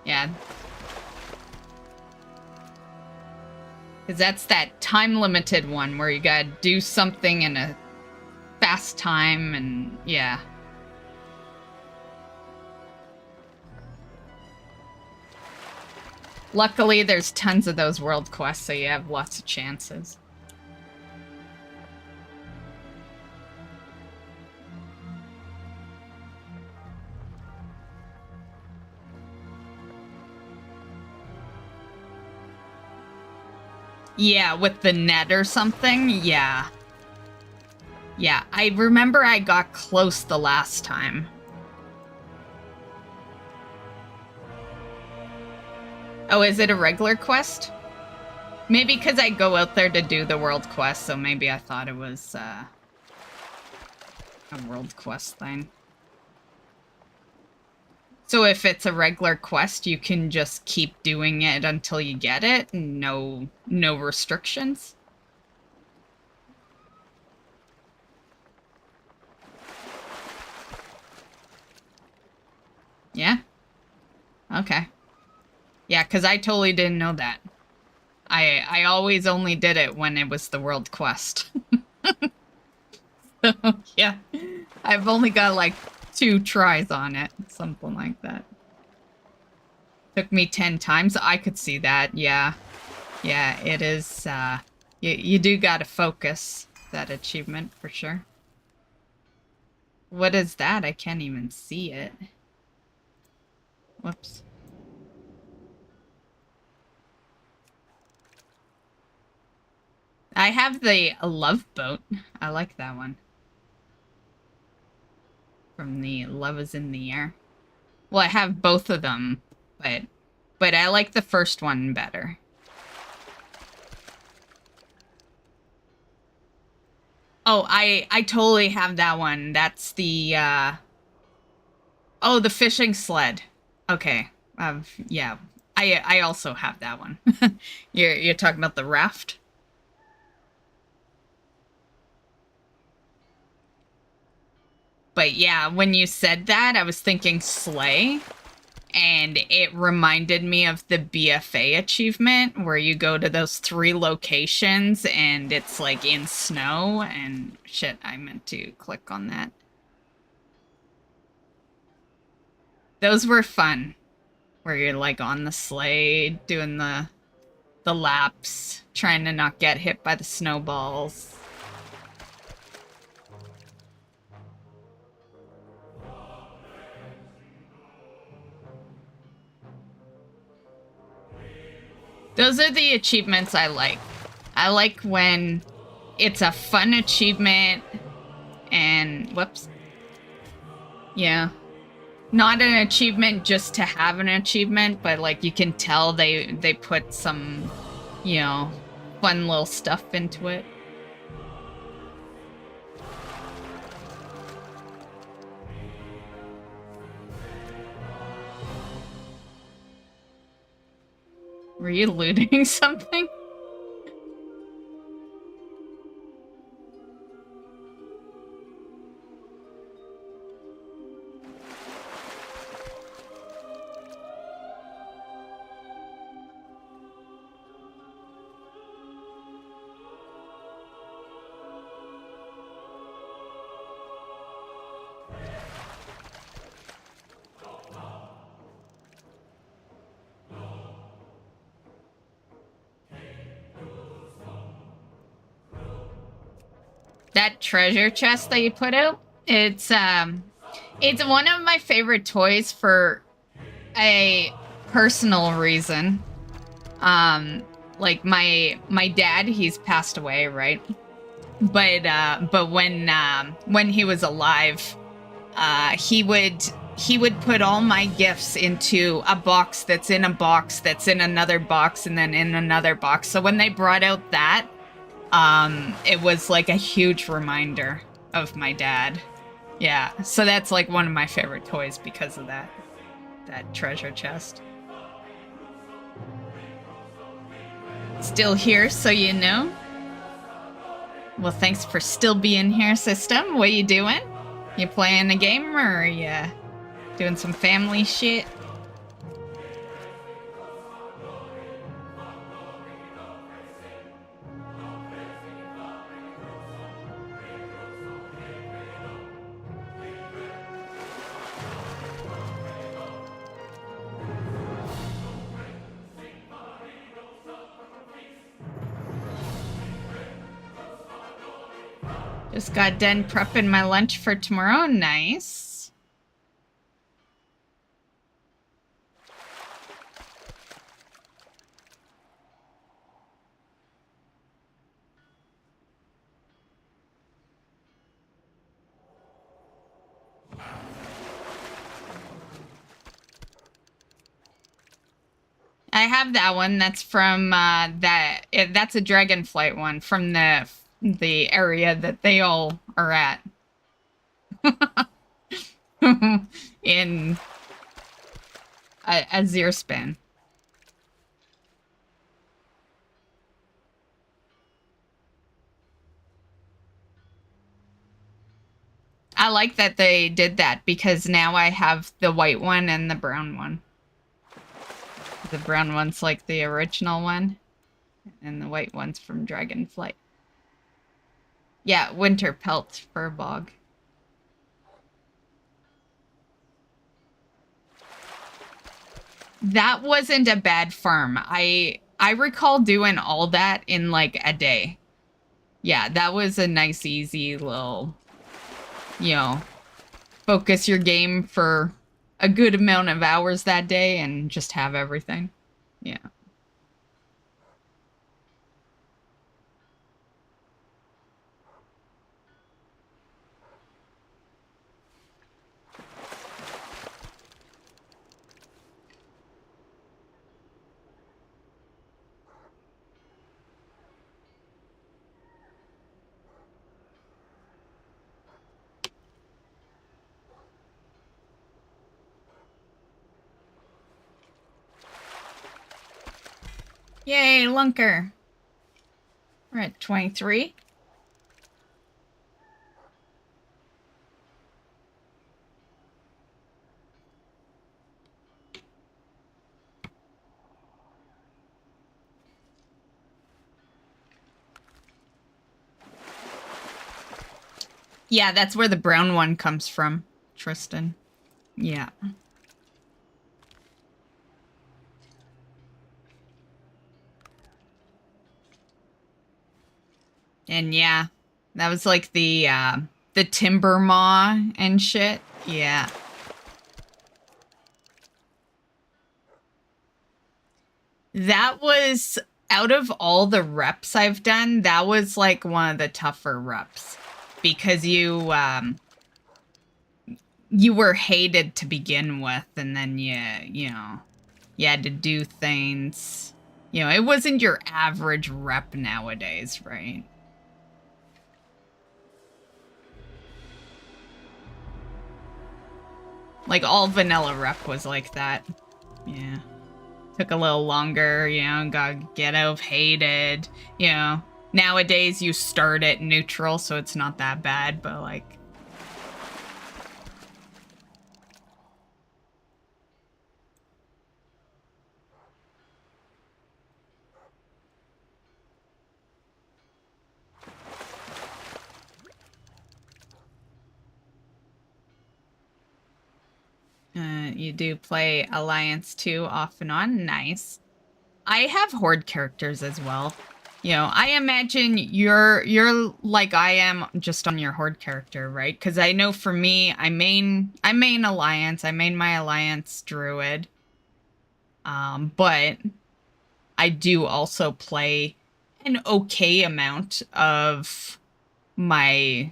Yeah. Because that's that time-limited one where you gotta do something in a fast time, and yeah. Luckily, there's tons of those world quests, so you have lots of chances. Yeah, with the net or something, yeah. Yeah, I remember I got close the last time. Oh, is it a regular quest? Maybe because I go out there to do the world quest, so maybe I thought it was a world quest thing. So if it's a regular quest, you can just keep doing it until you get it? No restrictions? Yeah? Okay. Yeah, because I totally didn't know that. I always only did it when it was the world quest. So, yeah. I've only got, like, 2 tries on it. Something like that. Took me 10 times. I could see that, yeah. Yeah, it is, you do gotta focus that achievement, for sure. What is that? I can't even see it. Whoops. I have the Love Boat. I like that one. From the Love is in the Air. Well, I have both of them, but I like the first one better. Oh, I totally have that one. That's the, oh, the fishing sled. Okay. Yeah. I also have that one. You're talking about the raft? But yeah, when you said that, I was thinking sleigh, and it reminded me of the BFA achievement where you go to those 3 locations and it's like in snow, and shit, I meant to click on that. Those were fun, where you're like on the sleigh doing the laps, trying to not get hit by the snowballs. Those are the achievements I like. I like when it's a fun achievement And whoops. Yeah. Not an achievement just to have an achievement, but like you can tell they put some, you know, fun little stuff into it. Were you looting something? That treasure chest that you put out, it's one of my favorite toys for a personal reason. Like my dad, he's passed away, right? But when he was alive, he would put all my gifts into a box that's in a box that's in another box and then in another box. So when they brought out that, it was like a huge reminder of my dad. Yeah, so that's like one of my favorite toys because of that treasure chest. Still here, so you know. Well, thanks for still being here, system. What you doing? You playing a game or are you doing some family shit? Just got done prepping my lunch for tomorrow. Nice. I have that one. That's from that's a Dragonflight one from the area that they all are at. In a Zerspan. I like that they did that because now I have the white one and the brown one. The brown one's like the original one, and the white one's from Dragonflight. Yeah, winter pelt fur bog. That wasn't a bad farm. I recall doing all that in like a day. Yeah, that was a nice, easy little, you know, focus your game for a good amount of hours that day and just have everything. Yeah. Yay, Lunker. We're at 23. Yeah, that's where the brown one comes from, Tristan. Yeah. And yeah, that was like the timber maw and shit. Yeah. That was, out of all the reps I've done, that was like one of the tougher reps. because you were hated to begin with, and then you had to do things. You know, it wasn't your average rep nowadays, right? Like, all vanilla rep was like that. Yeah. Took a little longer, you know, got get out of hated, you know. Nowadays, you start at neutral, so it's not that bad, but, like... You do play Alliance 2 off and on. Nice. I have Horde characters as well. You know, I imagine you're like I am just on your Horde character, right? Because I know for me, I main Alliance. I main my Alliance Druid. But I do also play an okay amount of my...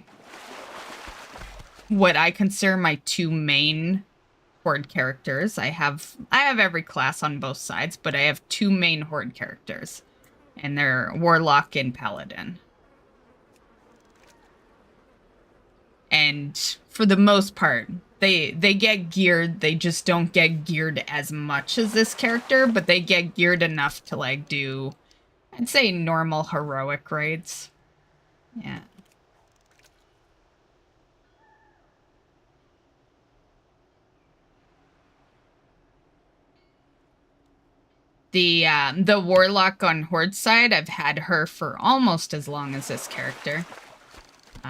what I consider my two main Horde characters. I have every class on both sides, but I have two main Horde characters, and they're Warlock and Paladin. And for the most part, they get geared. They just don't get geared as much as this character, but they get geared enough to, like, do, I'd say, normal heroic raids. Yeah. The Warlock on Horde side, I've had her for almost as long as this character.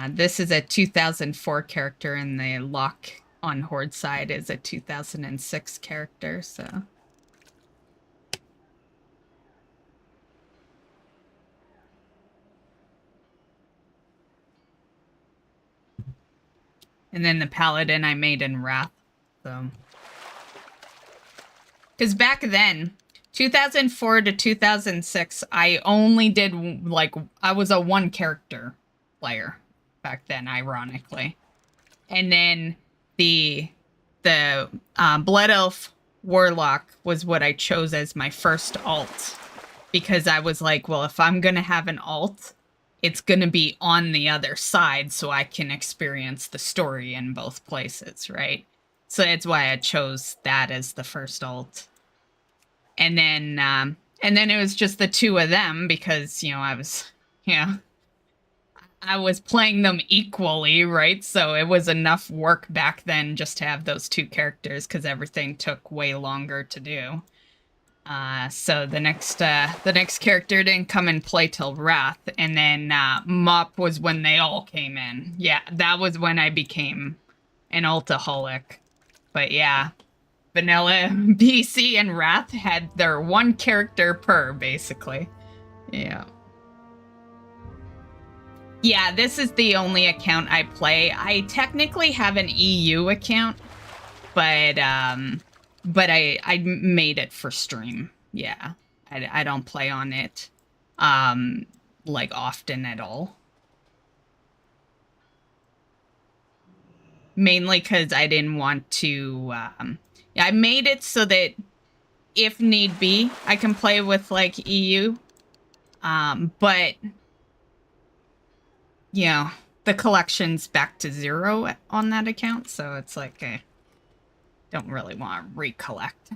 This is a 2004 character, and the Lock on Horde side is a 2006 character, so... And then the Paladin I made in Wrath, so... Because back then... 2004 to 2006, I only did, like, I was a one-character player back then, ironically. And then the Blood Elf Warlock was what I chose as my first alt. Because I was like, well, if I'm going to have an alt, it's going to be on the other side so I can experience the story in both places, right? So that's why I chose that as the first alt. And then it was just the two of them because, you know, I was playing them equally, right? So it was enough work back then just to have those two characters because everything took way longer to do. So the next character didn't come in play till Wrath, and then Mop was when they all came in. Yeah, that was when I became an altaholic. But yeah. Vanilla, BC, and Wrath had their one character per, basically. Yeah. Yeah, this is the only account I play. I technically have an EU account, but I made it for stream. Yeah. I don't play on it, like, often at all. Mainly because I didn't want to, I made it so that if need be, I can play with, like, EU. But, you know, the collection's back to 0 on that account, so it's like I don't really want to recollect.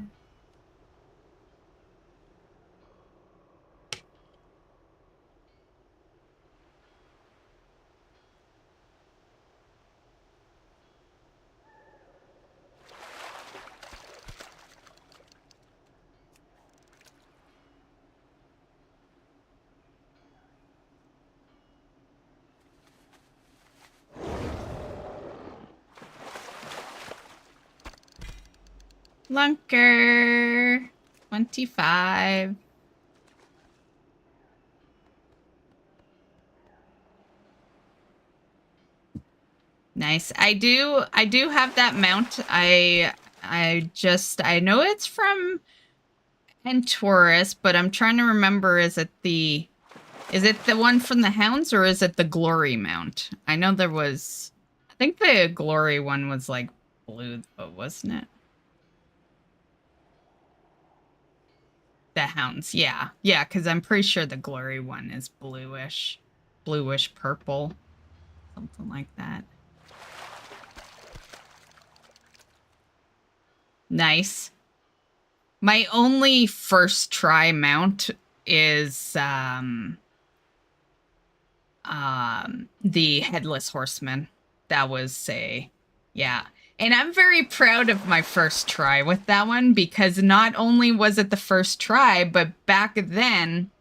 Lunker 25. Nice. I do have that mount. I know it's from Antorus, but I'm trying to remember, is it the Is it the one from the Hounds or is it the Glory mount? I know there was... I think the Glory one was like blue, but wasn't it? The Hounds, yeah. Yeah, because I'm pretty sure the Glory one is bluish. Bluish purple. Something like that. Nice. My only first try mount is the Headless Horseman. That was yeah. And I'm very proud of my first try with that one because not only was it the first try, but back then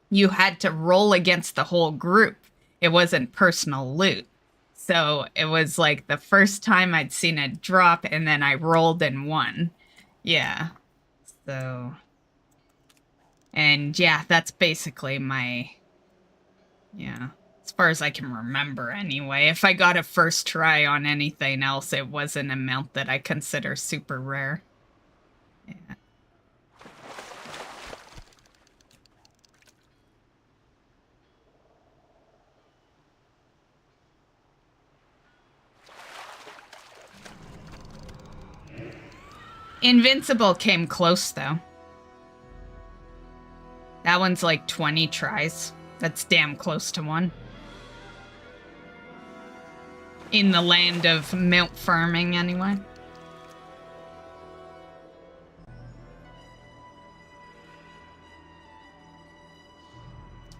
you had to roll against the whole group. It wasn't personal loot. So it was like the first time I'd seen it drop and then I rolled and won. Yeah. So... And yeah, that's basically my... Yeah. As far as I can remember anyway. If I got a first try on anything else, it wasn't a mount that I consider super rare. Yeah. Invincible came close, though. That one's like 20 tries. That's damn close to one. In the land of mount farming, anyway.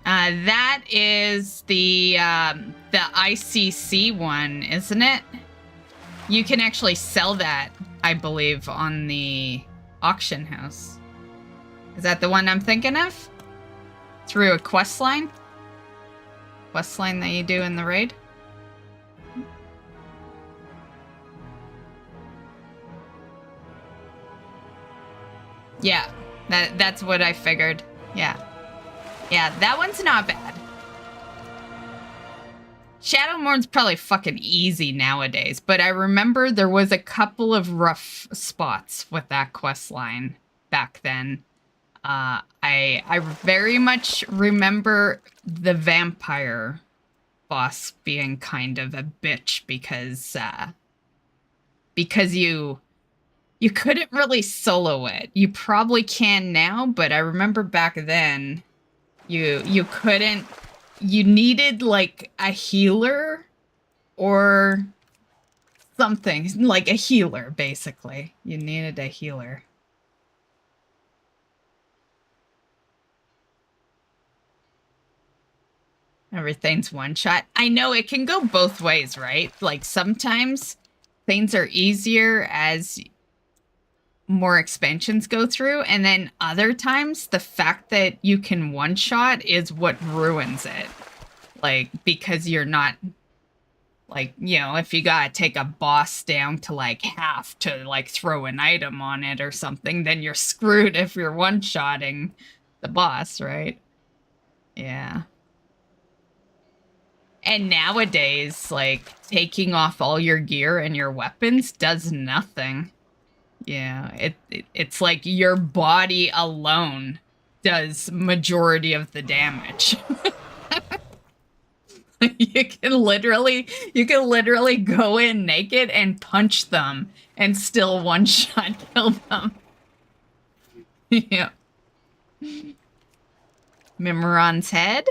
That is the ICC one, isn't it? You can actually sell that, I believe, on the auction house. Is that the one I'm thinking of? Through a quest line? Quest line that you do in the raid? Yeah, that's what I figured. Yeah. Yeah, that one's not bad. Shadowmourn's probably fucking easy nowadays, but I remember there was a couple of rough spots with that quest line back then. I very much remember the vampire boss being kind of a bitch because you couldn't really solo it. You probably can now, but I remember back then you couldn't. You needed like a healer or something, like a healer basically. You needed a healer. Everything's one shot. I know it can go both ways, right? Like sometimes things are easier as more expansions go through, and then other times the fact that you can one shot is what ruins it. Like, because you're not, like, you know, if you gotta take a boss down to like half to like throw an item on it or something, then you're screwed if you're one shotting the boss, right? Yeah. And nowadays, like, taking off all your gear and your weapons does nothing. Yeah, it's like your body alone does majority of the damage. You can literally go in naked and punch them and still one-shot kill them. Yeah. Mimiron's head.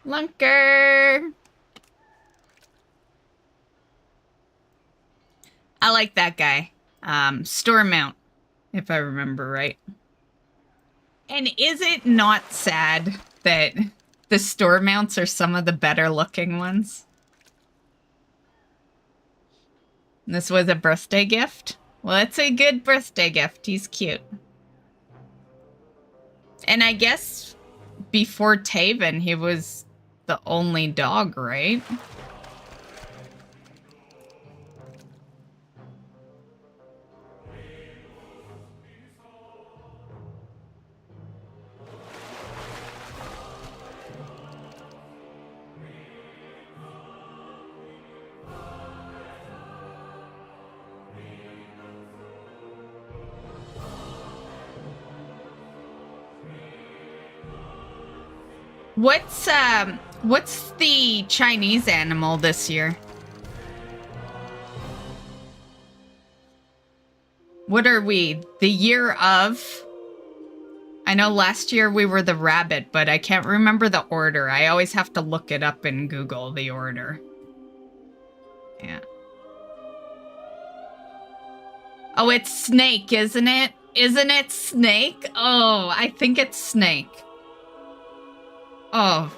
Lunker! I like that guy. Store mount, if I remember right. And is it not sad that the store mounts are some of the better looking ones? This was a birthday gift? Well, it's a good birthday gift. He's cute. And I guess before Taven, he was the only dog, right? What's the Chinese animal this year? What are we? The year of? I know last year we were the rabbit, but I can't remember the order. I always have to look it up in Google, the order. Yeah. Oh, it's snake, isn't it? Isn't it snake? Oh, I think it's snake. Oh.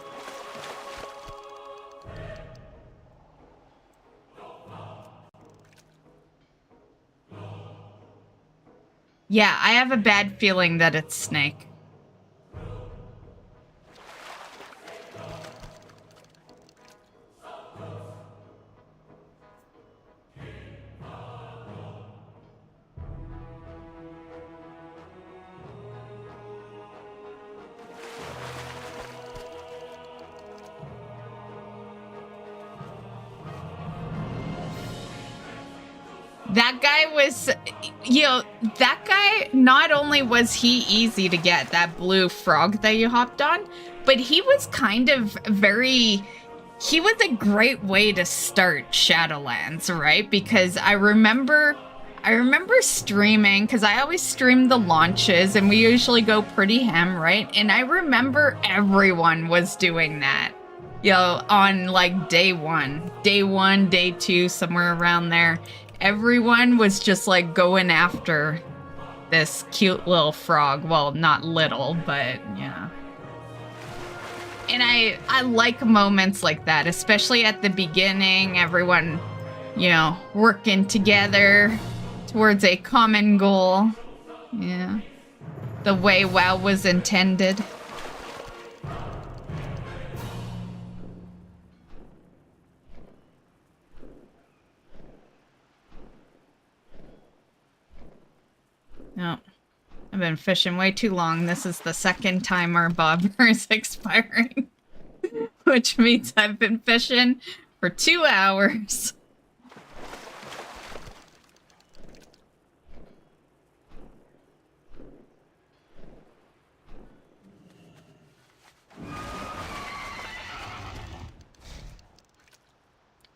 Yeah, I have a bad feeling that it's snake. That guy was, you know, that guy, not only was he easy to get, that blue frog that you hopped on, but he was kind of he was a great way to start Shadowlands, right? Because I remember streaming, because I always stream the launches, and we usually go pretty ham, right? And I remember everyone was doing that, you know, on like day one, day two, somewhere around there. Everyone was just like going after this cute little frog. Well, not little, but yeah. And I like moments like that, especially at the beginning, everyone, you know, working together towards a common goal. Yeah. The way WoW was intended. No, I've been fishing way too long. This is the second time our bobber is expiring, which means I've been fishing for 2 hours.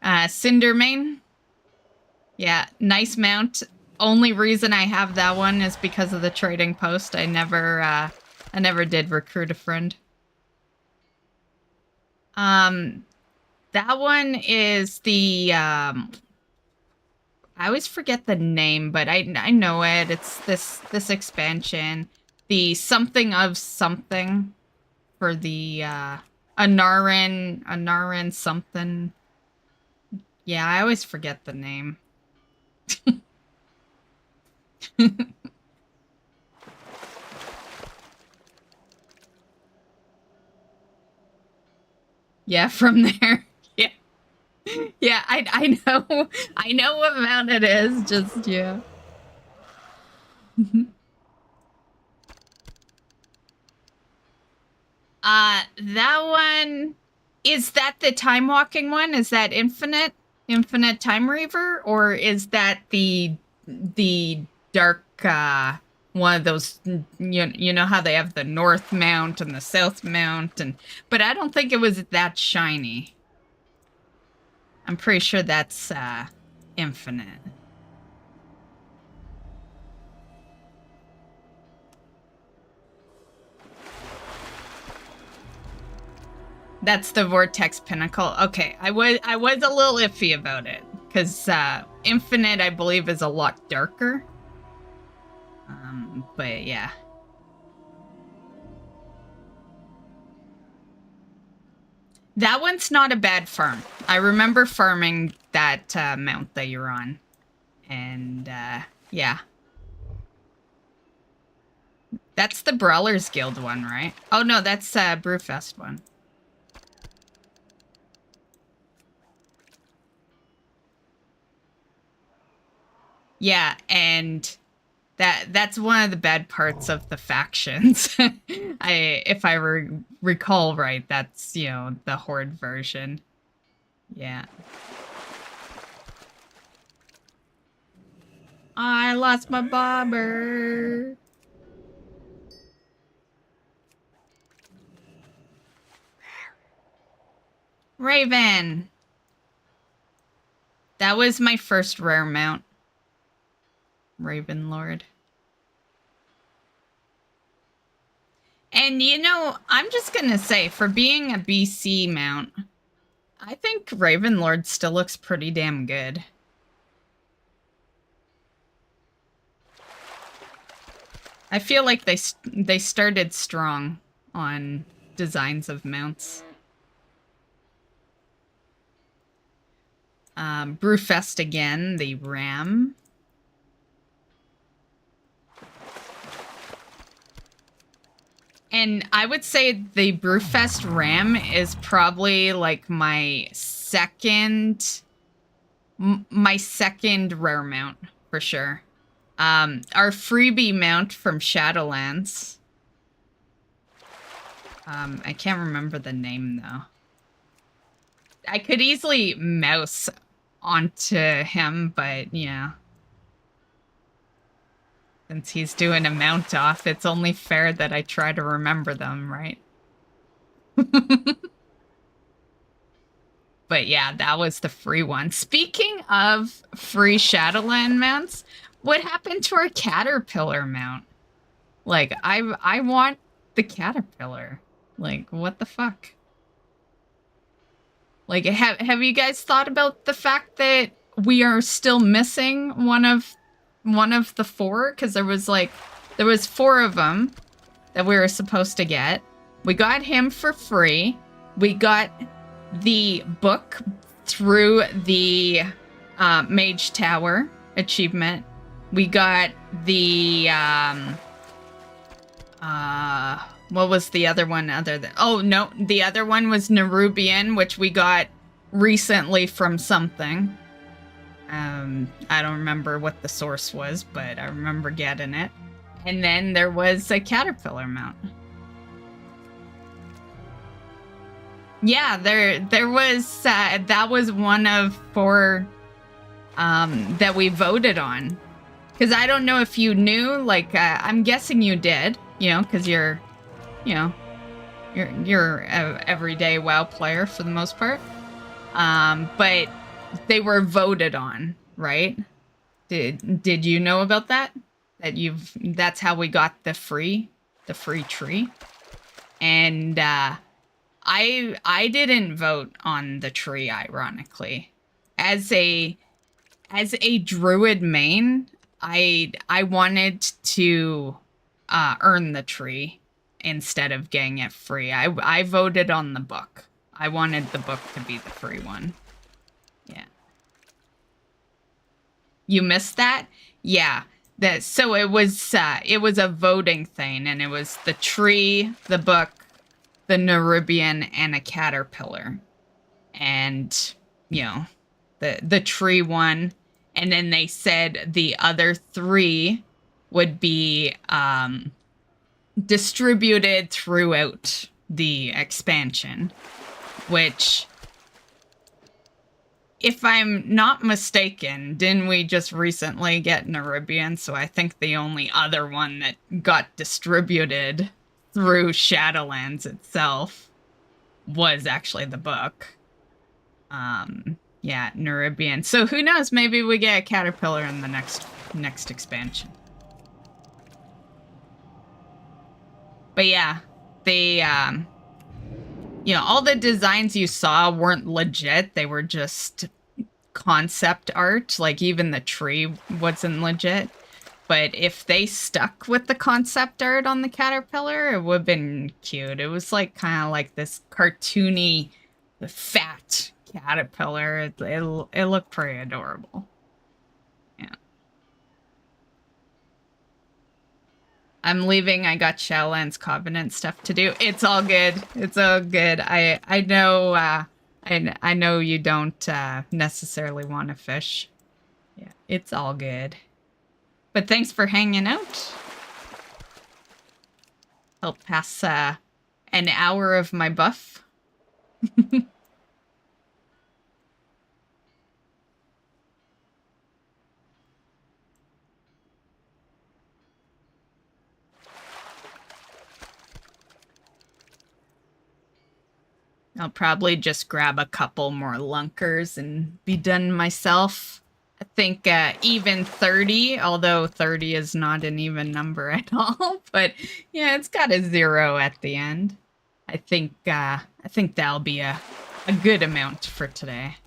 Cindermane. Yeah, nice mount. Only reason I have that one is because of the trading post. I never did recruit a friend. That one is the, I always forget the name, but I know it. It's this expansion. The something of something for the, Anaran something. Yeah, I always forget the name. Yeah, from there. Yeah. Yeah, I know what amount it is, just yeah. That one, is that the time walking one? Is that infinite time reaver, or is that the dark one of those, you know how they have the north mount and the south mount, and but I don't think it was that shiny. I'm pretty sure that's infinite. That's the Vortex Pinnacle. Okay, I was a little iffy about it, because infinite, I believe, is a lot darker. But yeah. That one's not a bad farm. I remember farming that mount that you're on. And, yeah. That's the Brawlers Guild one, right? Oh, no, that's Brewfest one. Yeah, and that's one of the bad parts of the factions. If I recall right, that's, you know, the Horde version. Yeah. I lost my bobber. Raven. That was my first rare mount. Raven Lord. And you know, I'm just gonna say, for being a BC mount, I think Raven Lord still looks pretty damn good. I feel like they started strong on designs of mounts. Brewfest again, the Ram. And I would say the Brewfest Ram is probably like my second rare mount for sure. Our freebie mount from Shadowlands. I can't remember the name though. I could easily mouse onto him, but yeah. Since he's doing a mount off, it's only fair that I try to remember them, right? But yeah, that was the free one. Speaking of free Shadowland mounts, what happened to our Caterpillar mount? Like, I want the Caterpillar. Like, what the fuck? Like, have you guys thought about the fact that we are still missing one of the 4? Because there was 4 of them that we were supposed to get. We got him for free. We got the book through the Mage Tower achievement. We got the what was the other one other than... Oh, no, the other one was Nerubian, which we got recently from something. I don't remember what the source was, but I remember getting it. And then there was a Caterpillar mount. Yeah, there was... that was one of 4 that we voted on. Because I don't know if you knew, like, I'm guessing you did, you know, because you're a everyday WoW player for the most part. But they were voted on, right? Did you know about that? That's how we got the free tree. And I didn't vote on the tree, ironically. As a druid main, I wanted to earn the tree instead of getting it free. I voted on the book. I wanted the book to be the free one. Yeah. You missed that? Yeah. So it was a voting thing, and it was the tree, the book, the Nerubian, and a Caterpillar. And, you know, the tree one. And then they said the other 3 would be distributed throughout the expansion, which, if I'm not mistaken, didn't we just recently get Nerubian? So I think the only other one that got distributed through Shadowlands itself was actually the book. Yeah, Nerubian. So who knows? Maybe we get a Caterpillar in the next expansion. But yeah, they, you know, all the designs you saw weren't legit. They were just concept art. Like, even the tree wasn't legit. But if they stuck with the concept art on the Caterpillar, it would have been cute. It was like kind of like this cartoony, fat caterpillar. It looked pretty adorable. Yeah. I'm leaving. I got Shadowlands Covenant stuff to do. It's all good. It's all good. I know I know you don't necessarily want to fish. Yeah, it's all good. But thanks for hanging out. Help pass an hour of my buff. I'll probably just grab a couple more lunkers and be done myself. I think even 30, although 30 is not an even number at all, but yeah, it's got a 0 at the end. I think that'll be a good amount for today.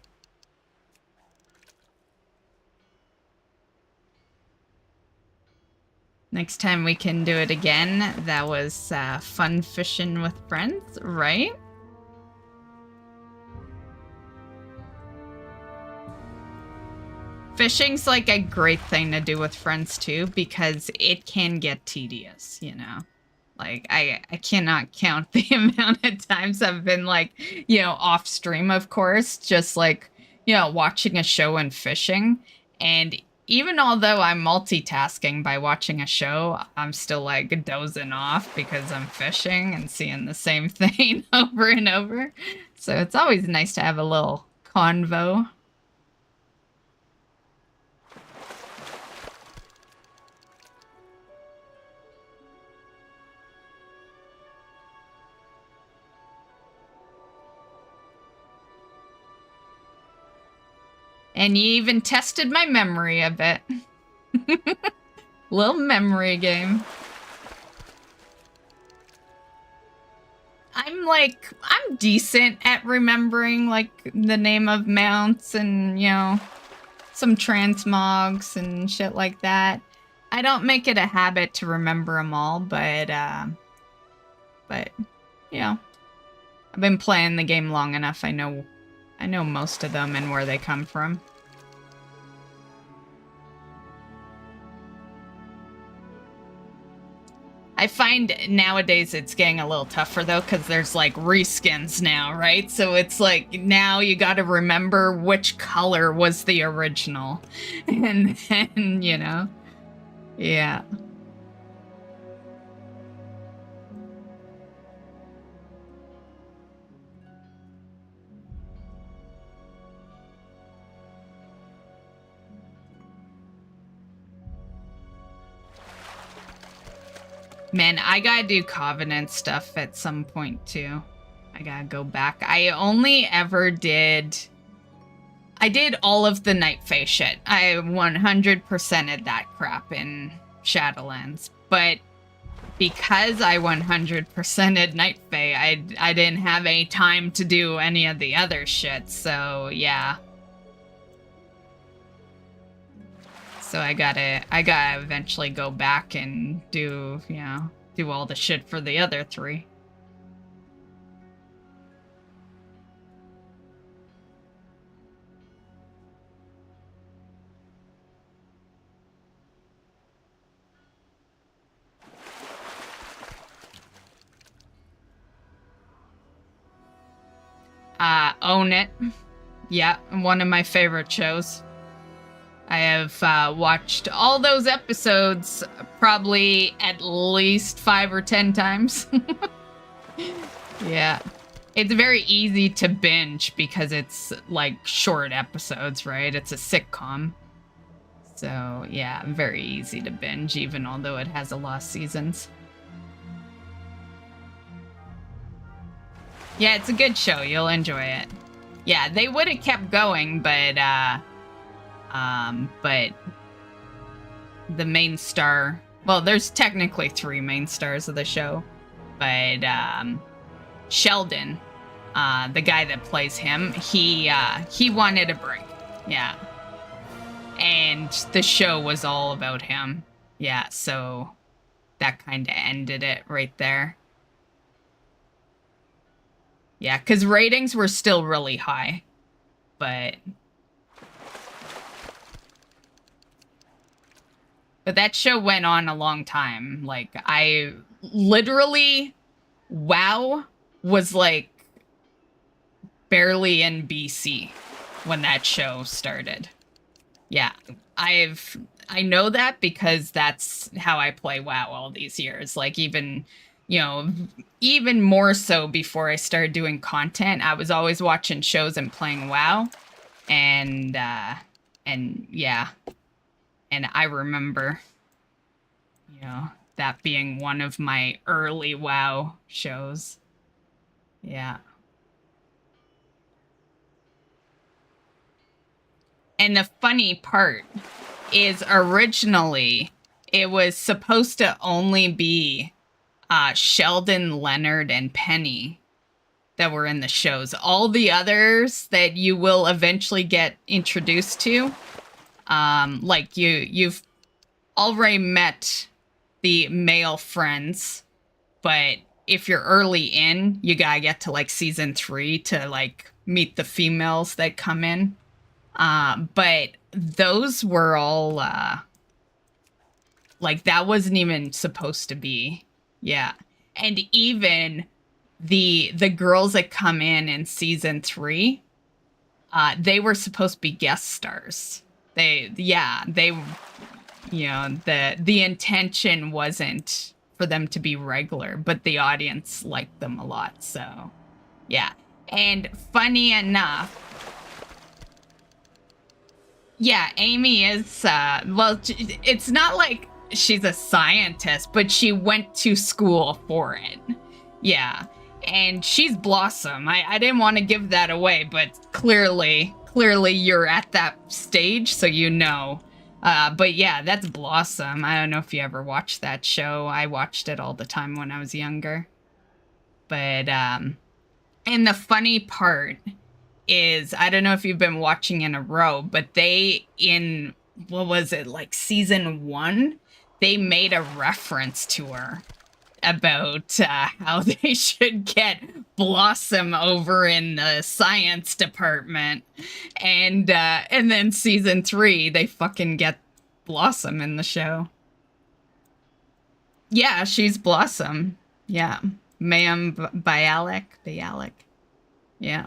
Next time we can do it again. That was fun fishing with friends, right? Fishing's like a great thing to do with friends too, because it can get tedious, you know? Like, I cannot count the amount of times I've been like, you know, off stream, of course, just like, you know, watching a show and fishing. And even although I'm multitasking by watching a show, I'm still like dozing off because I'm fishing and seeing the same thing over and over. So it's always nice to have a little convo. And you even tested my memory a bit. Little memory game. I'm decent at remembering, like, the name of mounts and, you know, some transmogs and shit like that. I don't make it a habit to remember them all, but, you know, I've been playing the game long enough. I know most of them and where they come from. I find nowadays it's getting a little tougher though, because there's like reskins now, right? So it's like now you got to remember which color was the original. And then, you know, yeah. Man, I gotta do Covenant stuff at some point, too. I gotta go back. I only ever did... I did all of the Night Fae shit. I 100%ed that crap in Shadowlands. But because I 100%ed Night Fae, I didn't have any time to do any of the other shit, so yeah. So I gotta eventually go back and do, you know, do all the shit for the other 3. Own It. Yeah, one of my favorite shows. I have watched all those episodes probably at least 5 or 10 times. Yeah. It's very easy to binge because it's like short episodes, right? It's a sitcom. So yeah, very easy to binge even although it has a lot of seasons. Yeah, it's a good show. You'll enjoy it. Yeah, they would have kept going, but the main star, well, there's technically 3 main stars of the show, but Sheldon, the guy that plays him, he wanted a break. Yeah. And the show was all about him. Yeah, so that kind of ended it right there. Yeah, because ratings were still really high, but that show went on a long time. Like, I literally, WoW was like barely in BC when that show started. Yeah, I know that because that's how I play WoW all these years. Like, even, you know, even more so before I started doing content, I was always watching shows and playing WoW. And yeah. And I remember, you know, that being one of my early WoW shows. Yeah. And the funny part is originally it was supposed to only be Sheldon, Leonard, and Penny that were in the shows. All the others that you will eventually get introduced to, like you've already met the male friends, but if you're early in, you gotta get to like season 3 to like meet the females that come in. But those were all like that wasn't even supposed to be. Yeah. And even the girls that come in season 3, they were supposed to be guest stars. They you know, the intention wasn't for them to be regular, but the audience liked them a lot. So, yeah. And funny enough, yeah, Amy is, well, it's not like she's a scientist, but she went to school for it. Yeah. And she's Blossom. I didn't want to give that away, but clearly you're at that stage, so you know. But yeah, that's Blossom. I don't know if you ever watched that show. I watched it all the time when I was younger. But, and the funny part is, I don't know if you've been watching in a row, but they, in, what was it, like season 1, they made a reference to her about how they should get Blossom over in the science department. And then season 3, they fucking get Blossom in the show. Yeah, she's Blossom. Yeah. Mayim Bialik. Yeah.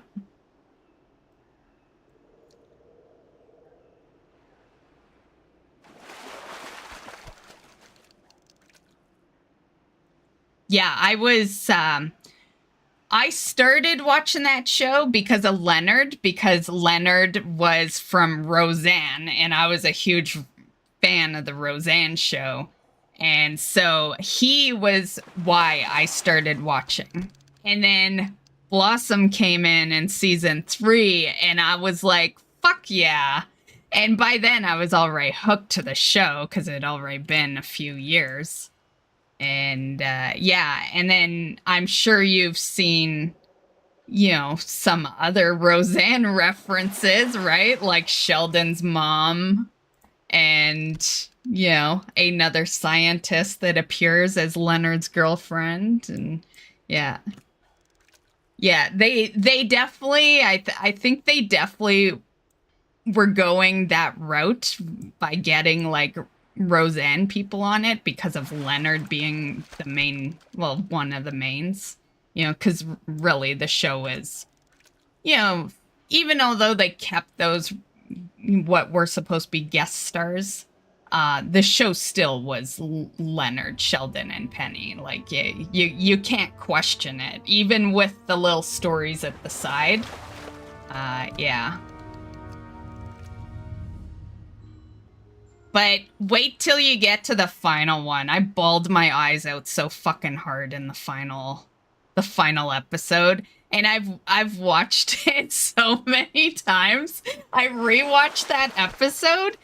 Yeah, I was, I started watching that show because of Leonard, because Leonard was from Roseanne, and I was a huge fan of the Roseanne show. And so he was why I started watching. And then Blossom came in season 3, and I was like, fuck yeah. And by then I was already hooked to the show because it had already been a few years. And, yeah, and then I'm sure you've seen, you know, some other Roseanne references, right? Like Sheldon's mom and, you know, another scientist that appears as Leonard's girlfriend. And, yeah. Yeah, they definitely, I think they definitely were going that route by getting, like, Roseanne people on it because of Leonard being the main, well, one of the mains, you know, because really the show is, you know, even although they kept those, what were supposed to be guest stars, the show still was Leonard, Sheldon, and Penny. Like, you can't question it, even with the little stories at the side. Yeah. But wait till you get to the final one. I bawled my eyes out so fucking hard in the final episode. And I've watched it so many times. I rewatched that episode,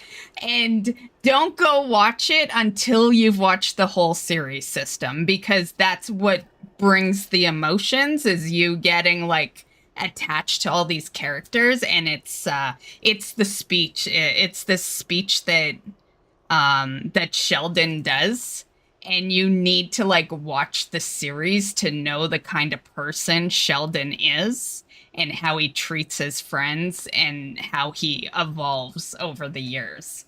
and don't go watch it until you've watched the whole series system, because that's what brings the emotions, is you getting like attached to all these characters. And it's the speech. It's the speech that that Sheldon does, and you need to like watch the series to know the kind of person Sheldon is and how he treats his friends and how he evolves over the years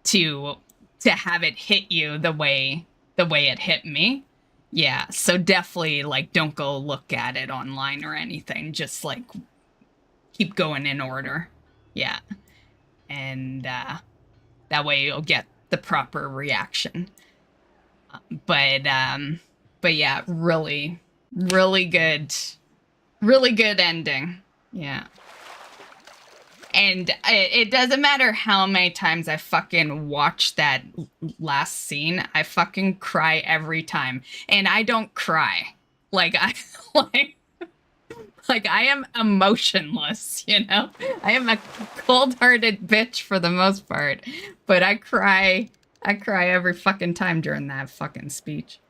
to have it hit you the way it hit me. Yeah, so definitely like don't go look at it online or anything, just like keep going in order. Yeah. And that way you'll get the proper reaction. But yeah, really good ending. Yeah. And it doesn't matter how many times I fucking watch that last scene, I fucking cry every time. And I don't cry. Like, Like, I am emotionless, you know? I am a cold-hearted bitch for the most part. But I cry every fucking time during that fucking speech.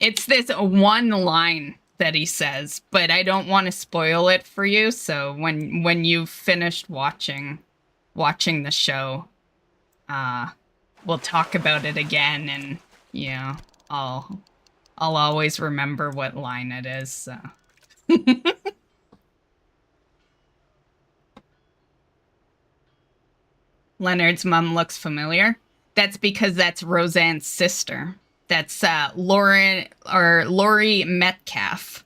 It's this one line that he says, but I don't want to spoil it for you, so when you've finished watching the show, we'll talk about it again, and, you know, I'll always remember what line it is, so. Leonard's mom looks familiar. That's because that's Roseanne's sister. That's Laurie Metcalf.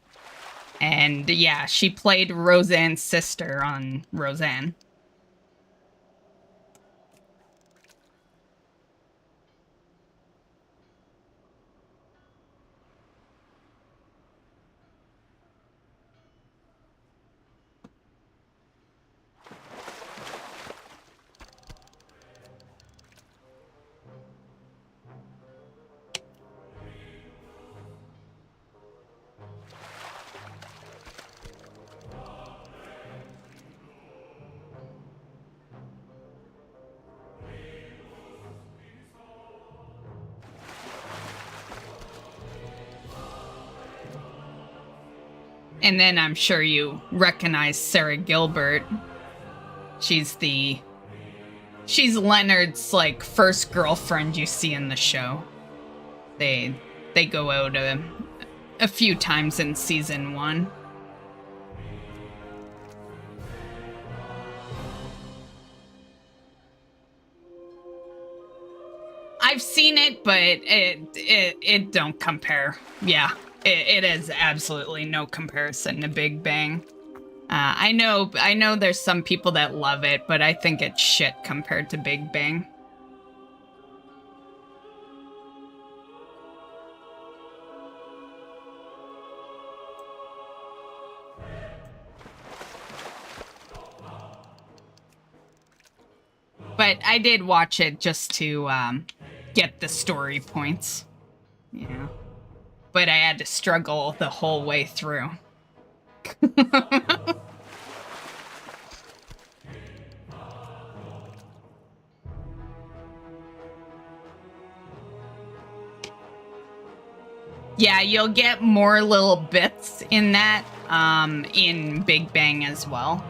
And yeah, she played Roseanne's sister on Roseanne. And then I'm sure you recognize Sarah Gilbert. She's Leonard's, like, first girlfriend you see in the show. They go out a few times in season 1. I've seen it, but it don't compare. Yeah. It is absolutely no comparison to Big Bang. I know there's some people that love it, but I think it's shit compared to Big Bang. But I did watch it just to get the story points. Yeah. But I had to struggle the whole way through. Yeah, you'll get more little bits in that, in Big Bang as well.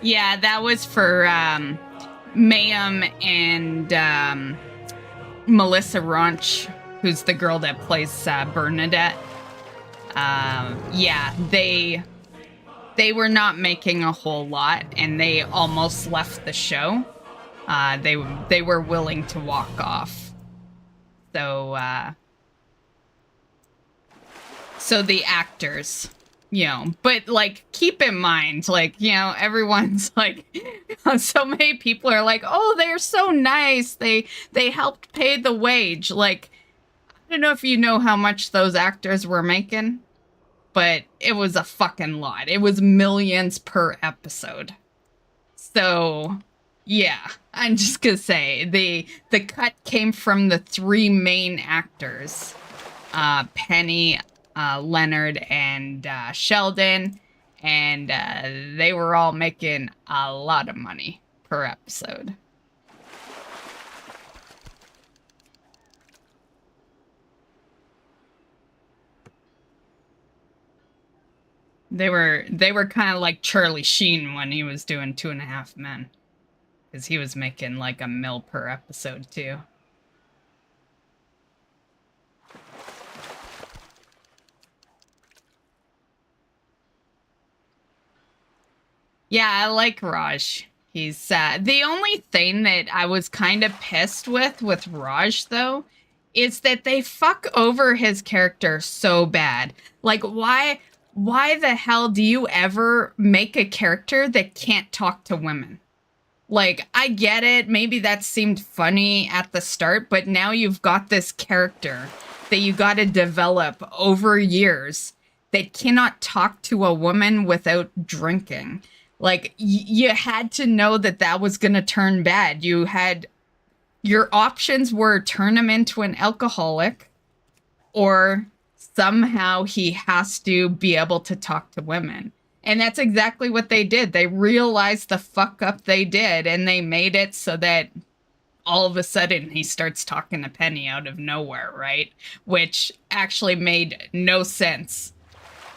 Yeah, that was for Mayhem and Melissa Raunch, who's the girl that plays Bernadette. Yeah, they were not making a whole lot, and they almost left the show. They were willing to walk off. So the actors, you know, but, like, keep in mind, like, you know, everyone's like, so many people are like, oh, they're so nice. They helped pay the wage. Like, I don't know if you know how much those actors were making, but it was a fucking lot. It was millions per episode. So, yeah, I'm just gonna say, the cut came from the 3 main actors, Penny, Leonard, and Sheldon, and they were all making a lot of money per episode. They were kind of like Charlie Sheen when he was doing 2.5 Men, because he was making like $1 million per episode too. Yeah, I like Raj. He's the only thing that I was kind of pissed with Raj, though, is that they fuck over his character so bad. Like, why the hell do you ever make a character that can't talk to women? Like, I get it. Maybe that seemed funny at the start, but now you've got this character that you got to develop over years that cannot talk to a woman without drinking. Like, you had to know that that was going to turn bad. You had... Your options were turn him into an alcoholic, or somehow he has to be able to talk to women. And that's exactly what they did. They realized the fuck up they did, and they made it so that all of a sudden he starts talking to Penny out of nowhere, right? Which actually made no sense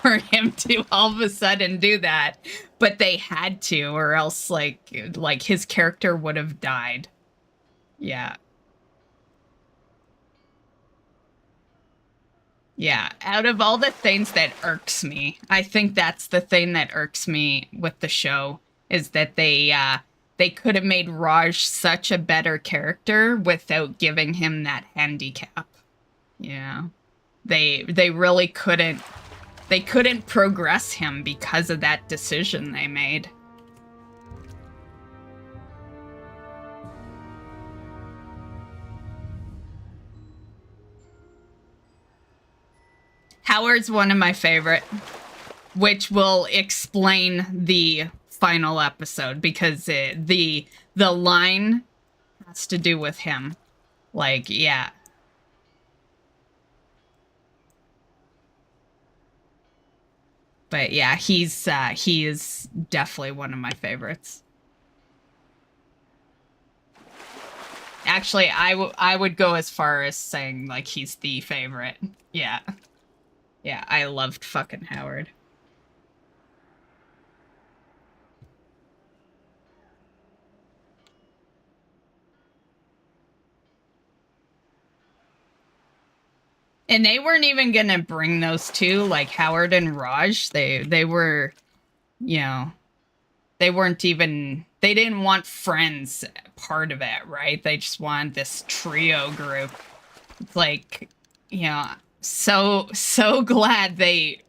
for him to all of a sudden do that. But they had to, or else like his character would have died. Yeah. Yeah, out of all the things that irks me, I think that's the thing that irks me with the show, is that they could have made Raj such a better character without giving him that handicap. Yeah. They really couldn't progress him because of that decision they made. Howard's one of my favorite, which will explain the final episode, because the line has to do with him. Like, yeah. But yeah, he is definitely one of my favorites. Actually, I would go as far as saying, like, he's the favorite. Yeah. Yeah, I loved fucking Howard. And they weren't even gonna bring those two, like Howard and Raj. They were, you know, they weren't even, they didn't want friends part of it, right? They just wanted this trio group. It's like, you know, so glad they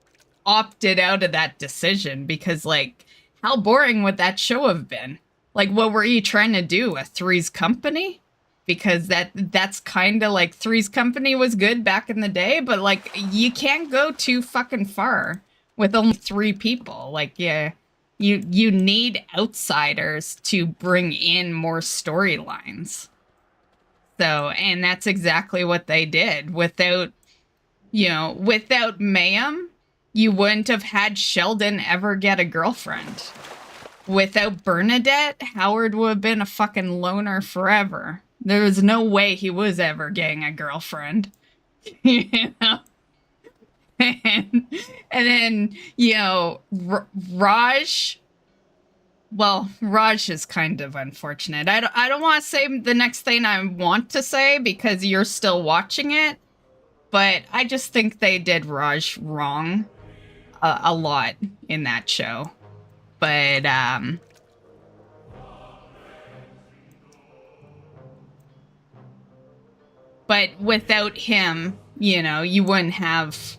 opted out of that decision, because, like, how boring would that show have been? Like, what were you trying to do? A Three's Company? Because that's kind of like Three's Company was good back in the day, but, like, you can't go too fucking far with only 3 people. Like, yeah, you need outsiders to bring in more storylines. So, and that's exactly what they did. Without, you know, without Mayhem, you wouldn't have had Sheldon ever get a girlfriend. Without Bernadette, Howard would have been a fucking loner forever. There was no way he was ever getting a girlfriend. You know? And then, you know, Raj... Well, Raj is kind of unfortunate. I don't want to say the next thing I want to say, because you're still watching it. But I just think they did Raj wrong a lot in that show. But, without him, you know, you wouldn't have,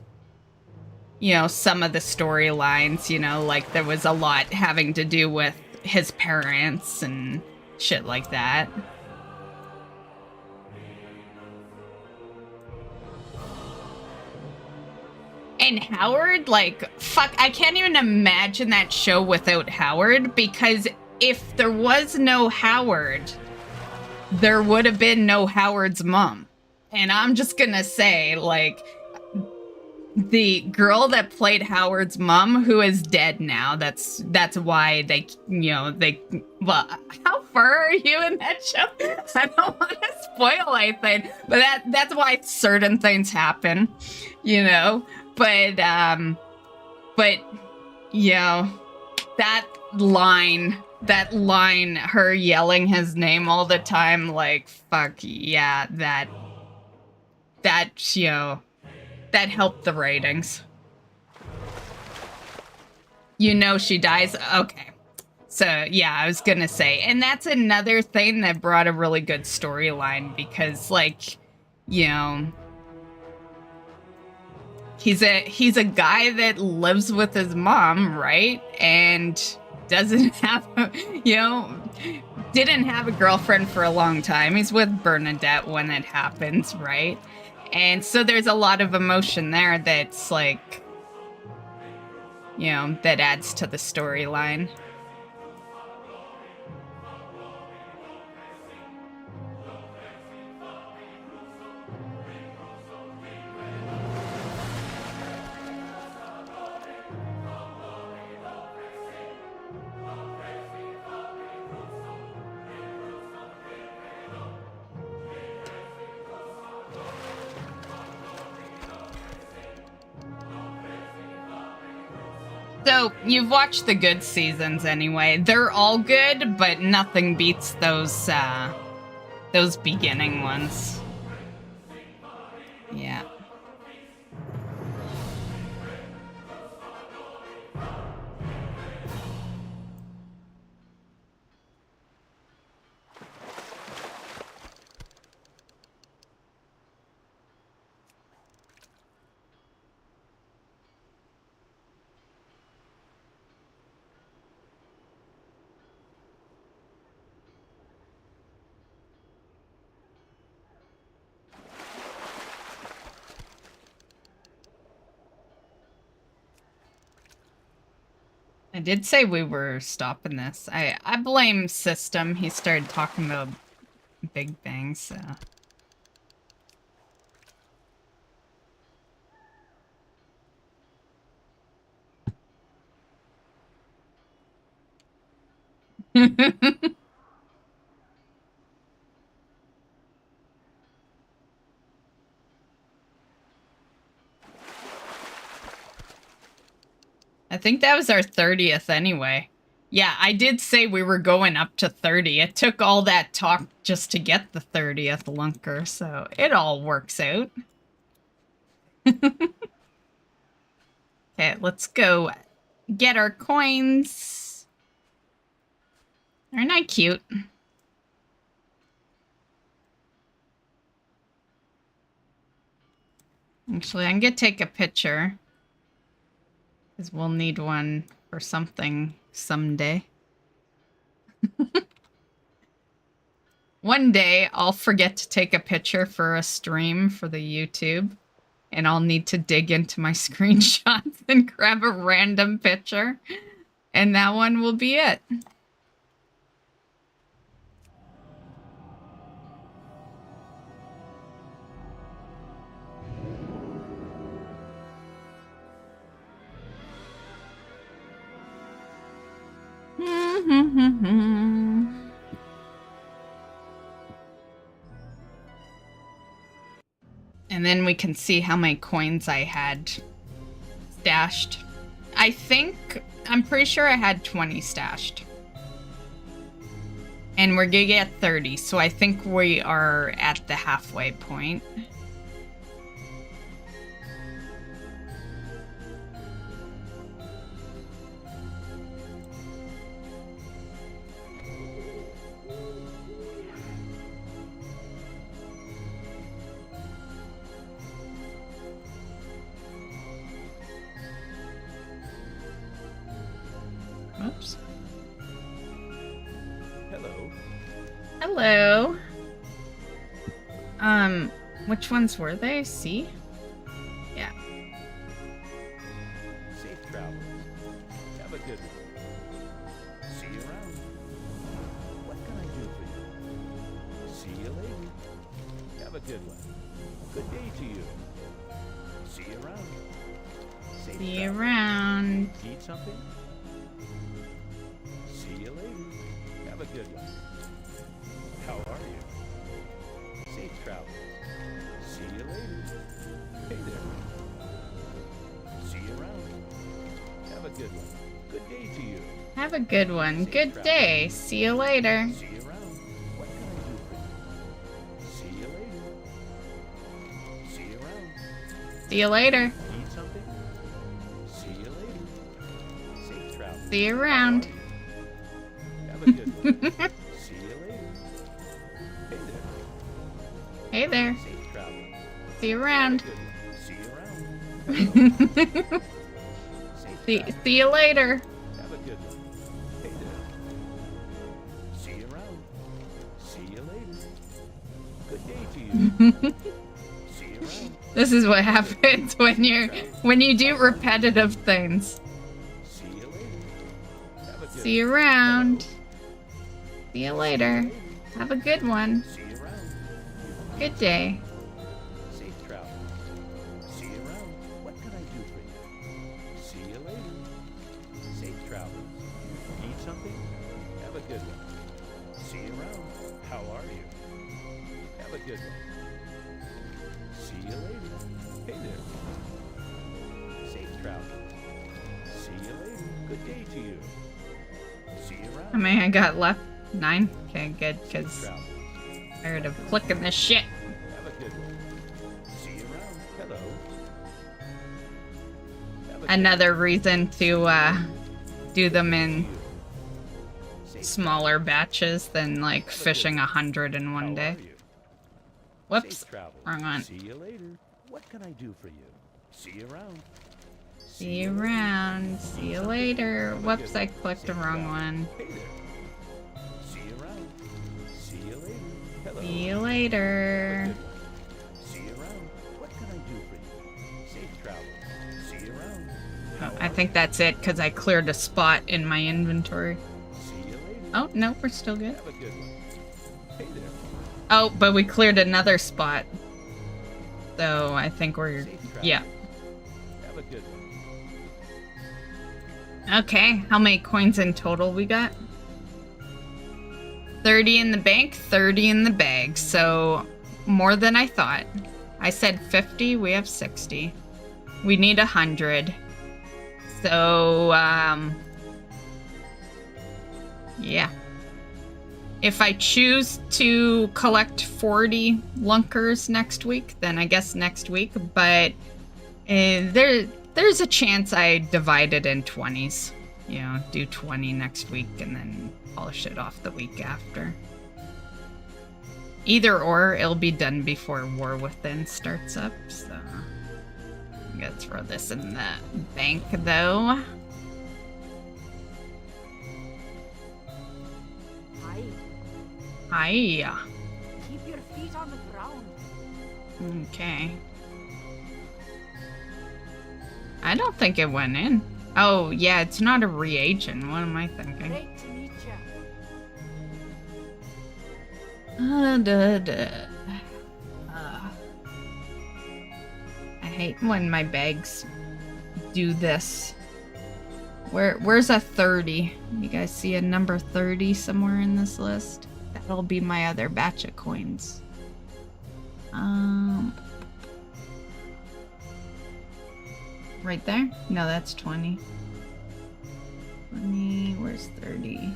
you know, some of the storylines, you know, like there was a lot having to do with his parents and shit like that. And Howard, like, fuck, I can't even imagine that show without Howard, because if there was no Howard, there would have been no Howard's mom. And I'm just gonna say, like, the girl that played Howard's mom, who is dead now, that's why they, you know, well, how far are you in that show? I don't want to spoil anything, but that's why certain things happen, you know? But, you know, that line, her yelling his name all the time, like, fuck, yeah, that, you know, that helped the ratings. You know she dies. Okay. So, yeah, I was gonna say. And that's another thing that brought a really good storyline because, like, you know, he's a guy that lives with his mom, right? And doesn't have, you know, didn't have a girlfriend for a long time. He's with Bernadette when it happens, right? And so there's a lot of emotion there that's like, you know, that adds to the storyline. So, you've watched the good seasons anyway. They're all good, but nothing beats those beginning ones. Yeah. I did say we were stopping this. I blame System. He started talking about Big Bang, so... I think that was our 30th anyway. Yeah, I did say we were going up to 30. It took all that talk just to get the 30th lunker, so it all works out. Okay, let's go get our coins. Aren't I cute? Actually, I'm gonna take a picture. Because we'll need one for something someday. One day, I'll forget to take a picture for a stream for the YouTube. And I'll need to dig into my screenshots and grab a random picture. And that one will be it. And then we can see how many coins I had stashed. I'm pretty sure I had 20 stashed. And we're gonna get 30, so I think we are at the halfway point. Oops. Hello. Hello. Which ones were they? C? Yeah. Safe travels. Have a good one. See you around. What can I do for you? See you later. Have a good one. Good day to you. See you around. Safe See you travels. around. Need something? See you later. Have a good one. How are you? Safe travels. See you later. Hey there. See you around. Have a good one. Good day to you. Have a good one. Safe Good travels. day. See you later. See you around. What can I do for you? See you later. See you around. See you later. Need something? See you later. Safe travels. See you around. Have a good one. See you later. Hey there. Hey there. Safe travel. See you around. See you around. See you later. Have a good one. Hey there. See you around. See you later. Good day to you. See you around. This is what happens when you do repetitive things. See you later. Have a good See you around. See you later. Have a good one. See you around. Good day. Safe travel. See you around. What can I do for you? See you later. Safe travel. Need something? Have a good one. See you around. How are you? Have a good one. See you later. Hey there. Safe travel. See you later. Good day to you. See you around. How many I got left? 9? Okay, good, because Safe travel. I'm tired of clicking this shit. Have a good one. See you around. Hello. Have a Another reason to do them in smaller batches than like fishing 100 in one day. Whoops, Safe travel. wrong one. See you later. What can I do for you? See you around. See you around. See you later. Whoops, I clicked the wrong one. Hey there. See you around. See you later. Hello. See you later. See you around. What can I do for you? Safe travel. See you around. Oh, I think that's it because I cleared a spot in my inventory. See you later. Oh, no, we're still good. Have a good one. Hey there. Oh, but we cleared another spot. So I think we're... Yeah. Have a good one. Okay, how many coins in total we got? 30 in the bank, 30 in the bag. So more than I thought. I said 50, we have 60. We need 100. So, yeah. If I choose to collect 40 lunkers next week, then I guess next week. But there's a chance I divide it in 20s. You know, do 20 next week and then polish it off the week after. Either or, it'll be done before War Within starts up, so... I'm gonna throw this in the bank, though. Hi. Keep your feet on the ground. Okay. I don't think it went in. Oh, yeah, it's not a reagent. What am I thinking? Great to meet I hate when my bags do this. Where's a 30? You guys see a number 30 somewhere in this list? That'll be my other batch of coins. Right there? No, that's 20. 20, where's 30?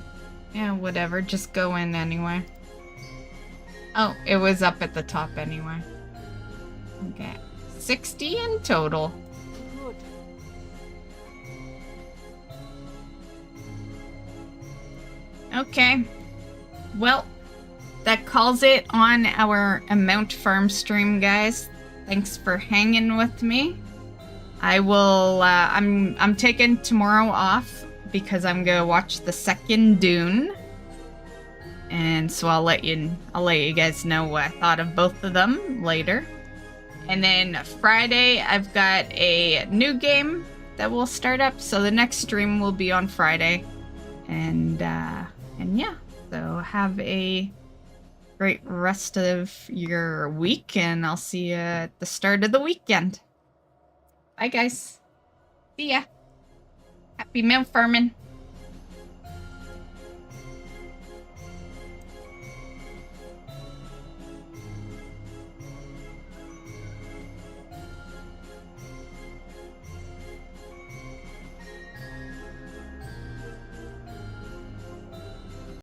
Yeah, whatever, just go in anyway. Oh, it was up at the top anyway. Okay. 60 in total. Good. Okay. Well, that calls it on our Amount Farm stream, guys. Thanks for hanging with me. I will, I'm taking tomorrow off because I'm gonna watch the second Dune. And so I'll let you guys know what I thought of both of them later. And then Friday, I've got a new game that will start up. So the next stream will be on Friday. And yeah, so have a great rest of your week, and I'll see you at the start of the weekend. Bye, guys. See ya. Happy milk farming.